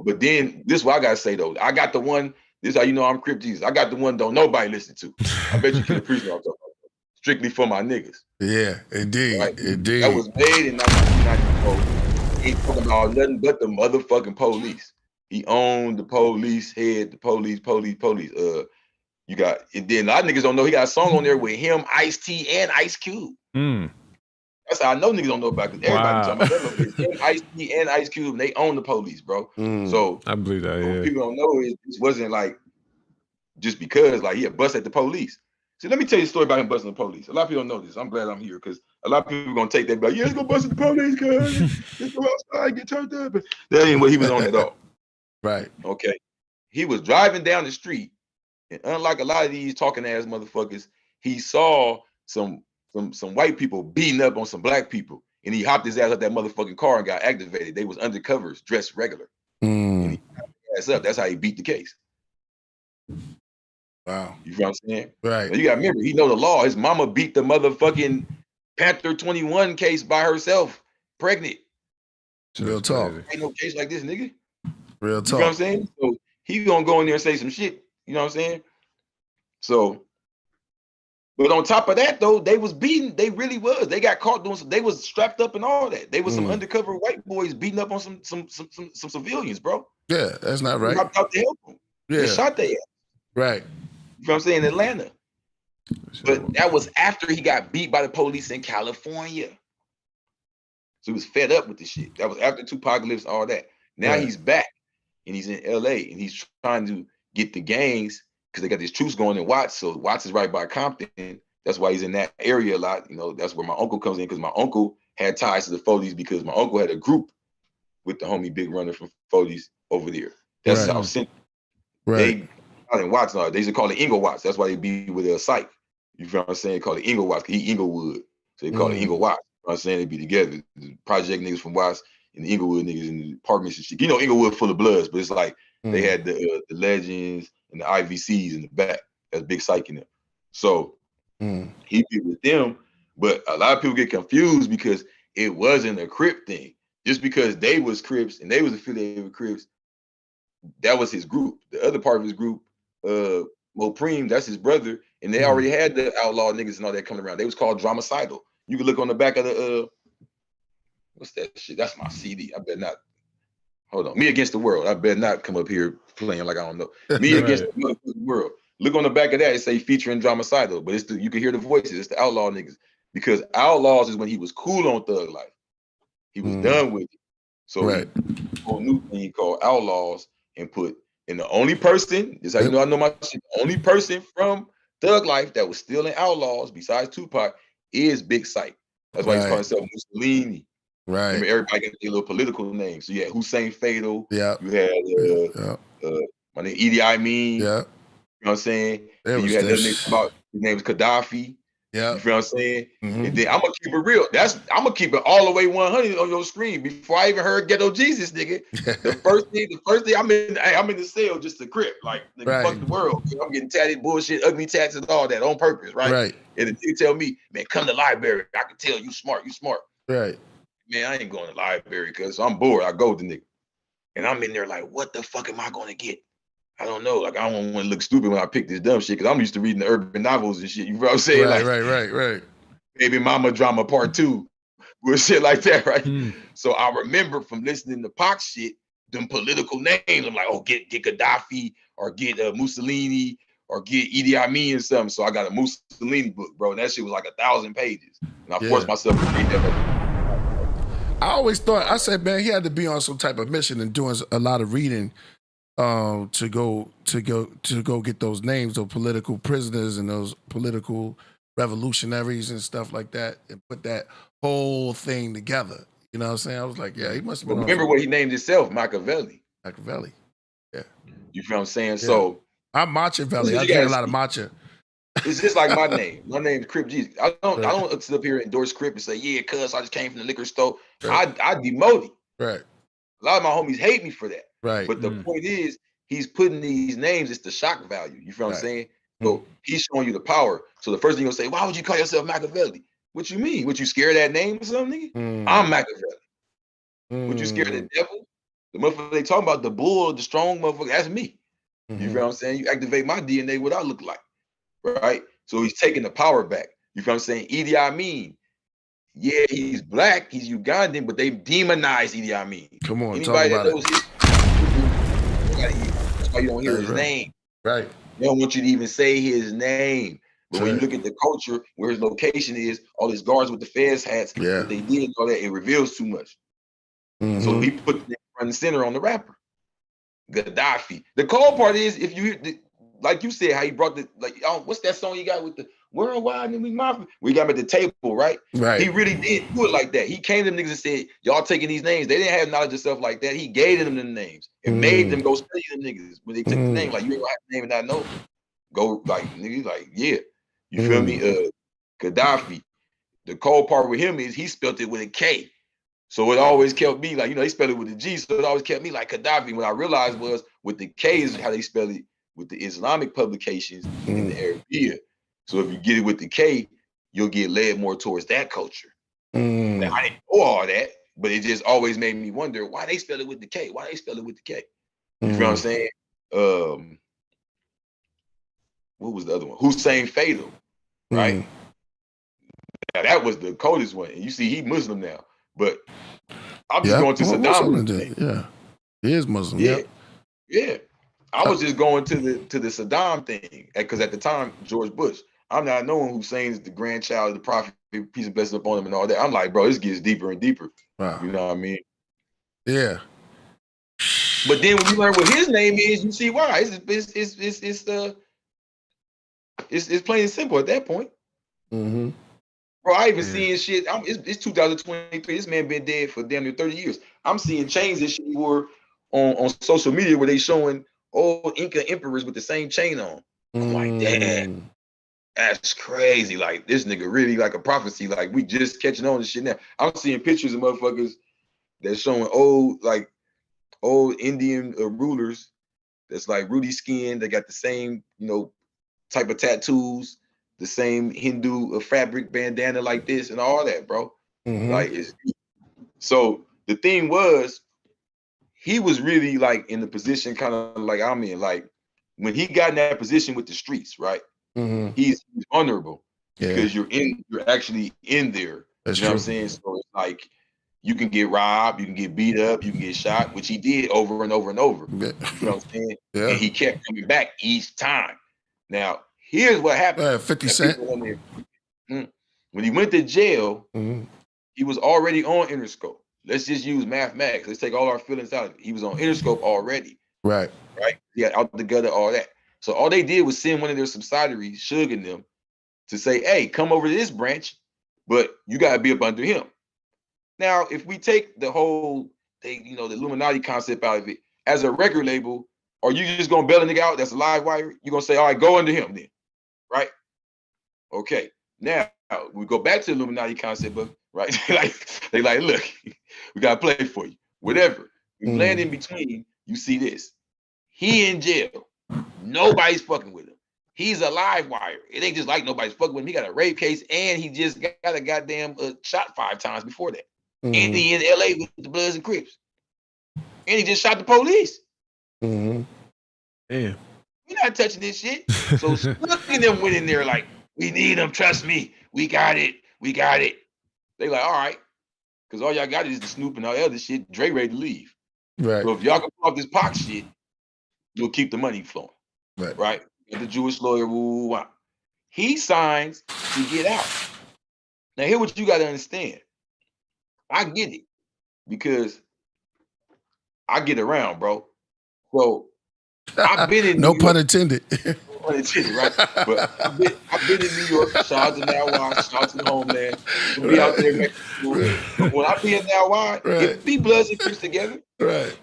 But then, this is what I gotta say though. I got the one, this is how you know I'm Crip Jesus. I got the one don't nobody listen to. I bet you Killah Priest know what I'm talking about. Strictly for my niggas. Yeah, indeed. Right? Indeed. That was made in 1994. He ain't talking about nothing but the motherfucking police. He owned the police head, the police. You got, and then a lot of niggas don't know he got a song on there with him, Ice-T, and Ice Cube. That's how I know niggas don't know about it. Everybody talking about that. It's him, Ice-T, and Ice Cube, and they own the police, bro. So I believe that. What people don't know is this wasn't like just because like he had bust at the police. See, let me tell you a story about him busting the police. A lot of people don't know this. I'm glad I'm here because a lot of people are gonna take that back. Yeah, let's go bust at the police, cuz let's go outside, get turned up. But that ain't what he was on at all. Right. Okay. He was driving down the street, and unlike a lot of these talking ass motherfuckers, he saw some white people beating up on some black people, and he hopped his ass out that motherfucking car and got activated. They was undercovers, dressed regular. And he hopped his ass up. That's how he beat the case. Wow. You know what I'm saying? Right. Now you gotta remember, he know the law. His mama beat the motherfucking Panther 21 case by herself, pregnant. Real talk. Ain't no case like this, nigga. Real talk. You know what I'm saying? So he gonna go in there and say some shit. You know what I'm saying? So, but on top of that, though, they was beating. They really was. They got caught doing some. They was strapped up and all that. They was some undercover white boys beating up on some civilians, bro. Yeah, that's not right. They hopped out to help them. Yeah. They shot their ass. Right. You know what I'm saying? In Atlanta. But that was after he got beat by the police in California. So he was fed up with the shit. That was after Tupacalypse, all that. Now he's back and he's in LA and he's trying to get the gangs because they got this truce going in Watts. So Watts is right by Compton. That's why he's in that area a lot. You know, that's where my uncle comes in because my uncle had ties to the Foley's because my uncle had a group with the homie Big Runner from Foley's over there. That's South Central. Right. They in Watts now. They used to call it Ingle Watts. That's why they be with a Psych. You feel what I'm saying? Call it Ingle Watts. He Inglewood. So they call it Ingle Watts. You know what I'm saying? They be together. The project niggas from Watts and the Inglewood niggas in the apartments and shit. You know Inglewood full of bloods, but it's like they had the Legends and the IVCs in the back. That's Big Psych in there. So he be with them, but a lot of people get confused because it wasn't a Crip thing. Just because they was Crips and they was affiliated with Crips, that was his group. The other part of his group, Mopreem, that's his brother, and they already had the outlaw niggas and all that coming around. They was called Dramacidal. You can look on the back of the what's that shit? That's my CD. I better not. Hold on. Me Against the World. I better not come up here playing like I don't know. Me Against the World. Look on the back of that. It say featuring Dramacidal, but it's you can hear the voices. It's the outlaw niggas because Outlaws is when he was cool on Thug Life. He was done with it. So he whole new thing called Outlaws and put in the only person. This is how you know I know my shit. The only person from Thug Life that was still in Outlaws besides Tupac is Big Sight. That's why he's calling himself Mussolini. Right. Remember, everybody got their little political names. So you had Hussein Fatal. Yeah. You had my name Idi Amin. Yeah. You know what I'm saying? And you had that nigga about his name was Gaddafi. Yeah. You feel what I'm saying? And then I'm gonna keep it real. I'm gonna keep it all the way 100 on your screen. Before I even heard Ghetto Jesus, nigga. The first thing I'm in the cell just to Crip. Like, nigga, fuck the world. I'm getting tatted, bullshit, ugly tats and all that on purpose, right? Right. And the nigga tell me, man, come to the library. I can tell you smart. Right. Man, I ain't going to the library because I'm bored. I go with the nigga. And I'm in there like, what the fuck am I gonna get? I don't know. Like, I don't want to look stupid when I pick this dumb shit because I'm used to reading the urban novels and shit. You know what I'm saying? Right. Baby Mama Drama Part 2, with shit like that, right? So I remember from listening to Pac shit, them political names. I'm like, oh, get Gaddafi or get Mussolini or get Idi Amin or something. So I got a Mussolini book, bro. And that shit was like 1,000 pages. And I forced myself to read that. I always thought, I said, man, he had to be on some type of mission and doing a lot of reading to go get those names of political prisoners and those political revolutionaries and stuff like that, and put that whole thing together. You know what I'm saying? I was like, yeah, he must have been. Remember what he named himself, Machiavelli. Yeah. You feel what I'm saying? Yeah. So I'm Machiavelli. I drink a lot of matcha. It's just like my name. My name's Crip Jesus. I don't sit up here and endorse Crip and say, yeah, cuz I just came from the liquor store. Right. I demote him. Right. A lot of my homies hate me for that. Right. But the point is, he's putting these names, it's the shock value. You feel what I'm saying? So he's showing you the power. So the first thing you'll say, why would you call yourself Machiavelli? What you mean? What, you scared of that name or something, nigga? I'm Machiavelli. What, you scared of the devil? The motherfucker they talking about, the bull, the strong motherfucker, that's me. You feel what I'm saying? You activate my DNA, what I look like. Right? So he's taking the power back. You feel what I'm saying? Idi Amin. Yeah, he's black, he's Ugandan, but they demonized Idi Amin. Come on, anybody talk about that knows that's why you don't hear his name. Right. They don't want you to even say his name. But when you look at the culture, where his location is, all his guards with the fez hats, what they did and all that, it reveals too much. So he put the front and center on the rapper. Gaddafi. The cold part is, if you hear, like you said, how he brought the, like, what's that song you got with the worldwide and we got him at the table, right? Right. He really did do it like that. He came to them niggas and said, y'all taking these names. They didn't have knowledge of stuff like that. He gave them the names and made them go study them niggas. When they took the name, like, you ain't gonna have the name and not know. Go, like, niggas, like, yeah. You feel me? Gaddafi. The cold part with him is he spelled it with a K. So it always kept me like, you know, they spelled it with a G. So it always kept me like Gaddafi. What I realized was with the K is how they spell it with the Islamic publications in the Arabia. So if you get it with the K, you'll get led more towards that culture. Now, I didn't know all that, but it just always made me wonder why they spell it with the K. Why they spell it with the K? You feel what I'm saying? What was the other one? Hussein Fatal, right? Now that was the coldest one. And you see, he Muslim now, but I'm just going to Saddam. Yeah, he is Muslim. Yeah. I was just going to the Saddam thing because at the time George Bush. I'm not knowing Hussein is the grandchild of the prophet, peace and blessings upon him, and all that. I'm like, bro, this gets deeper and deeper. Wow. You know what I mean? Yeah. But then when you learn what his name is, you see why. It's plain and simple at that point. Bro, I even seeing shit. It's 2023. This man been dead for damn near 30 years. I'm seeing chains that shit wore on social media where they showing old Inca emperors with the same chain on. I'm like, damn, that's crazy. Like, this nigga really like a prophecy. Like, we just catching on to shit now. I'm seeing pictures of motherfuckers that's showing old Indian rulers that's like ruddy skin. They got the same, you know, type of tattoos, the same Hindu fabric bandana like this and all that, bro. Like, so the thing was, he was really like in the position kind of like I'm in. Like, when he got in that position with the streets, right? He's vulnerable because you're actually in there. That's you know what I'm saying? So it's like you can get robbed, you can get beat up, you can get shot, which he did over and over and over. You know what I'm saying? Yeah. And he kept coming back each time. Now, here's what happened. 50 Cent. When he went to jail, he was already on Interscope. Let's just use mathematics. Let's take all our feelings out of it. He was on Interscope already. Right? He got out together, all that. So all they did was send one of their subsidiaries, Suge and them, to say, hey, come over to this branch, but you got to be up under him. Now, if we take the whole thing, you know, the Illuminati concept out of it, as a record label, are you just going to bail a nigga out that's a live wire? You're going to say, all right, go under him then, right? Okay. Now we go back to the Illuminati concept book, right? they like, look, we gotta play for you. Whatever. We land in between, you see this. He in jail. Nobody's fucking with him. He's a live wire. It ain't just like nobody's fucking with him. He got a rape case and he just got a goddamn shot 5 times before that. And he in LA with the Bloods and Crips. And he just shot the police. Yeah. We're not touching this shit. So Snook and them went in there like, we need them, trust me. We got it. We got it. They like, all right. Because all y'all got is the Snoop and all the other shit. Dre ready to leave. Right. So if y'all can pull off this Pac shit, you'll keep the money flowing. Right? Get the Jewish lawyer, woo. He signs to get out. Now, here's what you got to understand. I get it because I get around, bro. So I've been in no pun intended. No pun intended, right? But I've been in New York. Shout out to Now Why, shout out to the homeland. We'll be out there in Mexico. But when I be in Now Why, if be Bloods and Crips together, right.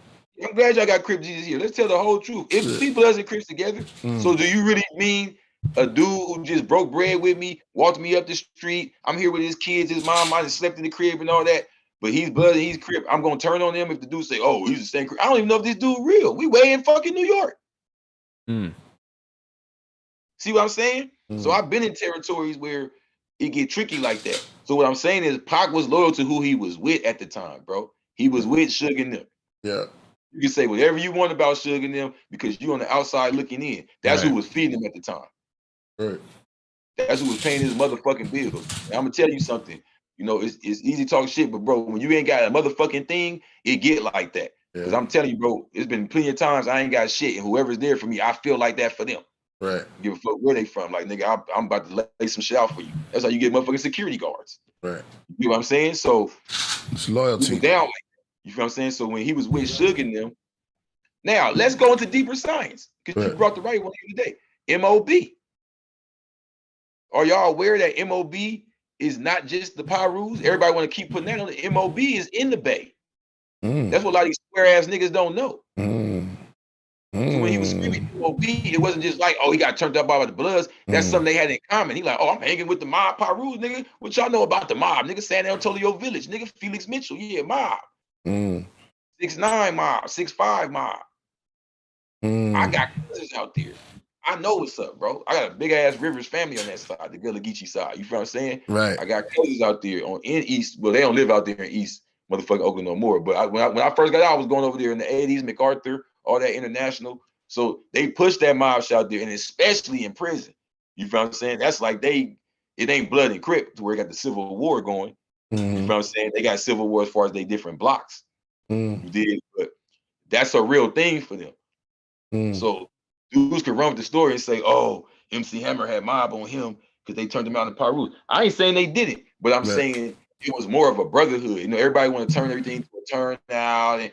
I'm glad y'all got Crip Jesus here. Let's tell the whole truth. If be Bloods and Crips together, so do you really mean a dude who just broke bread with me, walked me up the street, I'm here with his kids, his mom might have slept in the crib and all that, but he's Blood and he's Crip, I'm gonna turn on him if the dude say, oh, he's the same Crip. I don't even know if this dude real. We way in fucking New York. See what I'm saying? So I've been in territories where it get tricky like that. So what I'm saying is Pac was loyal to who he was with at the time, bro. He was with Suge and them. Yeah. You can say whatever you want about Suge and them because you're on the outside looking in. That's who was feeding him at the time. Right. That's who was paying his motherfucking bills. And I'm gonna tell you something. You know, it's easy to talk shit, but bro, when you ain't got a motherfucking thing, it get like that. Because I'm telling you, bro, it's been plenty of times I ain't got shit, and whoever's there for me, I feel like that for them. Right. Give a fuck where they from. Like, nigga, I'm about to lay some shit out for you. That's how you get motherfucking security guards. Right. You know what I'm saying? So it's loyalty. Down like that. You feel what I'm saying? So when he was with Suge and them, now let's go into deeper science. Because you brought the right one here today. MOB. Are y'all aware that MOB is not just the Pirus? Everybody want to keep putting that on the MOB is in the Bay. That's what a lot of these square ass niggas don't know. So when he was screaming MOB, it wasn't just like, oh, he got turned up by the Bloods. That's something they had in common. He like, oh, I'm hanging with the mob Pirus, nigga. What y'all know about the mob? Nigga, San Antonio Village. Nigga, Felix Mitchell. Yeah, mob. 6'9" mob. 6'5" mob. I got cousins out there. I know what's up, bro. I got a big ass Rivers family on that side, the Gullah Geechee side. You feel what I'm saying? Right. I got cousins out there in East. Well, they don't live out there in East, motherfucking Oakland no more. But when I first got out, I was going over there in the 80s, MacArthur, all that international. So they pushed that mob shit out there, and especially in prison. You feel what I'm saying? That's like it ain't Blood and Crip to where they got the Civil War going. You feel what I'm saying? They got Civil War as far as they different blocks. You did, but that's a real thing for them. So dudes can run with the story and say, oh, MC Hammer had mob on him because they turned him out in Piru. I ain't saying they didn't, but I'm saying it was more of a brotherhood. You know, everybody want to turn everything to a turnout and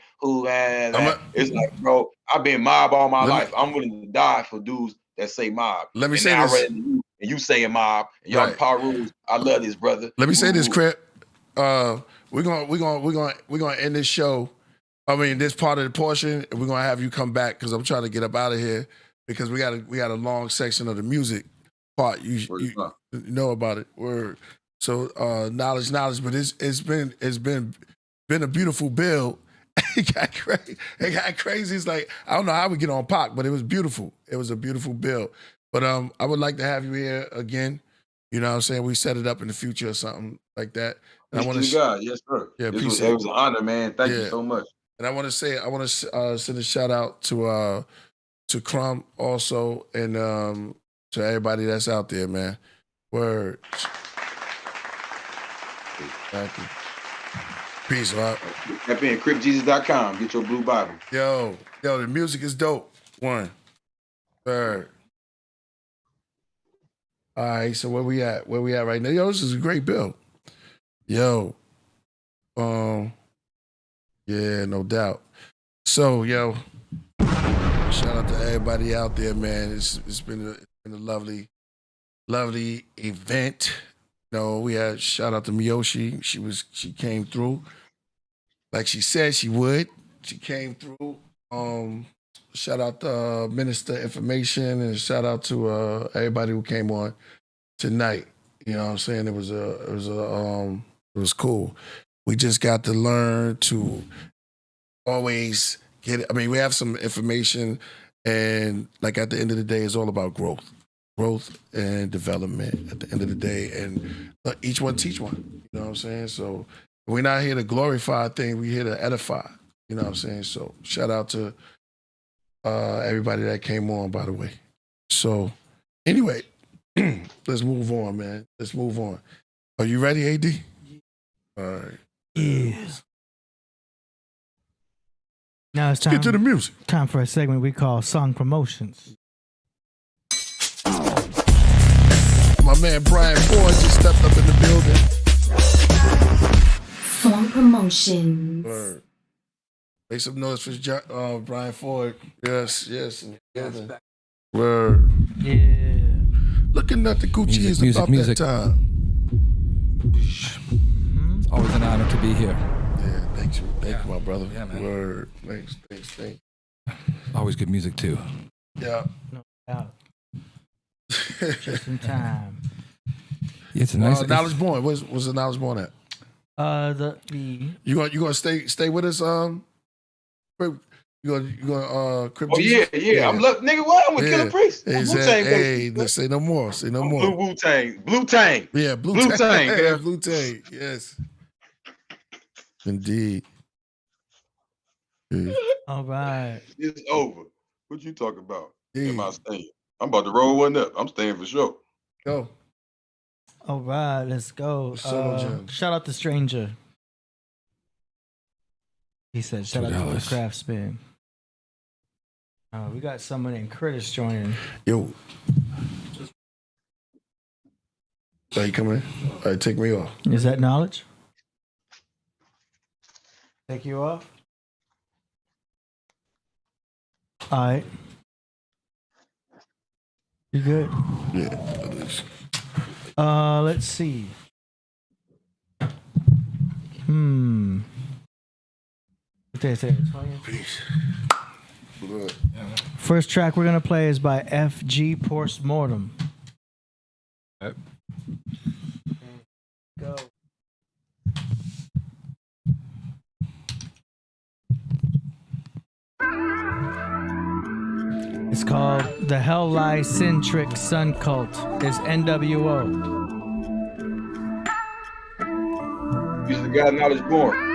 it's like, bro, I've been mob all my life. I'm willing to die for dudes that say mob. Let me say this. And you saying mob, and y'all Pirus. I love this, brother. Let me say this, Crip. We're gonna end this show. I mean, this part of the portion, and we're gonna have you come back because I'm trying to get up out of here because we got a long section of the music part. You know about it. So knowledge, but it's been a beautiful build. It got crazy. It's like I don't know how we get on Pac, but it was beautiful. It was a beautiful build. But I would like to have you here again. You know what I'm saying? We set it up in the future or something like that. And I want to God, yes, sir. Yeah, it was an honor, man. Thank you so much. And I want to send a shout out to Crumb also and to everybody that's out there, man. Word. Thank you. Peace, right? Type in CripJesus.com. Get your blue Bible. Yo, the music is dope. One. Third. All right, so where we at? Where we at right now? Yo, this is a great build. Yo. Yeah, no doubt. So, yo, shout out to everybody out there, man. It's been a lovely event. You know, we had shout out to Myeoshe. She came through like she said she would. She came through. Shout out to Minister Information and shout out to everybody who came on tonight. You know what I'm saying? It was cool. We just got to learn to always get it. I mean, we have some information, and like at the end of the day, it's all about growth and development at the end of the day, and each one teach one. You know what I'm saying? So we're not here to glorify things. We're here to edify. You know what I'm saying? So shout out to everybody that came on, by the way. So anyway, let's move on, man. Let's move on. Are you ready, AD? All right. Yeah. Now it's time. Let's get to the music. Time for a segment we call Song Promotions. My man Brian Ford just stepped up in the building. Song Promotions. Word. Make some noise for Brian Ford. Yes. Word. Yeah. Looking at the Gucci is about that time. It's always an honor to be here. Yeah, thank you, my brother. Yeah, man. Word. Thanks. Always good music too. Yeah. No doubt. Just in time. Yeah, it's a nice. Knowledge Born. What's the Knowledge Born at? The You gonna stay with us? Crip? You gonna Crip? Oh yeah. I'm nigga. What? I'm with Killah Priest. Hey, say no more. Say no more. Blue Tang. Yeah, Blue Tang. Yeah, Blue Tang. Yes. Indeed. Yeah. all right. It's over. What you talking about? Yeah. Am I staying? I'm about to roll one up. I'm staying for sure. Go. All right, let's go. Solo Jam. Shout out to Stranger. He said, shout out to the Craft Spin. We got someone named Curtis joining. Yo. Are you coming in? All right, take me off. Is that Knowledge? Take you off? All right. You good? Yeah, at least. Let's see. What day is it? 20th? Peace. Good. First track we're gonna play is by FG Postmortem. Yep. Go. It's called The Hell Lie Sin Trick Sun Cult. It's NWO. He's the guy Knowledge Born.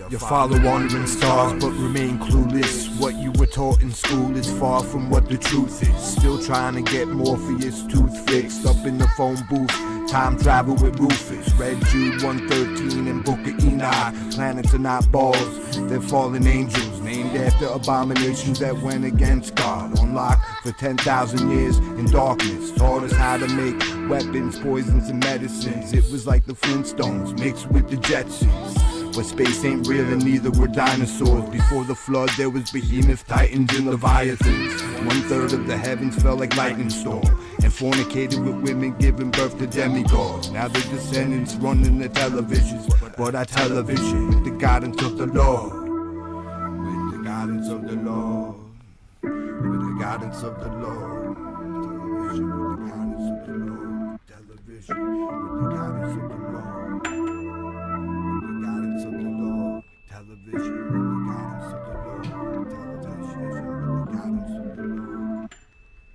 You follow wandering stars but remain clueless. What you were taught in school is far from what the truth is. Still trying to get Morpheus tooth fixed up in the phone booth. Time travel with Rufus, Red Jude 113 and Book of Enoch. Planets are not balls, they're fallen angels, named after abominations that went against God. On lock for 10,000 years in darkness, taught us how to make weapons, poisons, and medicines. It was like the Flintstones mixed with the Jetsons. But space ain't real and neither were dinosaurs. Before the flood there was behemoth, titans, and leviathans. 1/3 of the heavens fell like lightning storm, and fornicated with women giving birth to demigods. Now the descendants running the televisions, but our television with the guidance of the Lord. With the guidance of the Lord. With the guidance of the Lord. Television with the guidance of the Lord. Television with the guidance of the Lord. Of the Lord, television with the guidance of the Lord, television with the guidance of the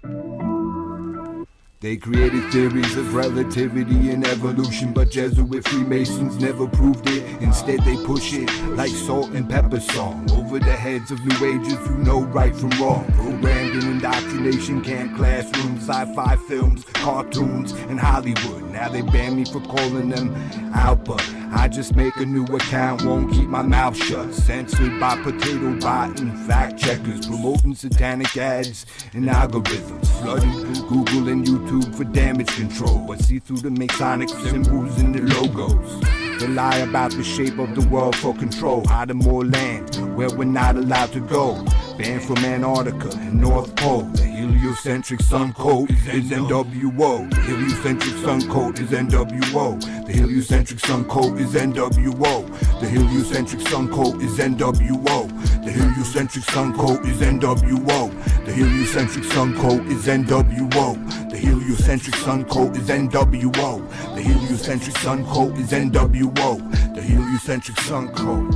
Lord. They created theories of relativity and evolution, but Jesuit Freemasons never proved it. Instead they push it like salt and pepper song over the heads of New Agers who know right from wrong. Programmed in indoctrination camp classrooms, sci-fi films, cartoons, and Hollywood. Now they ban me for calling them out, but I just make a new account, won't keep my mouth shut. Censored by potato bot and fact checkers, promoting satanic ads and algorithms. Flooding Google and YouTube for damage control, but see through the Masonic symbols and the logos. They lie about the shape of the world for control, hiding more land where we're not allowed to go. Banned from Antarctica and North Pole. The heliocentric sun coat is NWO. The heliocentric sun coat is NWO. The heliocentric sun coat is NWO. The heliocentric sun coat is NWO. The heliocentric sun coat is NWO. The heliocentric sun coat is NWO. The heliocentric sun coat is NWO. The heliocentric sun coat is NWO. The heliocentric sun coat.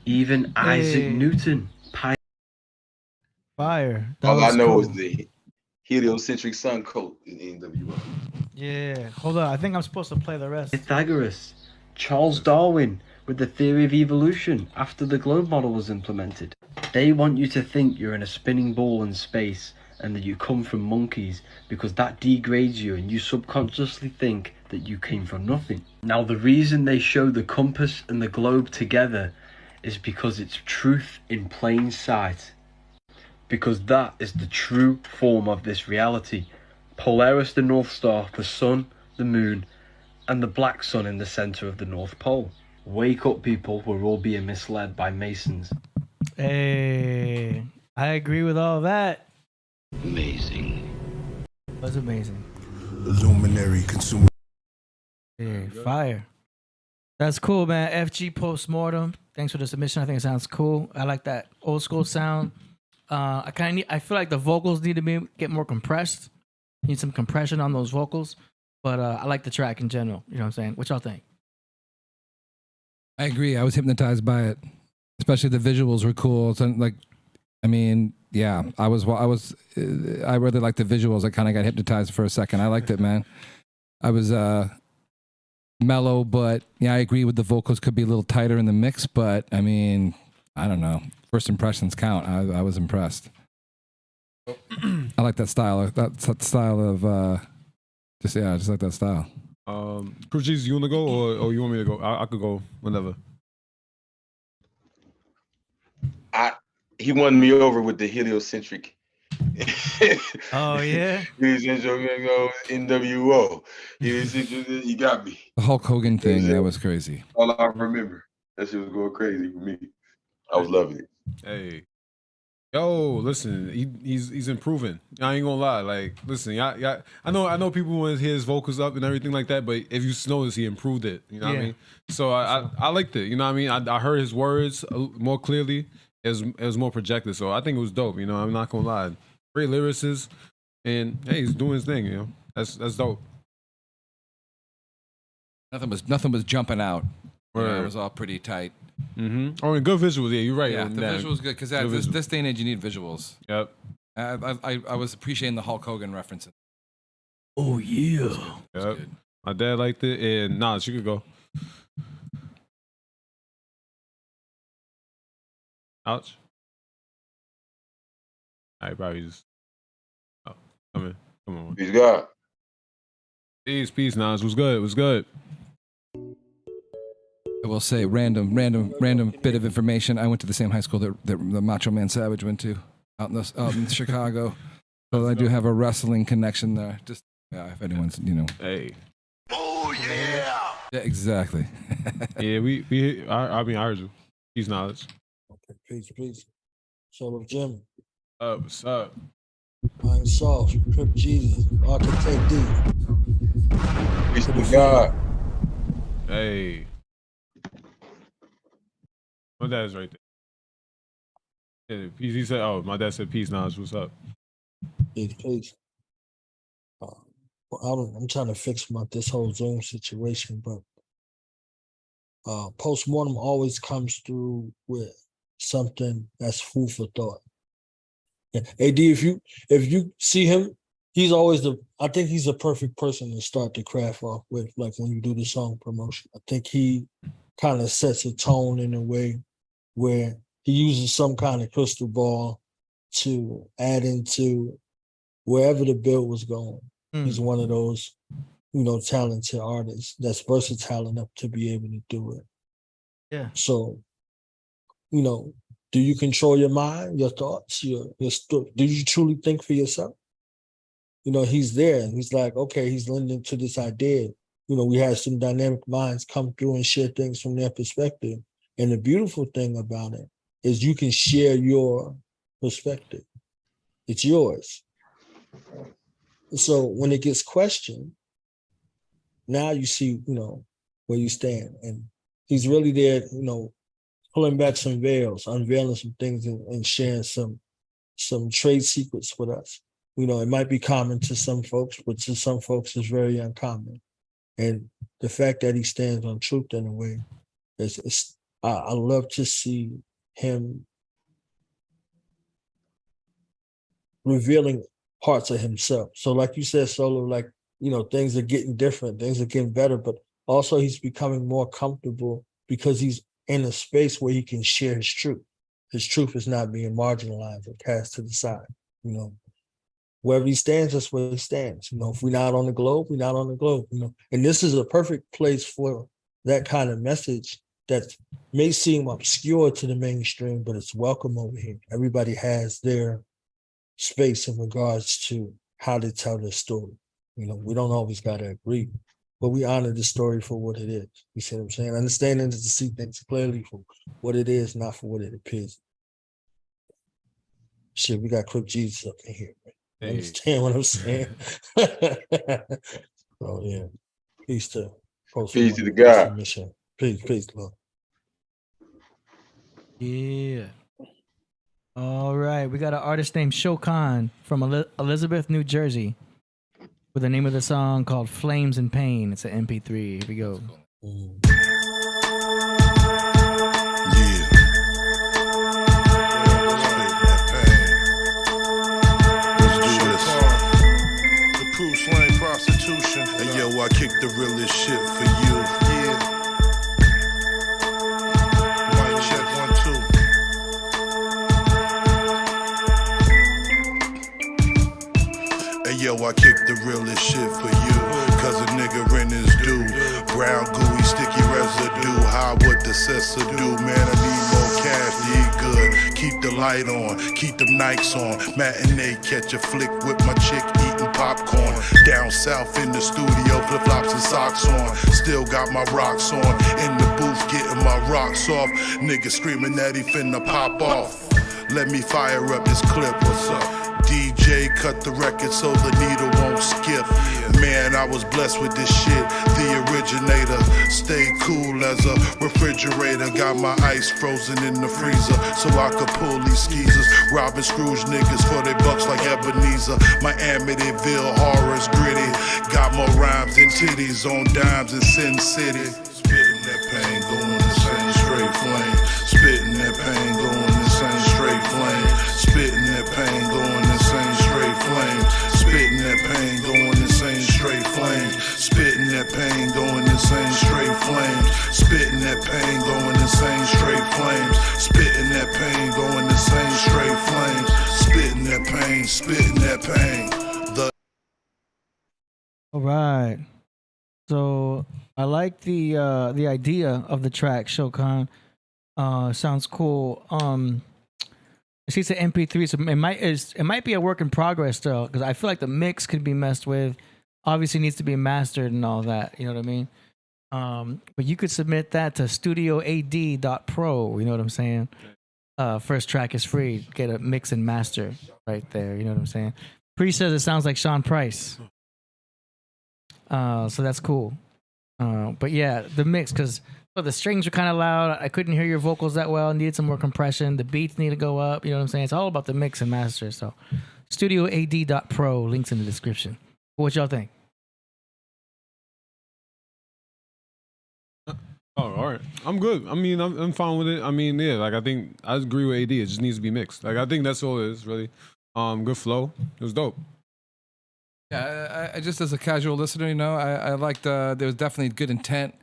Even Isaac Newton. Fire. All I know is the heliocentric sun coat in NWO. Yeah. Hold on. I think I'm supposed to play the rest. Pythagoras. Charles Darwin with the theory of evolution after the globe model was implemented. They want you to think you're in a spinning ball in space and that you come from monkeys because that degrades you and you subconsciously think that you came from nothing. Now the reason they show the compass and the globe together is because it's truth in plain sight. Because that is the true form of this reality. Polaris, the North Star, the sun, the moon, and the black sun in the center of the North Pole. Wake up, people, we're all being misled by Masons. Hey, I agree with all that. Amazing. That's amazing. Luminary consumer. Hey, fire. That's cool, man. FG Postmortem. Thanks for the submission. I think it sounds cool. I like that old school sound. I feel like the vocals need to get more compressed. Need some compression on those vocals. But I like the track in general. You know what I'm saying? What y'all think? I agree. I was hypnotized by it, especially the visuals were cool. So, like, I mean, yeah, I really liked the visuals. I kind of got hypnotized for a second. I liked it, man. I was mellow, but yeah, I agree with the vocals could be a little tighter in the mix. But I mean, I don't know. First impressions count. I was impressed. I like that style. That style of just like that style. Crew Cheese, you want to go or you want me to go? I could go whenever. He won me over with the heliocentric. Oh yeah. NWO. He got me. The Hulk Hogan thing, that was crazy. All I remember. That shit was going crazy for me. I was loving it. Hey. Yo, listen, he's improving. I ain't gonna lie. Like, listen, yeah, I know people want to hear his vocals up and everything like that, but if you notice, he improved it. You know what I mean? So I liked it. You know what I mean? I heard his words more clearly. It was more projected, so I think it was dope. You know, I'm not gonna lie. Great lyricist, and hey, he's doing his thing. You know, that's dope. Nothing was jumping out. It was all pretty tight. Mm-hmm. Oh, and good visuals. Yeah, you're right. Yeah, the visuals good because this day and age you need visuals. Yep. I was appreciating the Hulk Hogan references. Oh yeah. Yep. My dad liked it, and Nas, you could go. Ouch. All right, probably just. Oh, come on. Peace, God. Peace, Nas. What's good? What's good? I will say random bit of information. I went to the same high school that the Macho Man Savage went to out in Chicago. So I do have a wrestling connection there. Just if anyone's Hey. Oh yeah. Yeah, exactly. Yeah, I heard you. Peace, knowledge. Okay, peace. So Jim. What's up? Mine Sauce, Crip Jesus, Architect D. Peace to God. Hey. My dad's right there. Yeah, he said, "Oh, my dad said peace." Now, what's up? Peace. I'm trying to fix this whole Zoom situation, but postmortem always comes through with something that's food for thought. Yeah. AD, if you see him, he's always I think he's the perfect person to start the craft off with. Like when you do the song promotion, I think he kind of sets a tone in a way where he uses some kind of crystal ball to add into wherever the build was going. He's one of those, talented artists that's versatile enough to be able to do it. Yeah. So, do you control your mind, your thoughts, do you truly think for yourself? He's there and he's like, okay, he's lending to this idea. We had some dynamic minds come through and share things from their perspective. And the beautiful thing about it is you can share your perspective. It's yours. So when it gets questioned, now you see, where you stand. And he's really there, pulling back some veils, unveiling some things and sharing some trade secrets with us. It might be common to some folks, but to some folks it's very uncommon. And the fact that he stands on truth in a way, I love to see him revealing parts of himself. So like you said, Solo, like, things are getting different, things are getting better, but also he's becoming more comfortable because he's in a space where he can share his truth. His truth is not being marginalized or cast to the side. Wherever he stands, that's where he stands. If we're not on the globe, we're not on the globe. And this is a perfect place for that kind of message that may seem obscure to the mainstream, but it's welcome over here. Everybody has their space in regards to how they tell their story. We don't always gotta agree, but we honor the story for what it is. You see what I'm saying? Understanding is to see things clearly for what it is, not for what it appears. Shit, we got Crip Jesus up in here, man. Hey. Understand what I'm saying? Oh yeah. Peace to the God. Mission. Peace, Lord. Yeah. All right. We got an artist named Sho-Khan from Elizabeth, New Jersey, with the name of the song called Flames and Pain. It's an MP3. Here we go. Prostitution. And yo, I kick the realest shit for you. Yeah. Mic check 1 2. Hey yo, I kick the realest shit for you. Cause a nigga rent is due. Brown gooey sticky residue. How what the cessor do? Man, I need more cash to eat good. Keep the light on, keep them nights on. Matinee, catch a flick with my chick eating popcorn. Down south in the studio, flip flops and socks on. Still got my rocks on. In the booth, getting my rocks off. Nigga screaming that he finna pop off. Let me fire up this clip. What's up? DJ cut the record so the needle won't skip. Man, I was blessed with this shit. The originator, stay cool as a refrigerator. Got my ice frozen in the freezer so I could pull these skeezers. Robbing Scrooge niggas for their bucks like Ebenezer. My Amityville horrors gritty. Got more rhymes than titties on dimes in Sin City. Spitting that pain, going the same straight flame. Spitting that pain, going the same straight flame. Spitting that pain, going the same straight flame. Spitting that pain, going the same straight flame. Spitting that pain, going the same straight flames. Spitting that pain, going the same straight flames. Spitting that pain, going the same straight flames. Spitting that pain, spitting that pain. All right. So I like the idea of the track, Sho-Khan. Sounds cool. I see it's an MP3, so it might be a work in progress still, because I feel like the mix could be messed with. Obviously needs to be mastered and all that, you know what I mean? But you could submit that to studioad.pro, you know what I'm saying? First track is free. Get a mix and master right there, you know what I'm saying? Priest says it sounds like Sean Price. So that's cool. But yeah, the mix, because the strings are kind of loud. I couldn't hear your vocals that well. Needed some more compression. The beats need to go up. You know what I'm saying? It's all about the mix and master. So studioad.pro, links in the description. What y'all think? Oh, all right. I'm good. I mean, I'm fine with it. I mean, yeah, like I think I agree with AD. It just needs to be mixed. Like I think that's all it is, really. Good flow. It was dope. Yeah, I just as a casual listener, I liked. There was definitely good intent.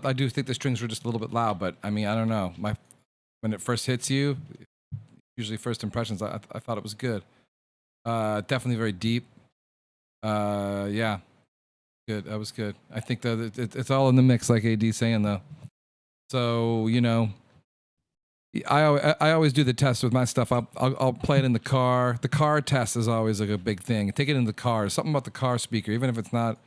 I do think the strings were just a little bit loud, but I mean, I don't know. When it first hits you, usually first impressions, I thought it was good. Definitely very deep. Yeah, good. That was good. I think that it's all in the mix, like AD saying though. So I always do the test with my stuff. I'll play it in the car. The car test is always like a big thing. Take it in the car. Something about the car speaker, even if it's not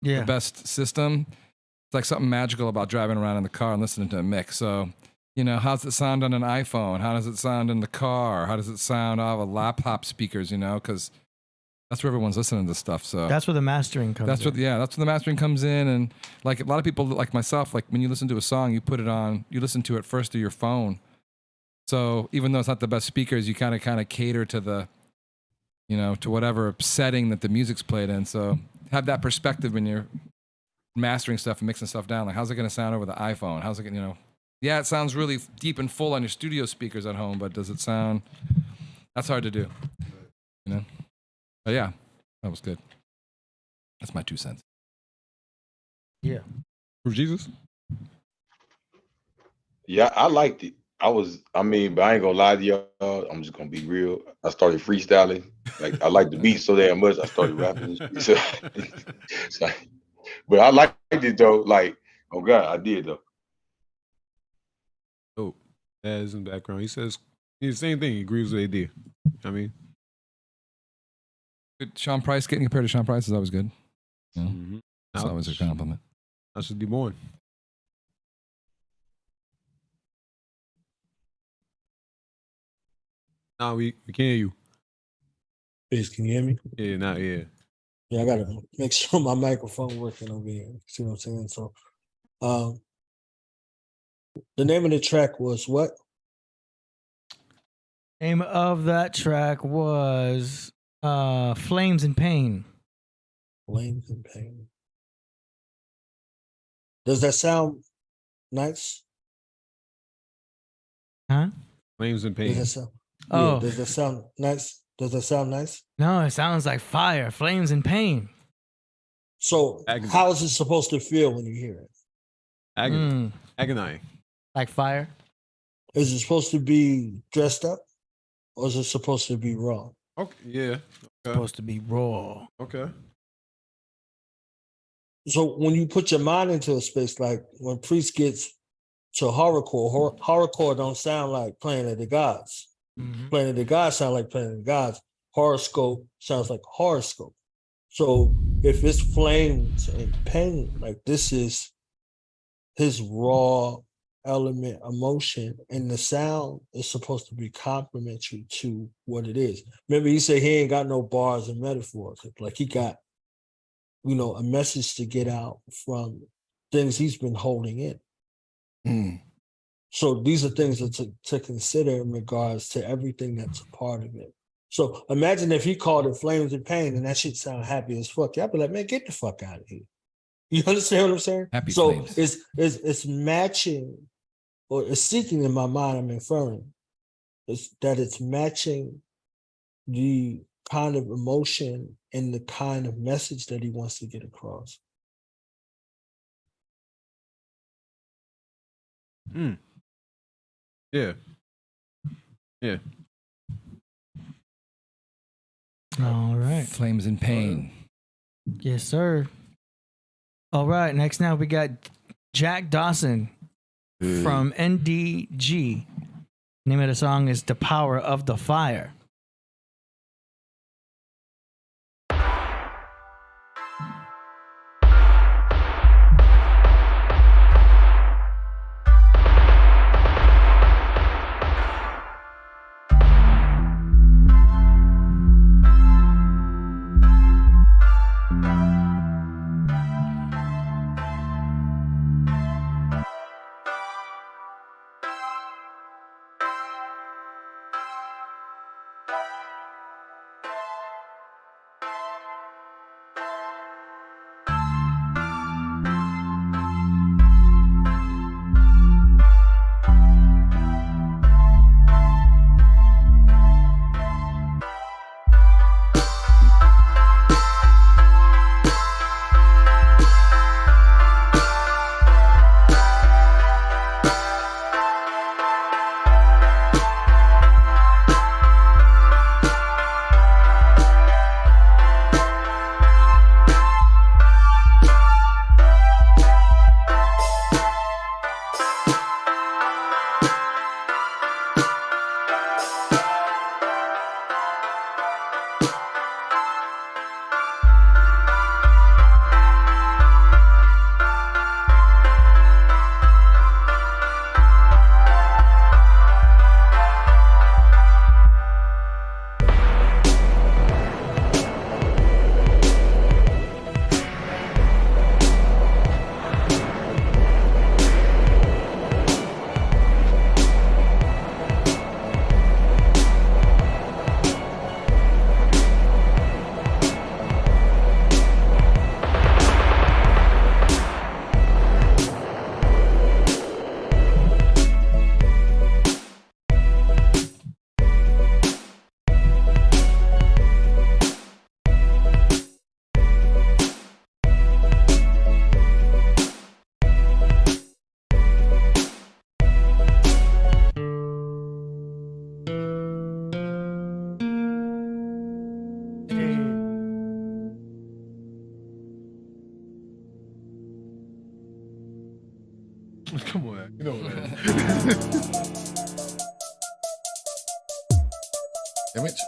the best system. It's like something magical about driving around in the car and listening to a mix. So You know, how's it sound on an iPhone? How does it sound in the car? How does it sound off of laptop speakers? You know, because that's where everyone's listening to stuff. So that's where the mastering comes. That's where the mastering comes in. And like a lot of people, like myself, like when you listen to a song, you put it on, you listen to it first through your phone. So even though it's not the best speakers, you kind of cater to the, you know, to whatever setting that the music's played in. So have that perspective when you're mastering stuff and mixing stuff down. Like, how's it going to sound over the iPhone? How's it going to, you know, yeah, it sounds really deep and full on your studio speakers at home, but does it sound, that's hard to do, you know? But yeah, that was good. That's my 2 cents. Yeah. For Jesus? Yeah, I liked it. But I ain't gonna lie to y'all. I'm just gonna be real. I started freestyling. Like, I like the beat so damn much, I started rapping. But I liked it though. Like, oh God, I did though. Oh, that is in the background. He says the same thing. He agrees with AD. I mean, good. Sean Price, getting compared to Sean Price is always good. You know? It's always a compliment. I should be born. Nah, we can't hear you. Please, can you hear me? Yeah, not yeah. Yeah, I gotta make sure my microphone working over here. See what I'm saying? So, the name of the track was what? Name of that track was Flames and Pain. Flames and Pain. Does that sound nice? Huh? Flames and Pain. Does that sound, Oh. yeah, does that sound nice? Does that sound nice? No, it sounds like fire, flames and pain. So how is it supposed to feel when you hear it? Agonizing. Like fire? Is it supposed to be dressed up? Or is it supposed to be raw? Okay, yeah. Okay. Supposed to be raw. Okay. So when you put your mind into a space, like when Priest gets to horrorcore don't sound like Playing of the Gods. Mm-hmm. Playing of the Gods sound like Playing of the Gods. Horoscope sounds like horoscope. So if it's flames and pain, like this is his raw element, emotion, and the sound is supposed to be complementary to what it is. Remember, he said he ain't got no bars and metaphors. Like he got, you know, a message to get out from things he's been holding in. Mm. So these are things to consider in regards to everything that's a part of it. So imagine if he called it Flames and Pain and that shit sound happy as fuck. Y'all be like, man, get the fuck out of here. You understand what I'm saying? Happy so flames. It's matching, or it's seeking in my mind, I'm inferring, is that it's matching the kind of emotion and the kind of message that he wants to get across. Yeah. Yeah. All right. Flames and Pain. Yes, sir. All right. Next, now we got Jack Dawson from NDG. Name of the song is The Power of the Fire. Come on, man. You know that. Image.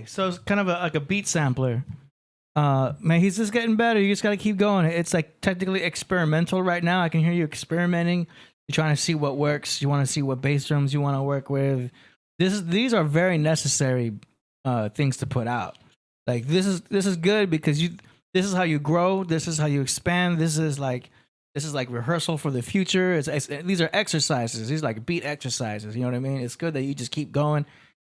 So it's kind of like a beat sampler. Man, he's just getting better. You just got to keep going. It's like technically experimental right now. I can hear you experimenting. You're trying to see what works. You want to see what bass drums you want to work with. These are very necessary things to put out. Like this is good because this is how you grow. This is how you expand. This is like rehearsal for the future. These are exercises. These are like beat exercises. You know what I mean? It's good that you just keep going.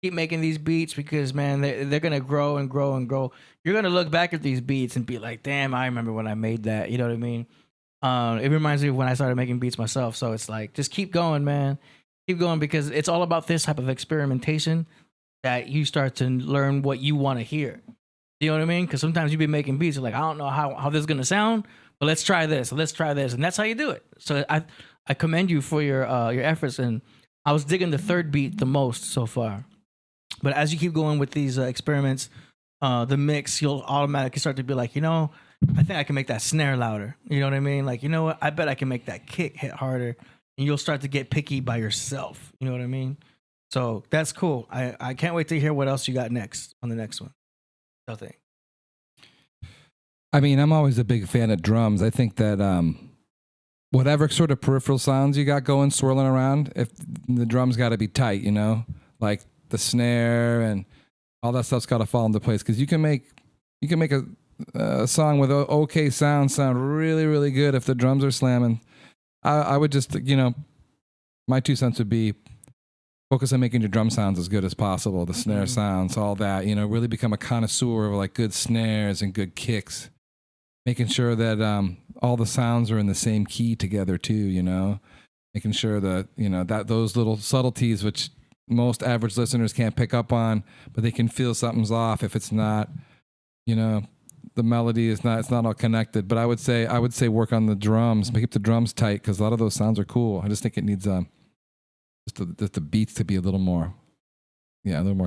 Keep making these beats because, man, they're going to grow and grow and grow. You're going to look back at these beats and be like, damn, I remember when I made that. You know what I mean? It reminds me of when I started making beats myself. So it's like, just keep going, man. Keep going because it's all about this type of experimentation that you start to learn what you want to hear. You know what I mean? Because sometimes you be making beats, you're like, I don't know how this is going to sound, but let's try this. Let's try this. And that's how you do it. So I commend you for your efforts. And I was digging the third beat the most so far. But as you keep going with these experiments, the mix, you'll automatically start to be like, I think I can make that snare louder. You know what I mean? Like, you know what? I bet I can make that kick hit harder. And you'll start to get picky by yourself. You know what I mean? So that's cool. I can't wait to hear what else you got next on the next one. Nothing. I mean, I'm always a big fan of drums. I think that whatever sort of peripheral sounds you got going, swirling around, if the drums got to be tight, like the snare and all that stuff's got to fall into place because you can make a song with okay sound really, really good if the drums are slamming. I would just, my 2 cents would be focus on making your drum sounds as good as possible, the snare sounds, all that, really become a connoisseur of like good snares and good kicks, making sure that all the sounds are in the same key together too, making sure that, that those little subtleties, which most average listeners can't pick up on, but they can feel something's off if it's not, the melody is not, it's not all connected. But I would say work on the drums, make the drums tight because a lot of those sounds are cool. I just think it needs just the beats to be a little more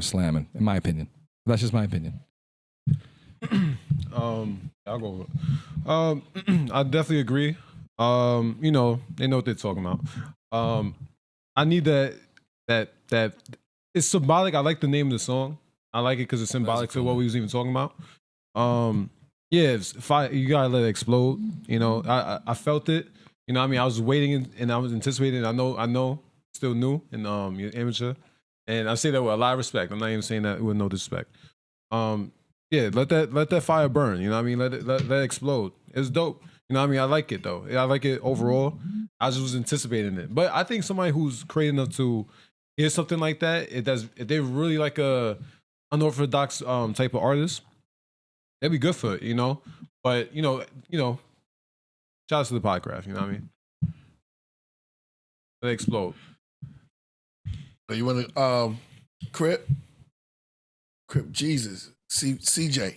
slamming, in my opinion. That's just my opinion. I'll go. I definitely agree. They know what they're talking about. I need that it's symbolic. I like the name of the song. I like it because it's symbolic to what we was even talking about. You gotta let it explode. I felt it. I was waiting and I was anticipating. I know, still new and you're amateur, and I say that with a lot of respect. I'm not even saying that with no disrespect. Let that fire burn. Let it explode. It's dope. I like it though. I like it overall. I just was anticipating it, but I think somebody who's creative enough to hear something like that, if they're really like a unorthodox type of artist, that'd be good for it, But shout out to the Podcraft, Let it explode. You want to Crip Jesus, CJ.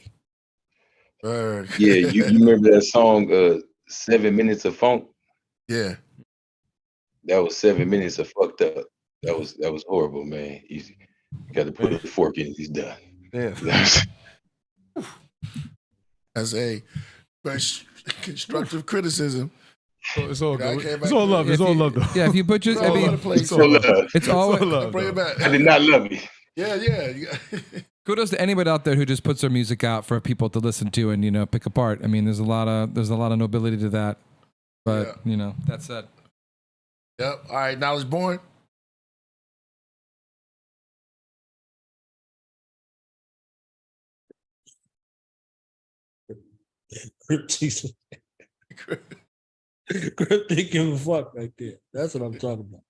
Yeah, you remember that song 7 Minutes of Funk? Yeah. That was 7 minutes of fucked up. That was horrible, man. You got to put a fork in it. He's done. Yeah. As a constructive criticism. It's all good. It's all love. It's all love, though. Yeah, if you put your, it's all love. It's always love. Bring it back. I did not love it. Yeah. Kudos to anybody out there who just puts their music out for people to listen to and, you know, pick apart. I mean, there's a lot of nobility to that. But, you know, that said. Yep. All right, Knowledge Born. Crip Jesus. Crip didn't give a fuck right there. That's what I'm talking about.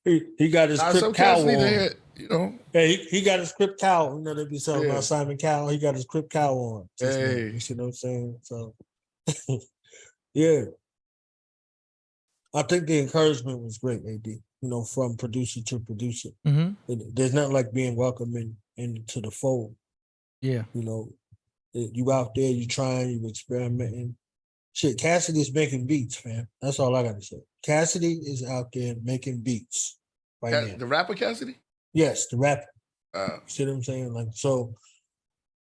He got his Crip cowl on. You know. Hey, he got his Crip cowl. You know, they be talking about Simon Cowell. He got his Crip cowl on. Hey. You see what I'm saying? So, yeah. I think the encouragement was great, AD. You know, from producer to producer. There's nothing like being welcomed into the fold. Yeah. You know, you out there, you trying, you experimenting. Shit, Cassidy's making beats, man. That's all I got to say. Cassidy is out there making beats right now. The rapper Cassidy? Yes, the rapper. You see what I'm saying? Like, so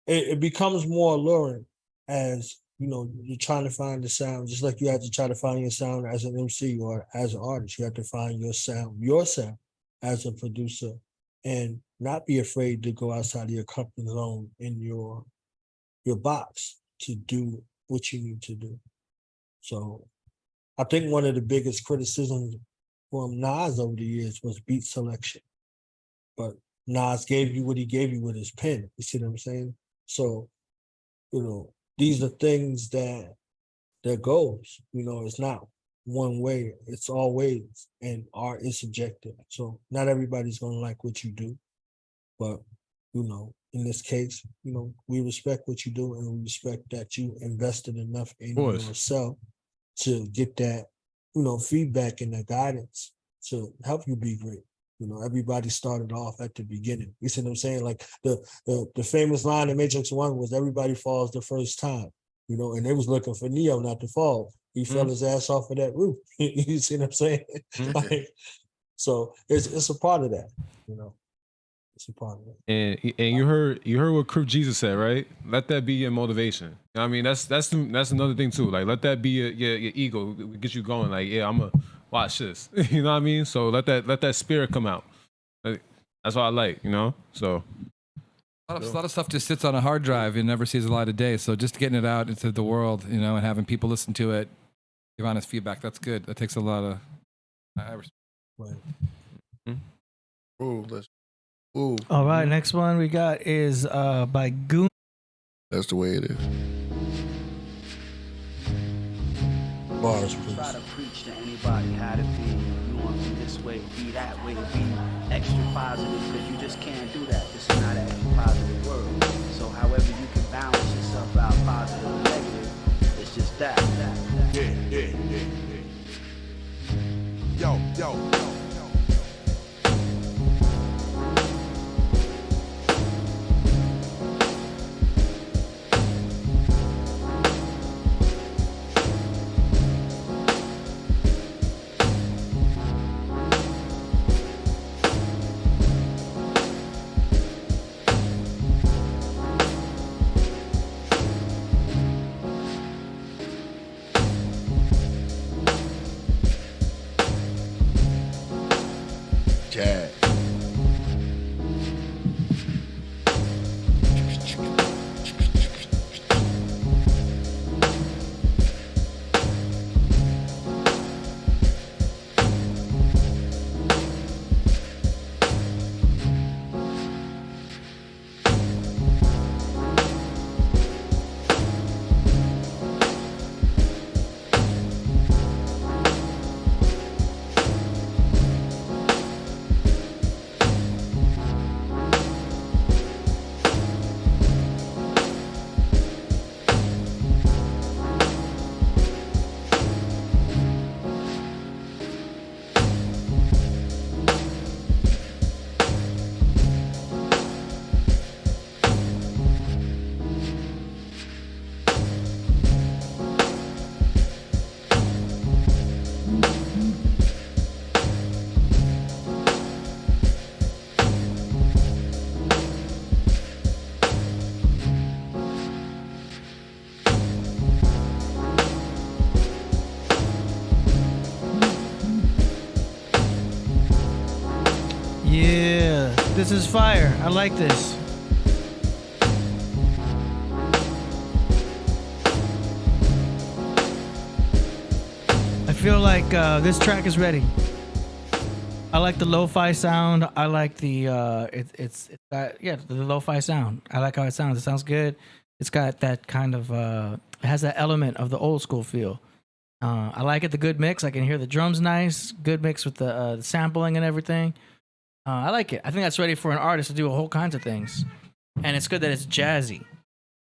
it becomes more alluring as, you know, you're trying to find the sound, just like you have to try to find your sound as an MC or as an artist. You have to find your sound as a producer and not be afraid to go outside of your comfort zone in your box to do what you need to do. So I think one of the biggest criticisms from Nas over the years was beat selection. But Nas gave you what he gave you with his pen. You see what I'm saying? So, you know, these are things that goes. You know, it's not one way. It's all ways. And art is subjective. So not everybody's going to like what you do. But, you know, in this case, you know, we respect what you do and we respect that you invested enough in yourself to get that, you know, feedback and that guidance to help you be great. You know, everybody started off at the beginning. You see what I'm saying? Like the famous line in Matrix 1 was everybody falls the first time, you know, and they was looking for Neo not to fall. He fell his ass off of that roof. You see what I'm saying? Like, so it's a part of that, you know. And you heard what Crip Jesus said, right? Let that be your motivation. I mean, that's another thing too. Like, let that be your ego, get you going. Like, yeah, I'm gonna watch this. You know what I mean? So let that spirit come out. Like, that's what I like. You know. So a lot of stuff just sits on a hard drive and never sees the light of day. So just getting it out into the world, you know, and having people listen to it, give honest feedback. That's good. That takes a lot of. I respect. Ooh. All right, next one we got is by Goon. That's the way it is. Bars, please. Try to preach to anybody how to be. You want to be this way, be that way, be extra positive, because you just can't do that. This is not an extra positive world. So however you can balance yourself out, positive and negative, it's just that. Yeah. Yo. Jazz. Yeah. This is fire. I like this. I feel like this track is ready. I like the lo-fi sound. I like the it's got the lo-fi sound. I like how it sounds. It sounds good. It's got that kind of it has that element of the old school feel. I like it. The good mix. I can hear the drums nice. Good mix with the sampling and everything. I like it. I think that's ready for an artist to do a whole kinds of things. And it's good that it's jazzy.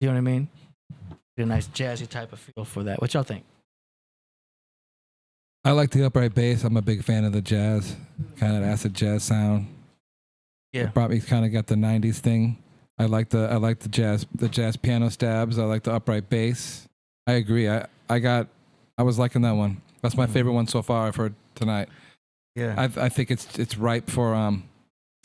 You know what I mean? A nice jazzy type of feel for that. What y'all think? I like the upright bass. I'm a big fan of the jazz, kind of acid jazz sound. Yeah, it probably kind of got the '90s thing. I like the jazz piano stabs. I like the upright bass. I agree. I was liking that one. That's my favorite one so far I've heard tonight. Yeah, I think it's ripe for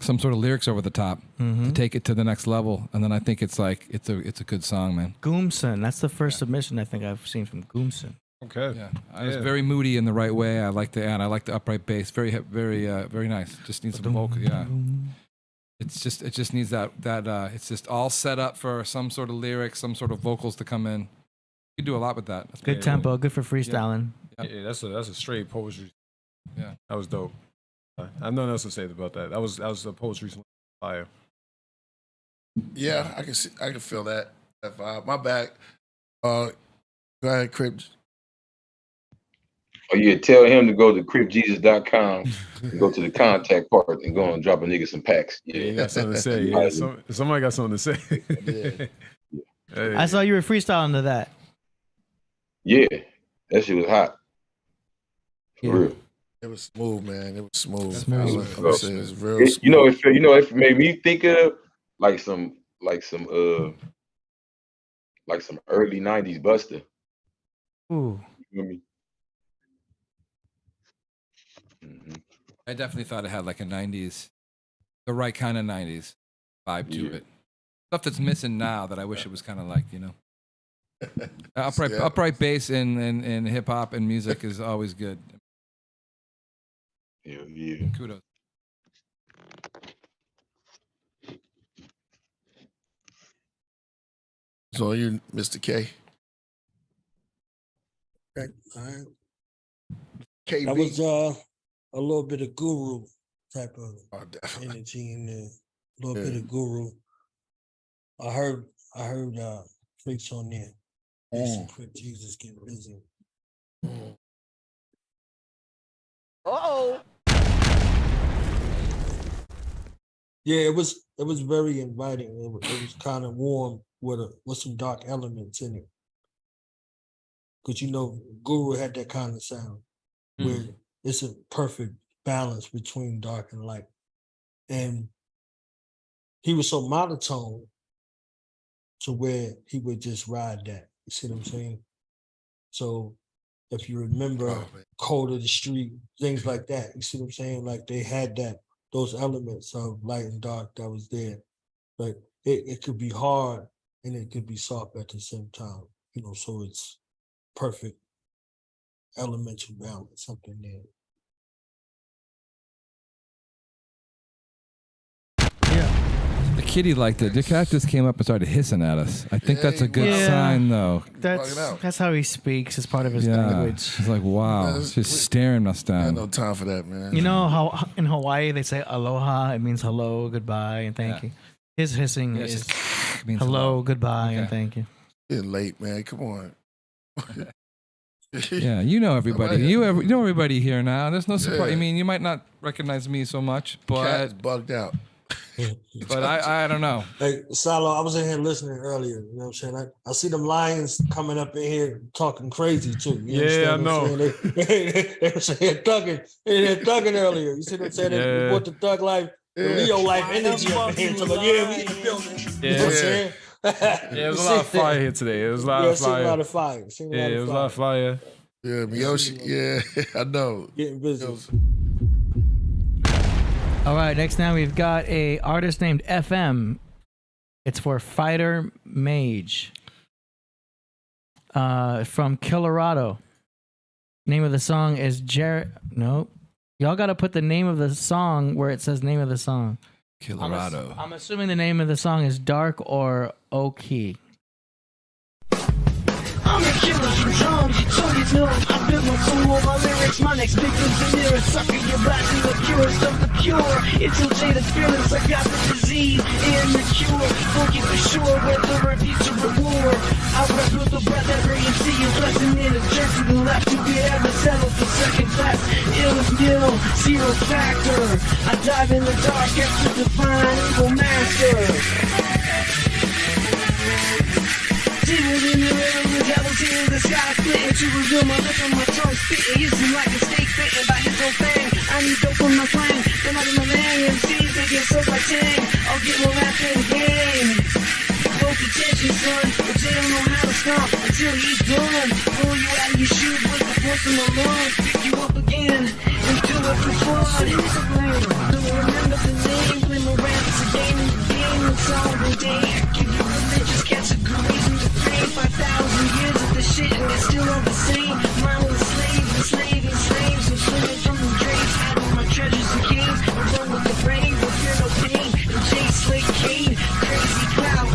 some sort of lyrics over the top to take it to the next level. And then I think it's like it's a good song, man. Goomson. That's the first submission I think I've seen from Goomson. Okay. Yeah, it's very moody in the right way. I like the upright bass. Very nice. Just needs some vocal. Yeah. It just needs that. It's just all set up for some sort of lyrics, some sort of vocals to come in. You do a lot with that. That's good tempo. Good for freestyling. Yeah, that's a straight poetry. Yeah, that was dope. I have nothing else to say about that. That was a poetry fire. Yeah, I can feel that vibe. My bad. Go ahead, Crip. Oh yeah, tell him to go to cripjesus.com and go to the contact part and go and drop a nigga some packs. Yeah, you got something to say. Yeah, somebody got something to say. Yeah. Hey. I saw you were freestyling to that. Yeah, that shit was hot. For real. It was smooth, man. It was smooth. It was real smooth. It made me think of like some early '90s Buster. Ooh. You know what I mean? I definitely thought it had like a '90s, the right kind of '90s vibe to it. Stuff that's missing now that I wish it was kind of like, you know. Upright bass in hip hop and music is always good. Yeah. Kudos. So you, Mr. K. Okay, all right. KB. That was a little bit of guru type of energy in there. A little bit of guru. I heard freaks on there. Some Crip Jesus getting busy. Oh. Yeah, it was very inviting. It was kind of warm with some dark elements in it. Because Guru had that kind of sound where it's a perfect balance between dark and light. And he was so monotone to where he would just ride that. You see what I'm saying? So if you remember Cold of the Street, things like that, you see what I'm saying? Like they had those elements of light and dark that was there. But it could be hard and it could be soft at the same time. So it's perfect elemental balance, something there. The kitty liked it. The cactus came up and started hissing at us. I think that's a good sign, though. That's how he speaks. It's part of his language. It's like, wow, it's just staring us down. I had no time for that, man. You know how in Hawaii they say aloha? It means hello, goodbye, and thank you. His hissing is means hello, goodbye, and thank you. It's late, man. Come on. Yeah, you know everybody. You know everybody here now. There's no surprise. I mean, you might not recognize me so much, but Cat's bugged out. But I don't know. Hey, Salo, I was in here listening earlier. You know what I'm saying? I see them lions coming up in here talking crazy too. Yeah, I know. They were saying thugging. They're thugging earlier. You see what I'm saying? They brought the thug life, the Leo life energy up in here. So like, we in the building. You know what I'm saying? It was a lot of fire here today. It was a lot of fire. A lot of fire. It was a lot of fire. Yeah, Myeoshe. Yeah, I know. Getting busy. All right, next now we've got a artist named FM. It's for Fighter Mage. From Colorado. Name of the song is Nope. Y'all got to put the name of the song where it says name of the song. Colorado. I'm assuming the name of the song is Dark or O-Key. I'm a killer from Tom, so you know I built my soul on my lyrics. My next victim's the nearest sucker. You're blasting the purest of the pure. It's Jada's fearless. I got the disease and the cure. Funky for sure, with the repeat to reward. I rap with the breath every MC is blessing in a jerk to the left. You get ever settle for second class. Ill is nil, zero factor. I dive in the dark after the divine evil master. Demons in the river, the devil's here in the sky, splitting to reveal my lip and my tongue spitting. Hissing like a snake bitten by his own fang. I need dope from my flame, then I'm in my land. MCs, they get so like Tang. I'll get more rap in the game. Close attention, son, but they don't know how to stop until he's done. Pull you out of your shoes with the force of my lungs. Pick you up again and do it for fun. Don't remember the name, play my rap, it's a game in the game. It's all the day. Give you religious categories in the frame. 5,000 years of the shit and it's still all the same. Mindless slaves, enslaving slaves. I'm swimming from the drapes, hiding my treasures and caves. I run with the brain, but fear no pain. And J Slick Kane, crazy cloud.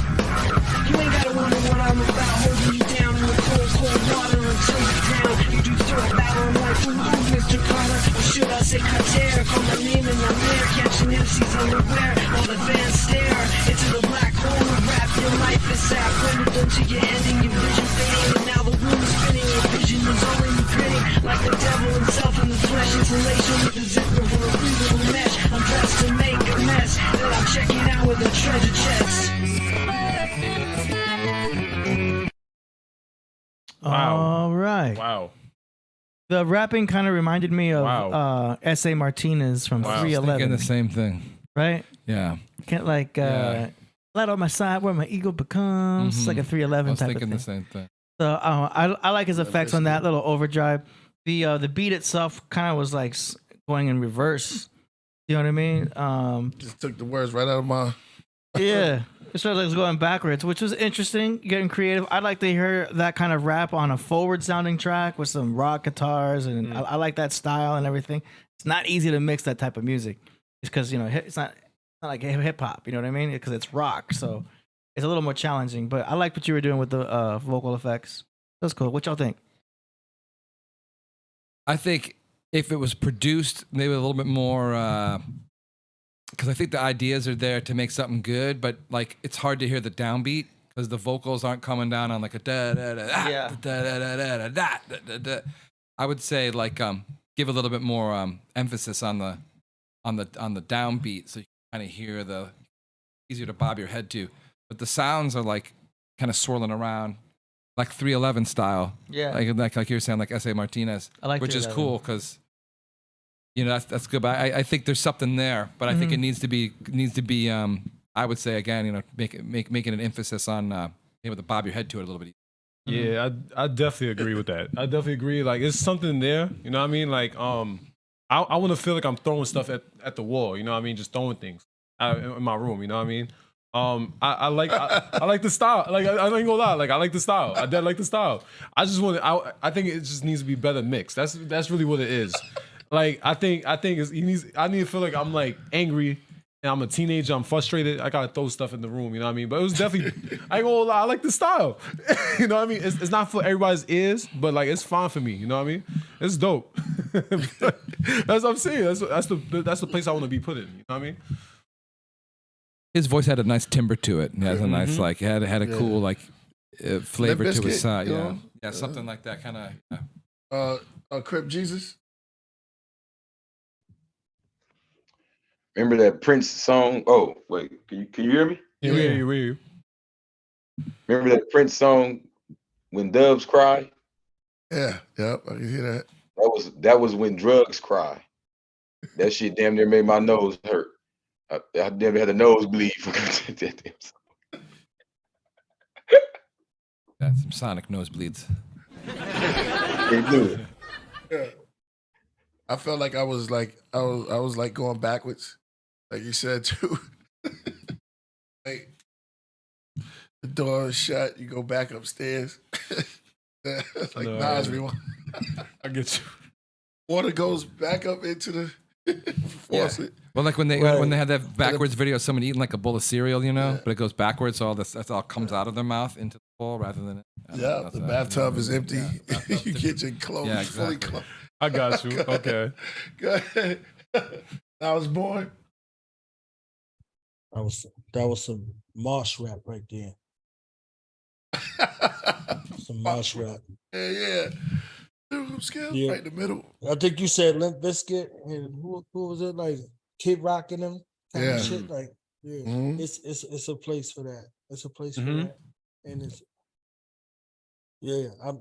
You ain't gotta wonder what I'm about. Holding you down in the cold, cold water until you drown. You do throw a battle in life. Ooh, Mr. Carter, or should I say Carter? Call my name and I'm there, catching MCs unaware. While the fans stare into the black hole of rap. Your life is sad, rendered unto your ending. Your vision fading, and now the room is spinning. Your vision is only you grinning, like the devil himself in the flesh. Insulation with the zipper for a free little mesh. I'm dressed to make a mess that I'm checking out with a treasure chest. Wow. All right. Wow. The rapping kind of reminded me of S.A. Martinez from I was 311. thinking the same thing. Right? Yeah. Can't like light on my side where my ego becomes. It's like a 311 I was type thinking of thing. the same thing. So I like his effects on that little overdrive. The beat itself kind of was like going in reverse. You know what I mean? Just took the words right out of my. Yeah, it felt like it was going backwards, which was interesting. Getting creative. I'd like to hear that kind of rap on a forward-sounding track with some rock guitars, and I like that style and everything. It's not easy to mix that type of music, just because it's not like hip hop. You know what I mean? Because it's rock, so it's a little more challenging. But I like what you were doing with the vocal effects. That's cool. What y'all think? I think if it was produced maybe a little bit more, because I think the ideas are there to make something good, but like it's hard to hear the downbeat because the vocals aren't coming down on like a da da da da da da da da da da. I would say like give a little bit more emphasis on the downbeat so you can kind of hear the easier to bob your head to, but the sounds are like kind of swirling around. Like 311 style, like you're saying, like S.A. Martinez, which is cool because that's good. But I think there's something there, but I think it needs to be. I would say again, making an emphasis on able to bob your head to it a little bit. Yeah, I definitely agree with that. I definitely agree. Like it's something there. You know what I mean? Like I want to feel like I'm throwing stuff at the wall. You know what I mean? Just throwing things in my room. You know what I mean? I like the style. Like I ain't gonna lie. Like I like the style. I dead like the style. I just want. I think it just needs to be better mixed. That's really what it is. Like I think I need to feel like I'm like angry and I'm a teenager. I'm frustrated. I gotta throw stuff in the room. You know what I mean? But it was definitely. I ain't gonna lie. I like the style. You know what I mean? It's not for everybody's ears, but like it's fine for me. You know what I mean? It's dope. That's what I'm saying. That's the place I want to be put in. You know what I mean? His voice had a nice timbre to it. It has a nice had a cool like flavor to his side. Yeah, something like that kind of. Crip Jesus. Remember that Prince song? Oh wait, can you hear me? Yeah, we hear you. Remember that Prince song, "When Doves Cry"? Yeah, yep, I can hear that. That was when drugs cry. That shit damn near made my nose hurt. I never had a nosebleed for that damn song. Got some sonic nosebleeds. They do. Yeah. I felt like I was like going backwards, like you said too. Like the door is shut, you go back upstairs. It's like Nas rewind. I get you. Water goes back up into the Force it. Well, like when they had that backwards video of someone eating like a bowl of cereal, you know, but it goes backwards, so that's all comes out of their mouth into the bowl rather than. Yeah, the bathtub is empty. Yeah, you get your clothes fully clothed. I got you. Okay. Go ahead. I was born. That was some marsh rap right there. Some marsh rap. Yeah. Skills Yeah. right in the middle. I think you said Limp Bizkit and who was it, like Kid Rock and them kind of shit. Like, it's a place for that. It's a place for that, and it's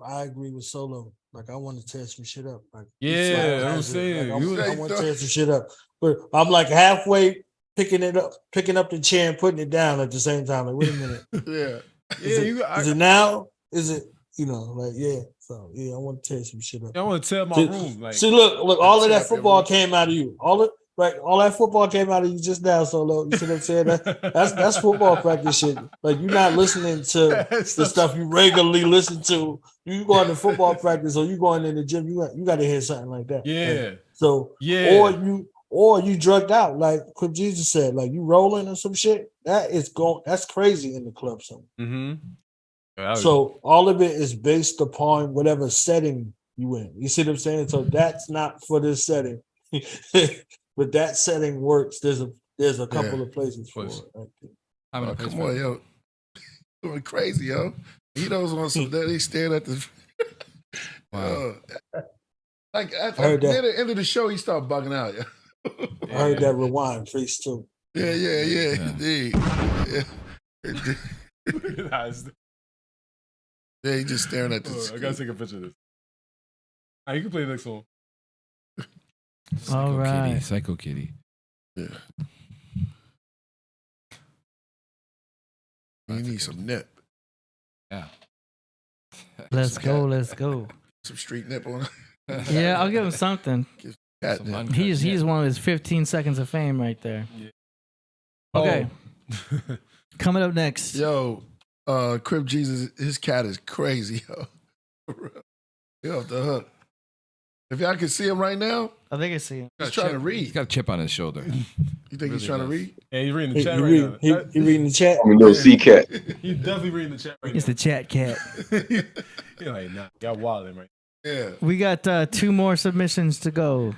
I agree with Solo. Like, I want to tear some shit up. Like, I'm saying. Like, I want to tear some shit up, but I'm like halfway picking up the chair and putting it down at the same time. Like, wait a minute. Is it now? Is it, like, So, I want to tear some shit up. I want to tear my room. Like, see, look, all of that football came out of you. All that football came out of you just now, Solo. You see what I'm saying? That's football practice shit. Like, you're not listening to the stuff you regularly listen to. You going to football practice or you going in the gym, you got to hear something like that. Yeah. Like, so, or you drugged out, like Crip Jesus said, like you rolling or some shit. That's crazy in the club. So. So all of it is based upon whatever setting you in. You see what I'm saying? So that's not for this setting, but that setting works. There's a couple of places for it. Come on, yo, going crazy, yo. He knows on some that he's staring at the. Wow. Like at the end of the show, he started bugging out. Yeah. I heard that rewind freeze too. Yeah. Yeah, he just staring at the I gotta take a picture of this. All right, you can play the next song. All right. Psycho Kitty. Yeah. You need some nip. Yeah. Let's go. Some street nip on. Yeah, I'll give him something. He's one of his 15 seconds of fame right there. Yeah. Okay. Coming up next. Yo, Crip Jesus, his cat is crazy, yo. He off the hook. If y'all can see him right now, I think I see him. He's trying to read. He's got a chip on his shoulder. You think he's trying to read? Yeah, he's reading the chat right now. He reading the chat. I'm a little sea cat. He's definitely reading the chat right now. It's the chat cat. You're like, nah, got wilding right. Yeah. We got 2 more submissions to go.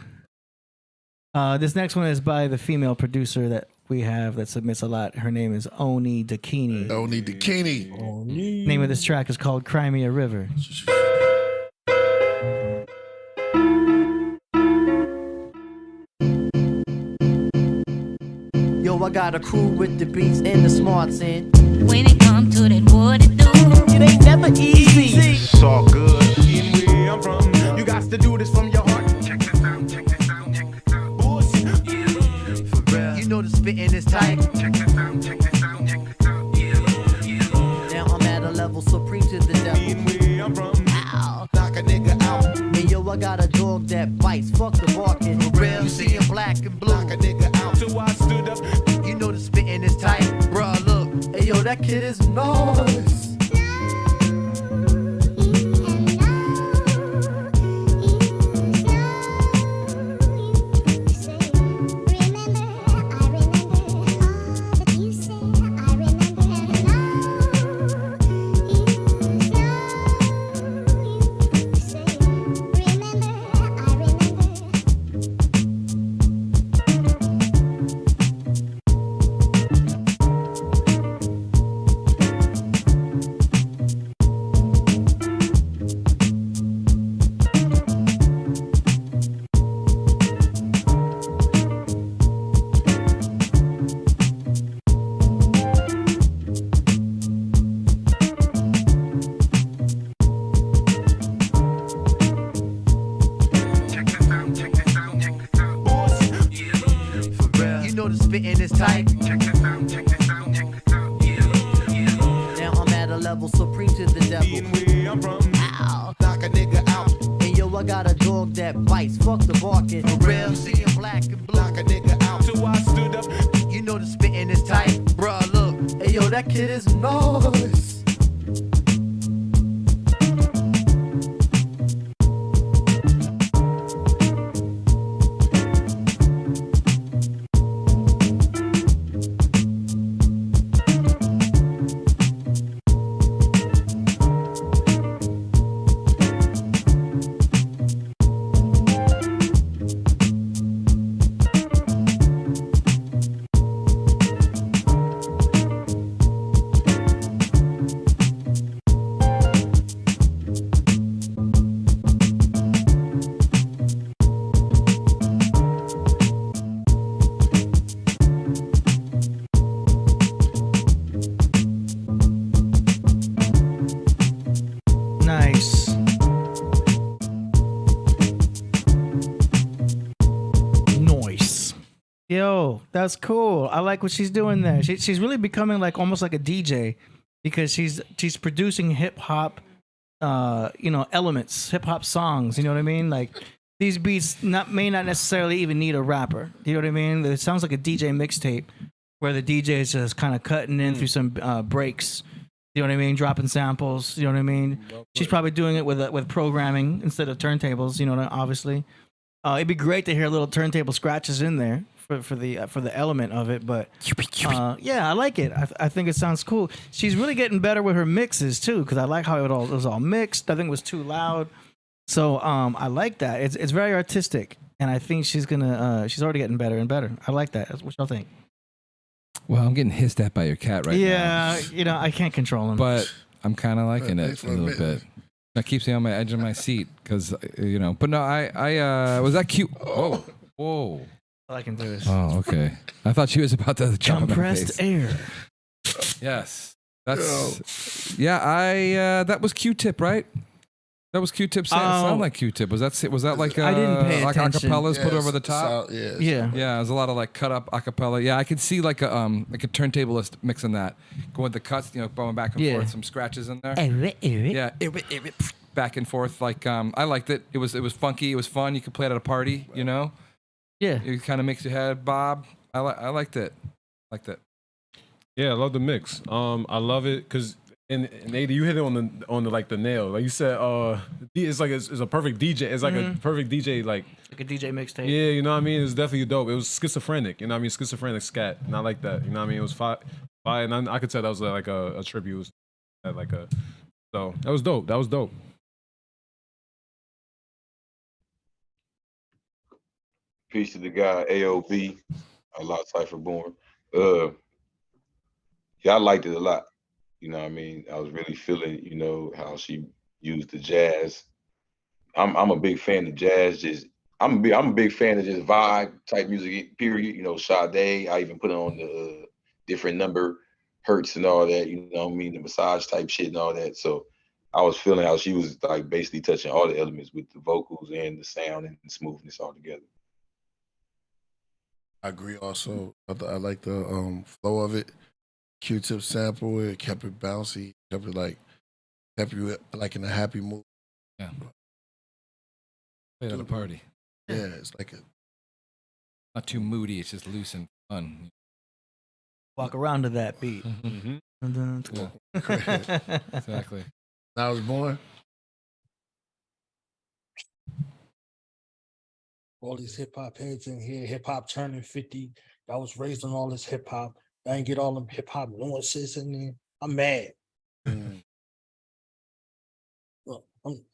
This next one is by the female producer that we have that submits a lot. Her name is Oni Dakini. Oni Dakini. Name of this track is called Cry Me a River. Yo, I got a crew with the beats and the smarts in. When it comes to that, what it do? It ain't never easy. It's all good. In where I'm from, you got to do this from your heart. Check this out, check this out, check this out. Bullshit. Yeah. For real. You know the spitting is tight. Check this out, check this out, check this out. Yeah. Now I'm at a level supreme to the devil. In where I'm from, ow, knock a nigga out. And yo, I got a dog that bites. Fuck the barking. For real. You see him black and blue. Knock a nigga out. So I stood up. You know the spitting is tight. Bruh, look. Hey yo, that kid is nice. Yo, that's cool. I like what she's doing there. She's really becoming like almost like a DJ because she's producing hip hop, elements, hip hop songs. You know what I mean? Like these beats may not necessarily even need a rapper. You know what I mean? It sounds like a DJ mixtape where the DJ is just kind of cutting in through some breaks. You know what I mean? Dropping samples. You know what I mean? She's probably doing it with programming instead of turntables. You know, obviously. It'd be great to hear little turntable scratches in there for the element of it, but yeah, I like it. I think it sounds cool. She's really getting better with her mixes too, because I like how it was all mixed. I think it was too loud, so I like that. It's very artistic, and I think she's already getting better and better. I like that. What y'all think? Well, I'm getting hissed at by your cat right now. Yeah, I can't control him, but I'm kind of liking it a little bit. That keeps me on my edge of my seat because, but no, I was that cute? Whoa. I can do this. Oh, okay. I thought she was about to jump in my compressed face. air. Yes. That was Q-Tip, right? That was Q-Tip. Sound like Q-Tip. Was that like I didn't pay like attention. acapellas put over the top? Yeah. There's a lot of like cut up acapella. Yeah, I could see like a turntablist mixing that, going with the cuts, going back and forth, some scratches in there. Yeah, back and forth. Like I liked it. It was funky. It was fun. You could play it at a party. Yeah. It kind of makes your head bob. I liked it. Yeah, I love the mix. I love it because. And AD, you hit it on the like the nail. Like you said, it's like it's a perfect DJ. It's like a perfect DJ, like a DJ mixtape. Yeah, you know what I mean. It's definitely dope. It was schizophrenic. You know what I mean? Schizophrenic scat, and I like that. You know what I mean? It was fire, and I could tell that was like a tribute. So that was dope. Peace to the guy AOB, a lot Cypher born. I liked it a lot. You know what I mean? I was really feeling, how she used the jazz. I'm a big fan of jazz. I'm a big fan of just vibe type music, period. Sade, I even put it on the different number hertz and all that, you know what I mean? The massage type shit and all that. So I was feeling how she was like basically touching all the elements with the vocals and the sound and the smoothness all together. I agree also. I like the flow of it. Q-Tip sample, it kept it bouncy, kept you like in a happy mood. Yeah. Play at a party. Yeah, it's like not too moody, it's just loose and fun. Walk around to that beat. Exactly. I was born. All these hip hop heads in here, hip hop turning 50. I was raised on all this hip hop. I ain't get all them hip hop nuances in there. I'm mad. I'm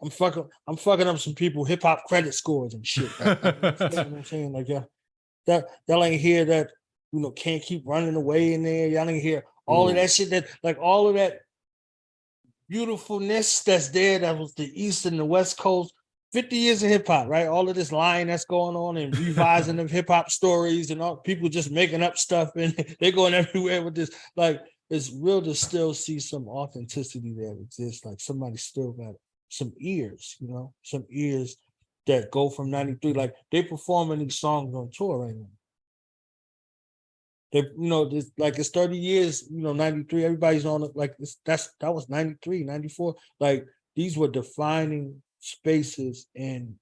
fucking up some people hip hop credit scores and shit. You know what I'm saying? Like y'all ain't hear that, can't keep running away in there. Y'all ain't hear all of that shit all of that beautifulness that's there. That was the East and the West Coast. 50 years of hip hop, right? All of this lying that's going on and revising of hip hop stories and all people just making up stuff and they're going everywhere with this. Like, it's real to still see some authenticity that exists. Like somebody still got some ears, some ears that go from 93. Like they performing these songs on tour right now. They, it's 30 years, 93, everybody's on it. Like that was 93, 94. Like these were defining spaces in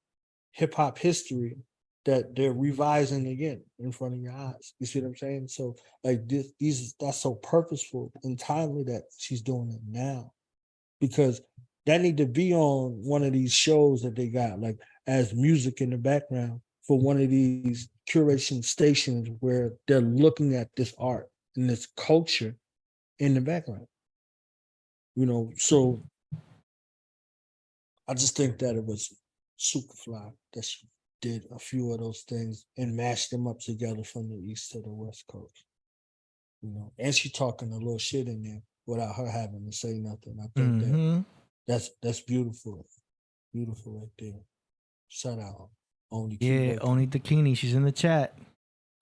hip hop history that they're revising again in front of your eyes. You see what I'm saying? So like that's so purposeful and timely that she's doing it now, because that need to be on one of these shows that they got like as music in the background for one of these curation stations where they're looking at this art and this culture in the background. So I just think that it was super fly that she did a few of those things and mashed them up together from the East to the West Coast. And she talking a little shit in there without her having to say nothing. I think that's beautiful. Beautiful right there. Shout out. Oni Dakini, she's in the chat.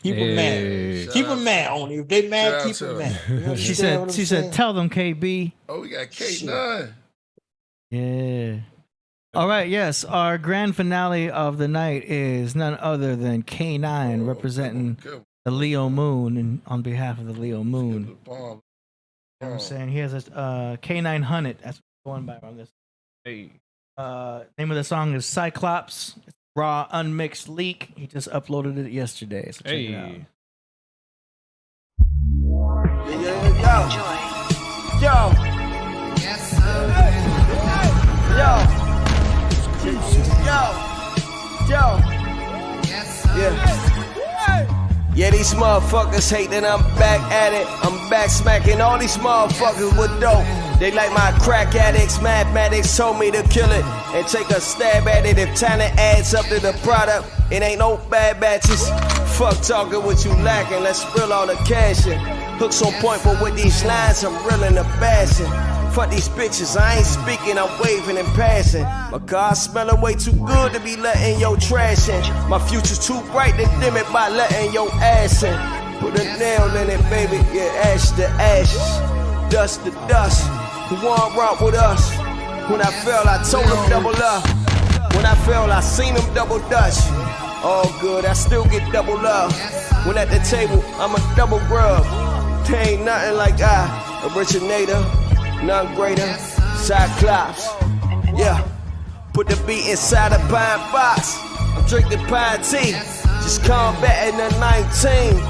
Keep them mad. Keep them mad, Oni. If they mad, keep them mad. She said, tell them, KB. Oh, we got K9. Yeah. All right, yes. Our grand finale of the night is none other than K9 representing the Leo Moon, and on behalf of the Leo Moon. You Bomb. know what I'm saying? He has a K900. That's what I'm going by on this. Hey. Name of the song is Cyclops. It's raw, unmixed leak. He just uploaded it yesterday. So check it out. Yo. Yeah, these motherfuckers hate that I'm back at it. I'm back smacking all these motherfuckers with dope. They like my crack addicts. Mathematics told me to kill it and take a stab at it. If talent adds up to the product, it ain't no bad batches. Fuck talking what you lacking. Let's spill all the cash in. Hooks on point, but with these lines, I'm real in the passion. Fuck these bitches, I ain't speaking, I'm waving and passing. My car smelling way too good to be letting your trash in. My future's too bright to dim it by letting your ass in. Put a nail in it, baby, yeah, ash to ashes, dust to dust. Who want rock with us? When I fell, I told him double up. When I fell, I seen him double dutch. All good, I still get double love. When at the table, I'm a double grub. There ain't nothing like I, originator. None greater, Cyclops. Yeah, put the beat inside a pine box. I'm drinking pine tea, just combating the 19.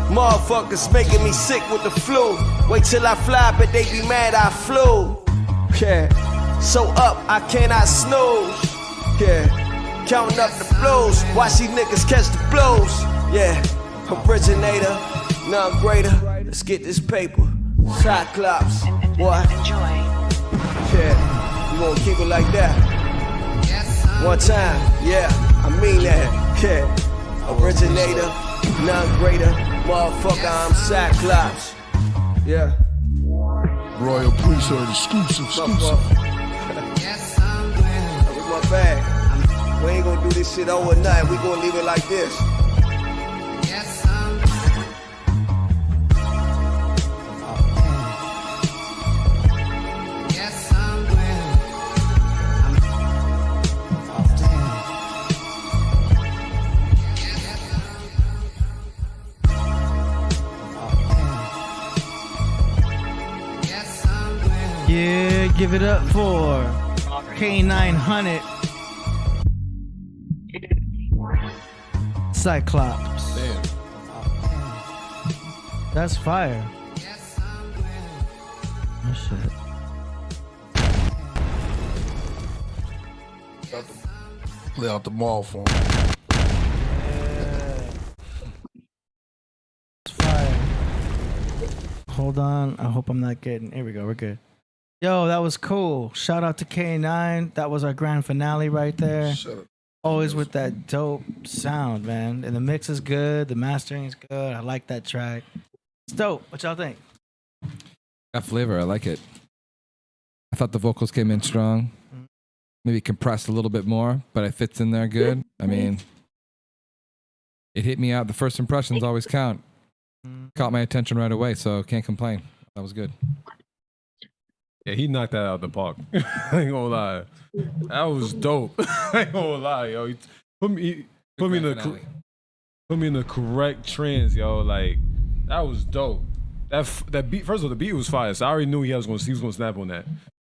Motherfuckers making me sick with the flu. Wait till I fly, but they be mad I flew. Yeah, so up, I cannot snooze. Yeah, counting up the blues. Watch these niggas catch the blues. Yeah, originator, none greater. Let's get this paper. Cyclops, boy. Yeah, we gonna keep it like that. One time, yeah, I mean that. Yeah, originator, none greater. Motherfucker, I'm Cyclops. Yeah. Royal Priesthood exclusive. With my bag. We ain't gonna do this shit overnight. We gonna leave it like this. Yeah, give it up for K900 Cyclops. Damn. That's fire. Oh shit. Play out the mall for him. It's fire. Hold on. I hope I'm not getting. Here we go. We're good. Yo, that was cool. Shout out to K9. That was our grand finale right there. Always with that dope sound, man. And the mix is good. The mastering is good. I like that track. It's dope. What y'all think? Got flavor. I like it. I thought the vocals came in strong. Maybe compressed a little bit more, but it fits in there good. I mean, it hit me out. The first impressions always count. Caught my attention right away, so can't complain. That was good. Yeah, he knocked that out of the park. I ain't gonna lie. That was dope. I ain't gonna lie, yo. He put me in the correct trance, yo. Like, that was dope. That beat, first of all, the beat was fire. So I already knew he was gonna snap on that.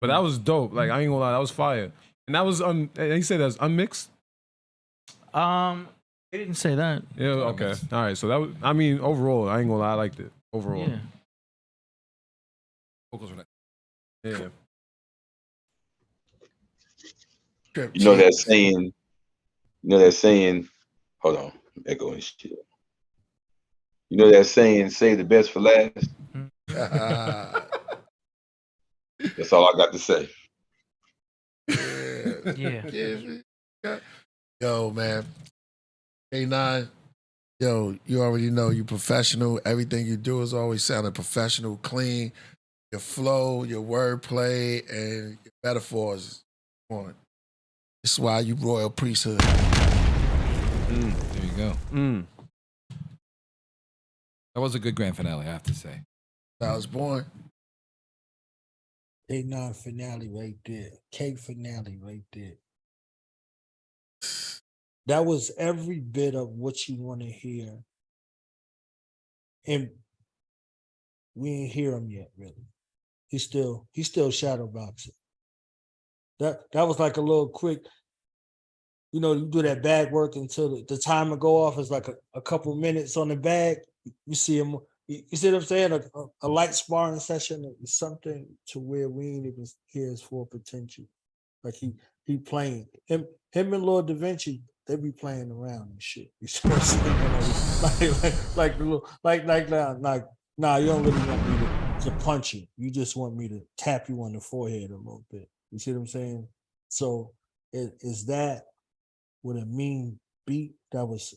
But that was dope. Like, I ain't gonna lie, that was fire. And that was and he said that's unmixed? They didn't say that. Yeah, okay. All right. So that was, I mean, overall, I ain't gonna lie, I liked it. Overall. Yeah. Vocals were nice. Yeah. You know that saying, hold on, echoing shit. You know that saying, save the best for last? That's all I got to say. Yeah. Yo, man. K9, yo, you already know you professional. Everything you do is always sounding professional, clean. Your flow, your wordplay, and your metaphors on. This is why you royal priesthood. There you go. That was a good grand finale, I have to say. I was born. K9 finale right there. K finale right there. That was every bit of what you want to hear and we ain't hear him yet, really. He's still shadow boxing. That was like a little quick, you know, you do that bag work until the timer go off. It's like a couple minutes on the bag. You see him, you see what I'm saying? A light sparring session is something to where we ain't even hear his full potential. Like he playing. Him and Lord Da Vinci, they be playing around and shit. You see what I'm saying? Nah, you don't really want me to punch you. You just want me to tap you on the forehead a little bit. You see what I'm saying? So is that with a mean beat that was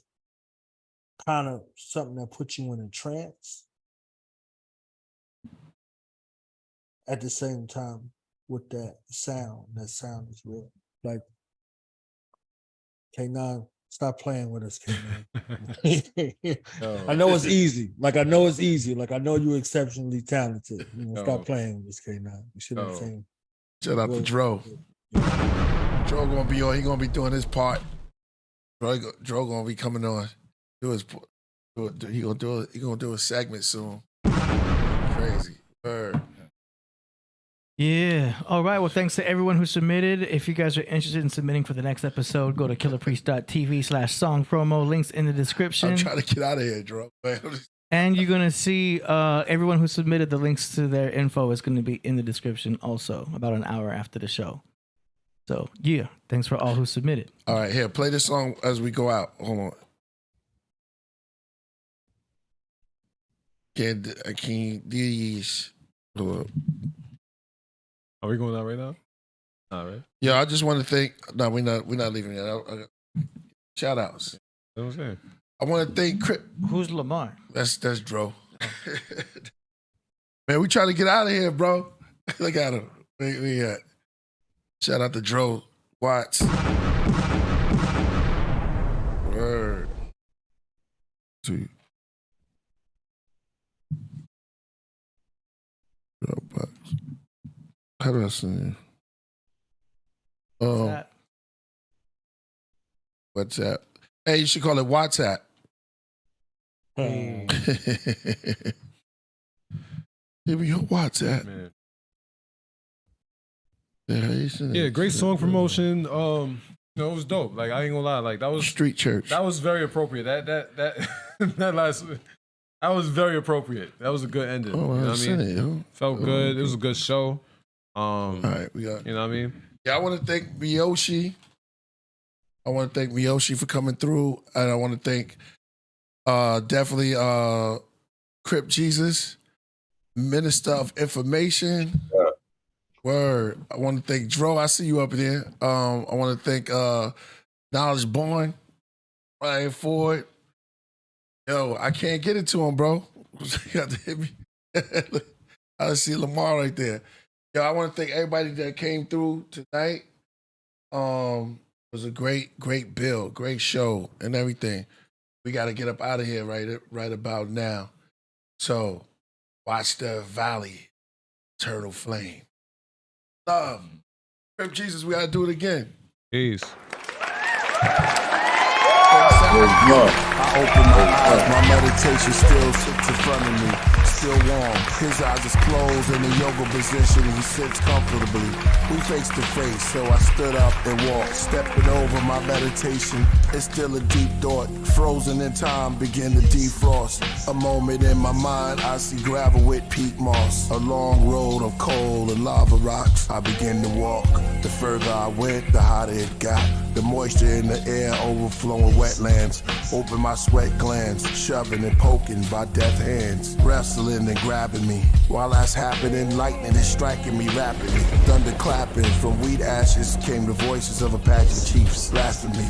kind of something that put you in a trance? At the same time with that sound is real. Like, K9, stop playing with us, K9. I know it's easy. Like, I know you're exceptionally talented. You know, stop playing with us, K9. You see what I'm saying? Shout out to Dro. Dro gonna be on. He gonna be doing his part. Dro gonna be coming on. He gonna do a segment soon. Crazy. Bird. Yeah. All right. Well, thanks to everyone who submitted. If you guys are interested in submitting for the next episode, go to killerpriest.tv/song promo. Links in the description. I'm trying to get out of here, Dro. And you're going to see everyone who submitted, the links to their info is going to be in the description also about an hour after the show. So, yeah, thanks for all who submitted. All right, here, play this song as we go out. Hold on. I can't do these. Hold up. Are we going out right now? All right. Yeah, I just want to thank. No, we're not leaving yet. Shout outs. What I'm saying. I want to thank Crip. Who's Lamar? That's Dro. Man, we trying to get out of here, bro. Look at him. We at. Shout out to Dro Watts. Word. Sweet. How do I send it? WhatsApp. Hey, you should call it WhatsApp. Give me your WhatsApp. Man. Yeah, great song promotion. It was dope. Like, I ain't gonna lie. Like, that was Street Church. That was very appropriate. That last. That was very appropriate. That was a good ending. Oh, you know what I mean? Felt good. It was a good show. All right, we got. You know what I mean? Yeah, I want to thank Myeoshe. I want to thank Myeoshe for coming through, and I want to thank definitely Crip Jesus, Minister of Information. Word. I want to thank Dro. I see you up there. I want to thank Knowledge Born, Ryan Ford. Yo, I can't get it to him, bro. You got to hit me. I see Lamar right there. Yo, I want to thank everybody that came through tonight. It was a great build, great show, and everything. We got to get up out of here right about now. So, watch the Valley, Eternal Flame. Love. Crip Jesus, we got to do it again. Peace. I open my eyes, my meditation still sits in front of me, still warm. His eyes is closed in the yoga position, he sits comfortably. We face to face, so I stood up and walked, stepping over my meditation. It's still a deep thought, frozen in time, begin to defrost. A moment in my mind, I see gravel with peat moss. A long road of coal and lava rocks, I begin to walk. The further I went, the hotter it got. The moisture in the air overflowing wetlands. Open my sweat glands, shoving and poking by death hands. Wrestling and grabbing me. While that's happening, lightning is striking me rapidly. Thunder clapping, from wheat ashes came the voices of Apache chiefs blasphemy.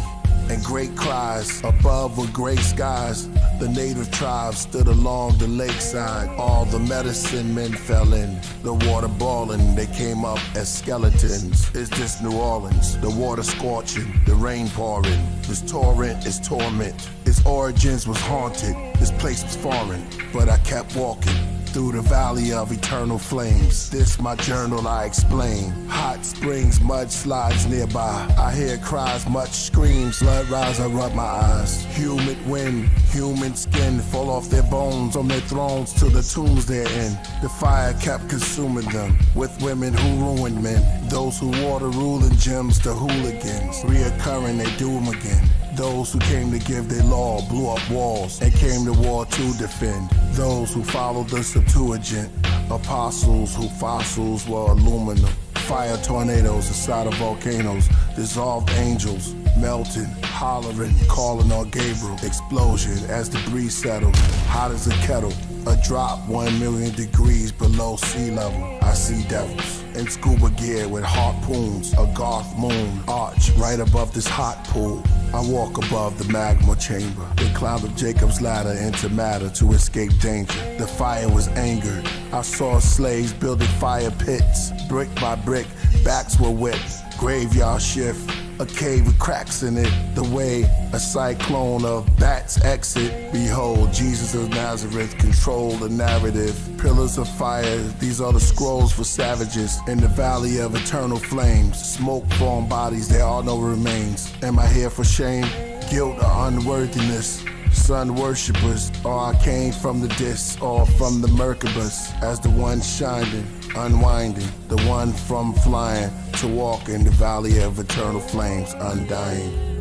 And great cries, above were gray skies. The native tribes stood along the lakeside. All the medicine men fell in, the water boiling, they came up as skeletons. It's just New Orleans, the water scorching, the rain pouring. This torrent is torment, its origins was haunted. This place was foreign, but I kept walking. through the valley of eternal flames. This my journal, I explain. Hot springs, mudslides nearby. I hear cries, much screams. Blood rise, I rub my eyes. Humid wind, human skin fall off their bones on their thrones to the tombs they're in. The fire kept consuming them with women who ruined men. Those who wore the ruling gems to hooligans. Reoccurring, they do them again. Those who came to give their law blew up walls and came to war to defend. Those who followed the Septuagint, apostles who fossils were aluminum. Fire tornadoes inside of volcanoes, dissolved angels, melting, hollering, calling on Gabriel. Explosion as debris settled, hot as a kettle. A drop 1 million degrees below sea level. I see devils in scuba gear with harpoons. A Garth moon arch right above this hot pool. I walk above the magma chamber. They climbed up Jacob's ladder into matter to escape danger. The fire was angered. I saw slaves building fire pits. Brick by brick, backs were whipped. Graveyard shift, a cave with cracks in it. The way a cyclone of bats exit. Behold, Jesus of Nazareth control the narrative. Pillars of fire, these are the scrolls for savages. In the valley of eternal flames, smoke form bodies, there are no remains. Am I here for shame, guilt, or unworthiness? Sun worshippers, or I came from the dis, or from the Merkabah, as the one shining, unwinding, the one from flying, to walk in the valley of eternal flames, undying.